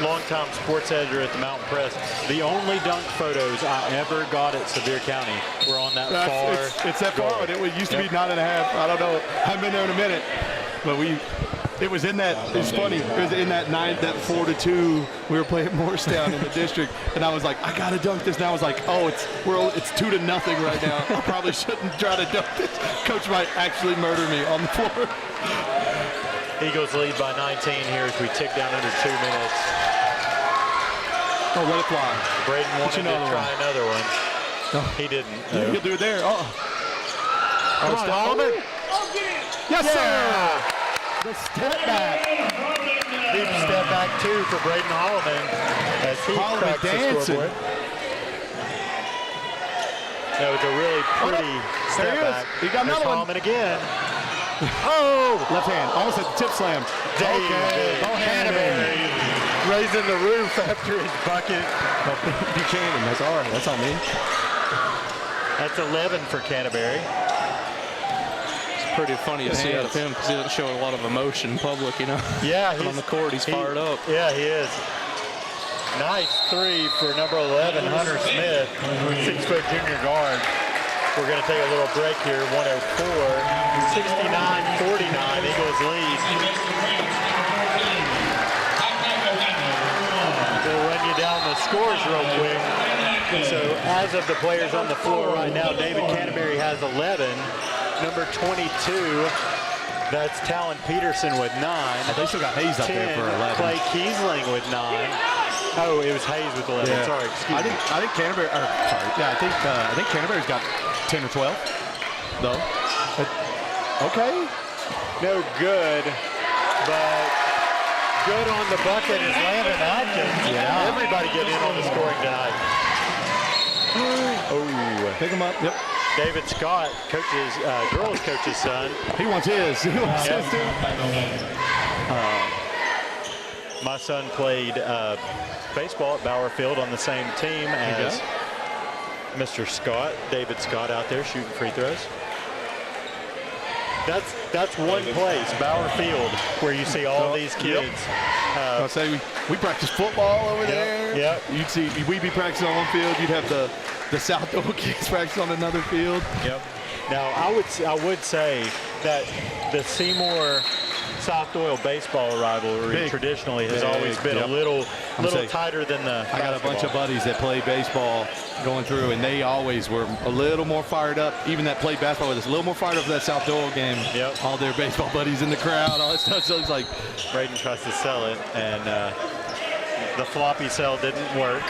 S3: longtime sports editor at the Mountain Press, the only dunk photos I ever got at Sevier County were on that far.
S1: It's that far, and it used to be 9.5. I don't know. I haven't been there in a minute. But it was in that, it's funny, it was in that night, that 4-2, we were playing Morristown in the district, and I was like, I gotta dunk this. And I was like, oh, it's 2-0 right now. I probably shouldn't try to dunk this. Coach might actually murder me on the floor.
S3: Eagles lead by 19 here as we tick down under 2 minutes.
S1: Oh, let it fly.
S3: Braden wanted to try another one.
S1: Oh.
S3: He didn't.
S1: He'll do it there. Oh,
S3: Come on, Holman.
S1: Yes, sir. The step back.
S3: Deep step back, two, for Braden Holloman as he cracks the scoreboard. That was a really pretty step back.
S1: He got another one.
S3: Holloman again. Oh!
S1: Left hand. Almost at the tip slam.
S3: David Canterbury raising the roof after his bucket.
S1: Buchanan. That's all right. That's on me.
S3: That's 11 for Canterbury.
S2: Pretty funny to see out of him because he doesn't show a lot of emotion in public, you know.
S3: Yeah,
S2: but on the court, he's fired up.
S3: Yeah, he is. Nice three for number 11, Hunter Smith, 6-foot junior guard. We're going to take a little break here. 104, 69-49, Eagles lead. We'll run you down the scores real quick. So as of the players on the floor right now, David Canterbury has 11. Number 22, that's Talon Peterson with 9.
S1: They still got Hayes up there for 11.
S3: Clay Kiesling with 9. Oh, it was Hayes with 11.
S1: Yeah.
S3: Sorry, excuse me.
S1: I think Canterbury. I think Canterbury's got 10 or 12. Though. Okay.
S3: No good, but good on the bucket is Landon Atkins.
S1: Yeah.
S3: Everybody getting in on the scoring tonight.
S1: Oh, pick him up. Yep.
S3: David Scott, girls coach's son.
S1: He wants his. He wants his too.
S3: My son played baseball at Bauer Field on the same team as Mr. Scott, David Scott, out there shooting free throws. That's one place, Bauer Field, where you see all these kids.
S1: I'll say we practice football over there.
S3: Yep.
S1: You'd see we'd be practicing on one field. You'd have the South-Doyle kids practice on another field.
S3: Yep. Now I would say that the Seymour South-Doyle baseball rivalry traditionally has always been a little tighter than the
S1: I got a bunch of buddies that play baseball going through, and they always were a little more fired up. Even that played basketball with us, a little more fired up for that South-Doyle game.
S3: Yep.
S1: All their baseball buddies in the crowd, all that stuff. So it's like
S3: Braden tries to sell it, and the floppy sell didn't work.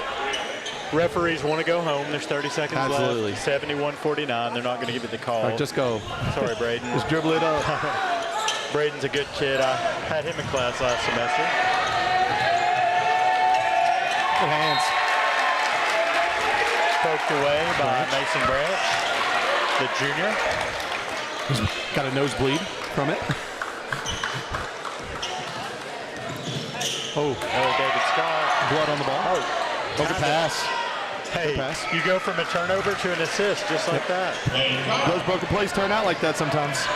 S3: Referees want to go home. There's 30 seconds
S1: Absolutely.
S3: left. 71-49. They're not going to give it the call.
S1: All right, just go.
S3: Sorry, Braden.
S1: Just dribble it up.
S3: Braden's a good kid. I had him in class last semester.
S1: Good hands.
S3: Poked away by Mason Branch, the junior.
S1: He's got a nosebleed from it. Oh,
S3: David Scott.
S1: blood on the ball.
S3: Oh,
S1: Over pass.
S3: Hey,
S1: pass.
S3: you go from a turnover to an assist just like that.
S1: Those broken plays turn out like that sometimes.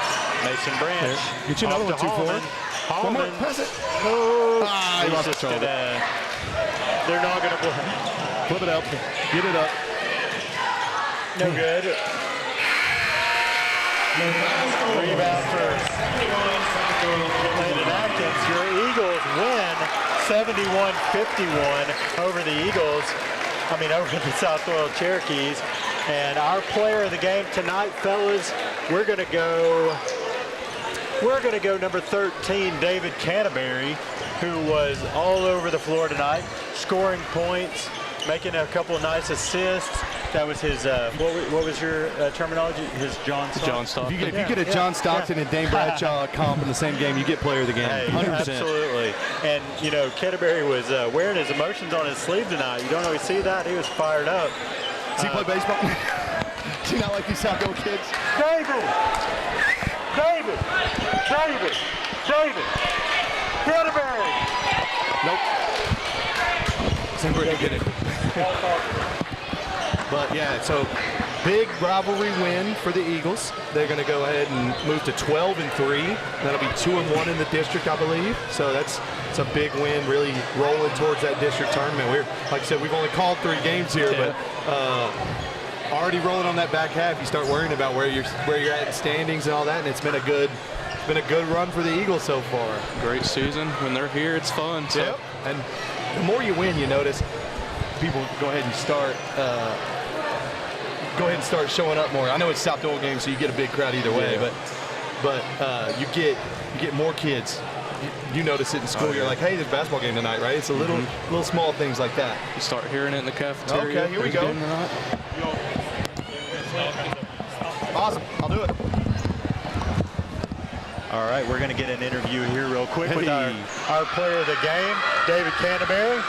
S3: Mason Branch.
S1: Get you another one, 2-4. One more, pass it.
S3: Oh,
S1: He lost control.
S3: They're not going to play.
S1: Flip it up. Get it up.
S3: No good. Rebound for Landon Atkins. Your Eagles win 71-51 over the South-Doyle Cherokees. And our player of the game tonight, fellas, we're going to go number 13, David Canterbury, who was all over the floor tonight, scoring points, making a couple of nice assists. That was his, what was your terminology? His John Stockton.
S2: John Stockton.
S1: If you get a John Stockton and Dane Bradshaw comp in the same game, you get player of the game.
S3: Hey,
S1: 100%.
S3: absolutely. And, Canterbury was wearing his emotions on his sleeve tonight. You don't always see that. He was fired up.
S1: Does he play baseball? Does he not like these South-Doyle kids?
S3: David! Canterbury!
S1: Nope. Same where you get it. But yeah, so big rivalry win for the Eagles. They're going to go ahead and move to 12-3. That'll be 2-1 in the district, I believe. So it's a big win, really rolling towards that district tournament. Like I said, we've only called 3 games here, but already rolling on that back half. You start worrying about where you're at in standings and all that, and it's been a good been a good run for the Eagles so far.
S2: Great season. When they're here, it's fun. So.
S1: Yep. And the more you win, you notice people go ahead and start showing up more. I know it's South-Doyle game, so you get a big crowd either way, but you get more kids. You notice it in school. You're like, hey, there's a basketball game tonight, right? It's a little small things like that.
S2: You start hearing it in the cafeteria.
S1: Okay, here we go. Awesome. I'll do it.
S3: All right, we're going to get an interview here real quick with our player of the game, David Canterbury.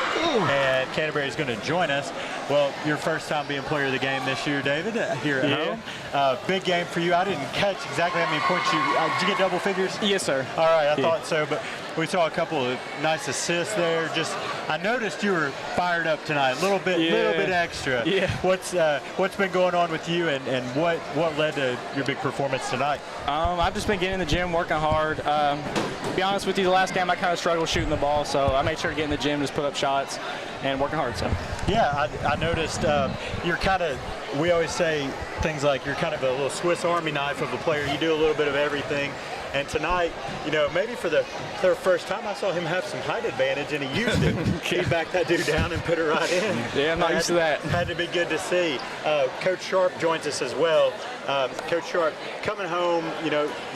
S3: And Canterbury is going to join us. Well, your first time being player of the game this year, David, here at home. Big game for you. I didn't catch exactly how many points did you get double figures?
S8: Yes, sir.
S3: All right, I thought so, but we saw a couple of nice assists there. I noticed you were fired up tonight, a little bit extra.
S8: Yeah.
S3: What's been going on with you, and what led to your big performance tonight?
S8: I've just been getting in the gym, working hard. To be honest with you, the last game I kind of struggled shooting the ball, so I made sure to get in the gym, just put up shots, and working hard. So.
S3: Yeah, I noticed you're kind of, we always say things like you're kind of a little Swiss Army knife of a player. You do a little bit of everything. And tonight, maybe for the first time, I saw him have some height advantage, and he used it. He backed that dude down and put it right in.
S8: Yeah, I'm not used to that.
S3: Had to be good to see. Coach Sharp joins us as well. Coach Sharp, coming home,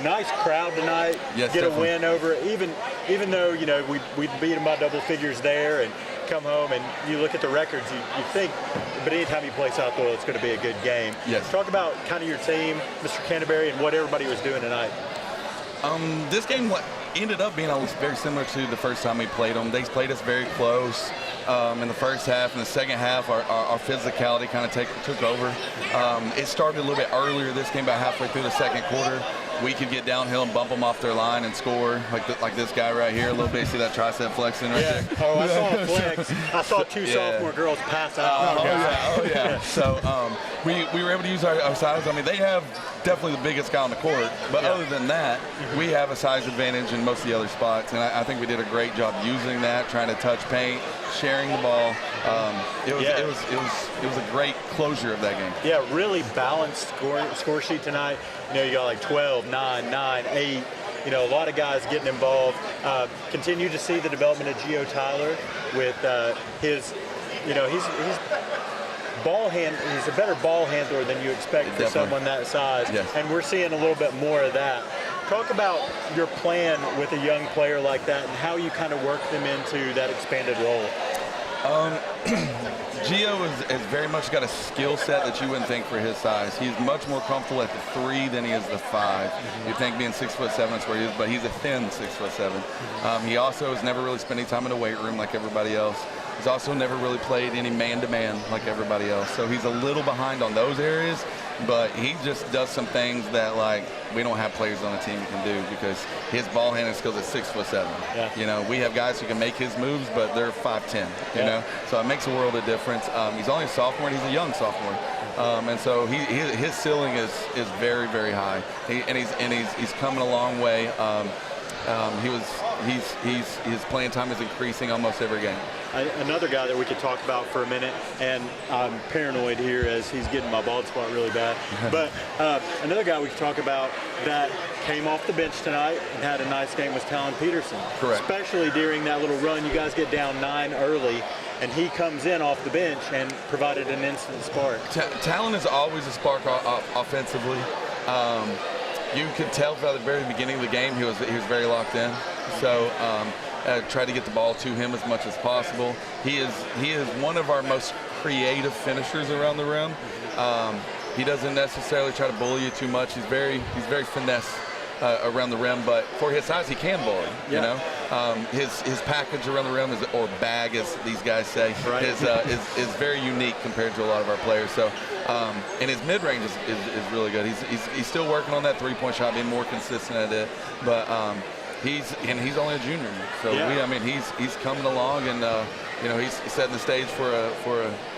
S3: nice crowd tonight.
S9: Yes,
S3: get
S9: definitely.
S3: a win over, even though, we beat them by double figures there, and come home and you look at the records, you think, but anytime you play South-Doyle, it's going to be a good game.
S9: Yes.
S3: Talk about kind of your team, Mr. Canterbury, and what everybody was doing tonight.
S9: This game ended up being very similar to the first time we played them. They played us very close in the first half. In the second half, our physicality kind of took over. It started a little bit earlier this game, about halfway through the second quarter. We could get downhill and bump them off their line and score, like this guy right here. A little bit, see that tricep flexing right there?
S3: Oh, I saw a flex. I saw two sophomore girls pass out.
S9: Oh, yeah. So we were able to use our size. I mean, they have definitely the biggest guy on the court, but other than that, we have a size advantage in most of the other spots, and I think we did a great job using that, trying to touch paint, sharing the ball. It was a great closure of that game.
S3: Yeah, really balanced score sheet tonight. You got like 12, 9, 9, 8. A lot of guys getting involved. Continue to see the development of Gio Tyler with his, he's ball hand. He's a better ball handler than you expect for someone that size.
S9: Yes.
S3: And we're seeing a little bit more of that. Talk about your plan with a young player like that and how you kind of work them into that expanded role.
S9: Gio has very much got a skill set that you wouldn't think for his size. He's much more comfortable at the 3 than he is the 5. You'd think being 6'7" that's where he is, but he's a thin 6'7". He also has never really spent any time in a weight room like everybody else. He's also never really played any man-to-man like everybody else. So he's a little behind on those areas, but he just does some things that, like, we don't have players on the team who can do because his ball handling skills at 6'7".
S3: Yeah.
S9: We have guys who can make his moves, but they're 5'10", you know? So it makes a world of difference. He's only a sophomore, and he's a young sophomore. And so his ceiling is very, very high. He's coming a long way. His playing time is increasing almost every game.
S3: Another guy that we could talk about for a minute, and I'm paranoid here as he's getting my bald spot really bad, but another guy we could talk about that came off the bench tonight and had a nice game was Talon Peterson.
S9: Correct.
S3: Especially during that little run, you guys get down 9 early, and he comes in off the bench and provided an instant spark.
S9: Talon is always a spark offensively. You could tell from the very beginning of the game he was very locked in. So try to get the ball to him as much as possible. He is one of our most creative finishers around the rim. He doesn't necessarily try to bully you too much. He's very finesse around the rim, but for his size, he can bully. You know, his package around the rim or bag, as these guys say,
S3: right.
S9: is very unique compared to a lot of our players. So, and his mid range is really good. He's still working on that 3-point shot, being more consistent at it, but. He's only a junior, so he's coming along, and he's setting the stage for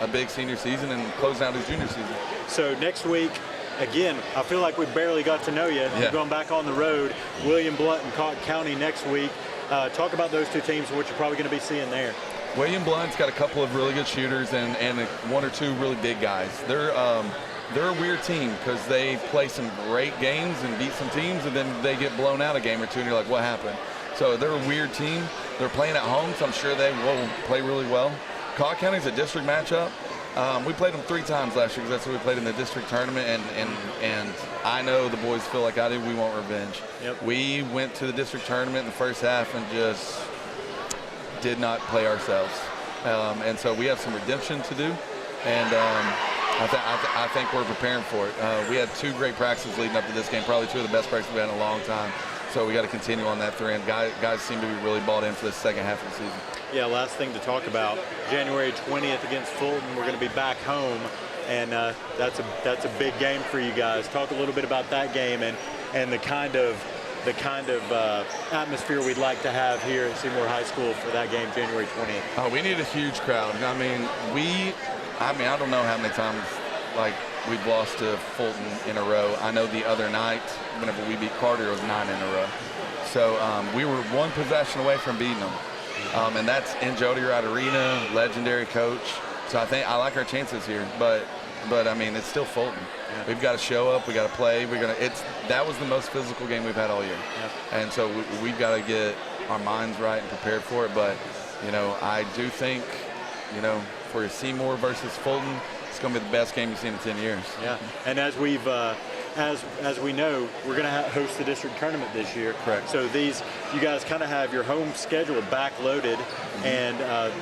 S9: a big senior season and closing out his junior season.
S3: So next week, again, I feel like we barely got to know you.
S9: Yeah.
S3: You're going back on the road, William Blount and Cotton County next week. Talk about those two teams and what you're probably going to be seeing there.
S9: William Blunt's got a couple of really good shooters and one or two really big guys. They're a weird team because they play some great games and beat some teams, and then they get blown out a game or two, and you're like, what happened? So they're a weird team. They're playing at home, so I'm sure they will play really well. Cobb County's a district matchup. We played them 3 times last year because that's what we played in the district tournament, and I know the boys feel like I do. We want revenge.
S3: Yep.
S9: We went to the district tournament in the first half and just did not play ourselves. And so we have some redemption to do, and I think we're preparing for it. We had 2 great practices leading up to this game, probably 2 of the best practices we've had in a long time. So we got to continue on that thread. Guys seem to be really bought in for the second half of the season.
S3: Yeah, last thing to talk about, January 20th against Fulton. We're going to be back home, and that's a big game for you guys. Talk a little bit about that game and the kind of atmosphere we'd like to have here at Seymour High School for that game, January 20th.
S9: Oh, we need a huge crowd. I mean, I don't know how many times we've lost to Fulton in a row. I know the other night, whenever we beat Carter, it was 9 in a row. So we were 1 possession away from beating them. And that's in Jody Wright Arena, legendary coach. So I like our chances here, but I mean, it's still Fulton. Yeah. We've got to show up. We got to play. That was the most physical game we've had all year. Yeah. And so we've got to get our minds right and prepared for it. But I do think, for Seymour versus Fulton, it's going to be the best game you've seen in 10 years.
S3: Yeah. And as we've as we know, we're going to host the district tournament this year.
S9: Correct.
S3: So you guys kind of have your home schedule backloaded, and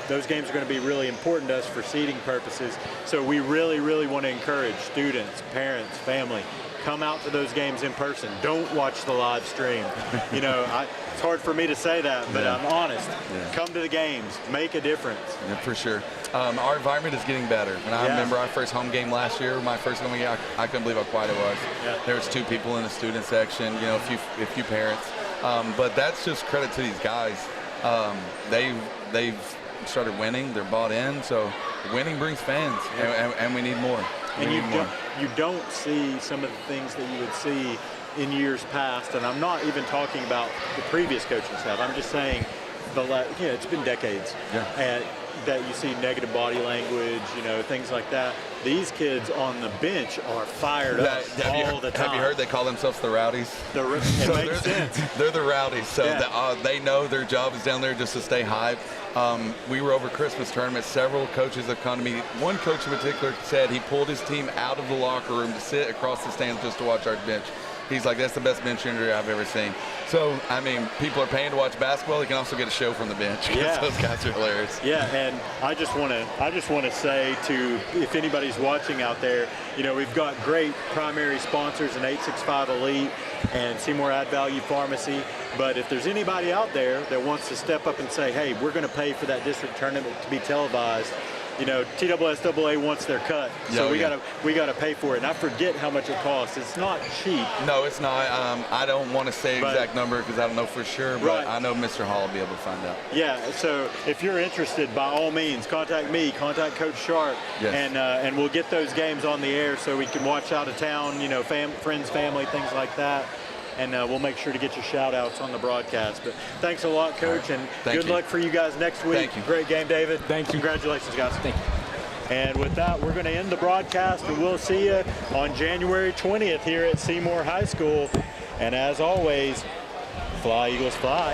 S3: those games are going to be really important to us for seeding purposes. So we really, really want to encourage students, parents, family, come out to those games in person. Don't watch the live stream. It's hard for me to say that, but I'm honest. Yeah. Come to the games, make a difference.
S9: Yeah, for sure. Our environment is getting better. And I remember our first home game last year, my first home game, I couldn't believe how quiet it was. Yeah. There was 2 people in the student section, a few parents. But that's just credit to these guys. They've started winning. They're bought in. So winning brings fans, and we need more.
S3: And you don't see some of the things that you would see in years past, and I'm not even talking about the previous coaching staff. I'm just saying it's been decades.
S9: Yeah.
S3: And that you see negative body language, things like that. These kids on the bench are fired up all the time.
S9: Have you heard they call themselves the Rowdies?
S3: It makes sense.
S9: They're the Rowdies, so they know their job is down there just to stay hype. We were over Christmas tournament. Several coaches have come to me. One coach in particular said he pulled his team out of the locker room to sit across the stands just to watch our bench. He's like, that's the best bench injury I've ever seen. So, I mean, people are paying to watch basketball. They can also get a show from the bench.
S3: Yeah.
S9: Those guys are hilarious.
S3: Yeah, and I just want to say to, if anybody's watching out there, we've got great primary sponsors in 865 Elite and Seymour Add Value Pharmacy. But if there's anybody out there that wants to step up and say, hey, we're going to pay for that district tournament to be televised, TSSAA wants their cut, so we gotta pay for it. And I forget how much it costs. It's not cheap.
S9: No, it's not. I don't want to say an exact number because I don't know for sure, but I know Mr. Hall will be able to find out.
S3: Yeah. So if you're interested, by all means, contact me, contact Coach Sharp, and we'll get those games on the air so we can watch out of town. Friends, family, things like that. And we'll make sure to get your shout-outs on the broadcast. But thanks a lot, Coach, and good luck for you guys next week.
S9: Thank you.
S3: Great game, David.
S8: Thank you.
S3: Congratulations, guys.
S8: Thank you.
S3: And with that, we're going to end the broadcast, and we'll see you on January 20th here at Seymour High School. And as always, fly, Eagles, fly.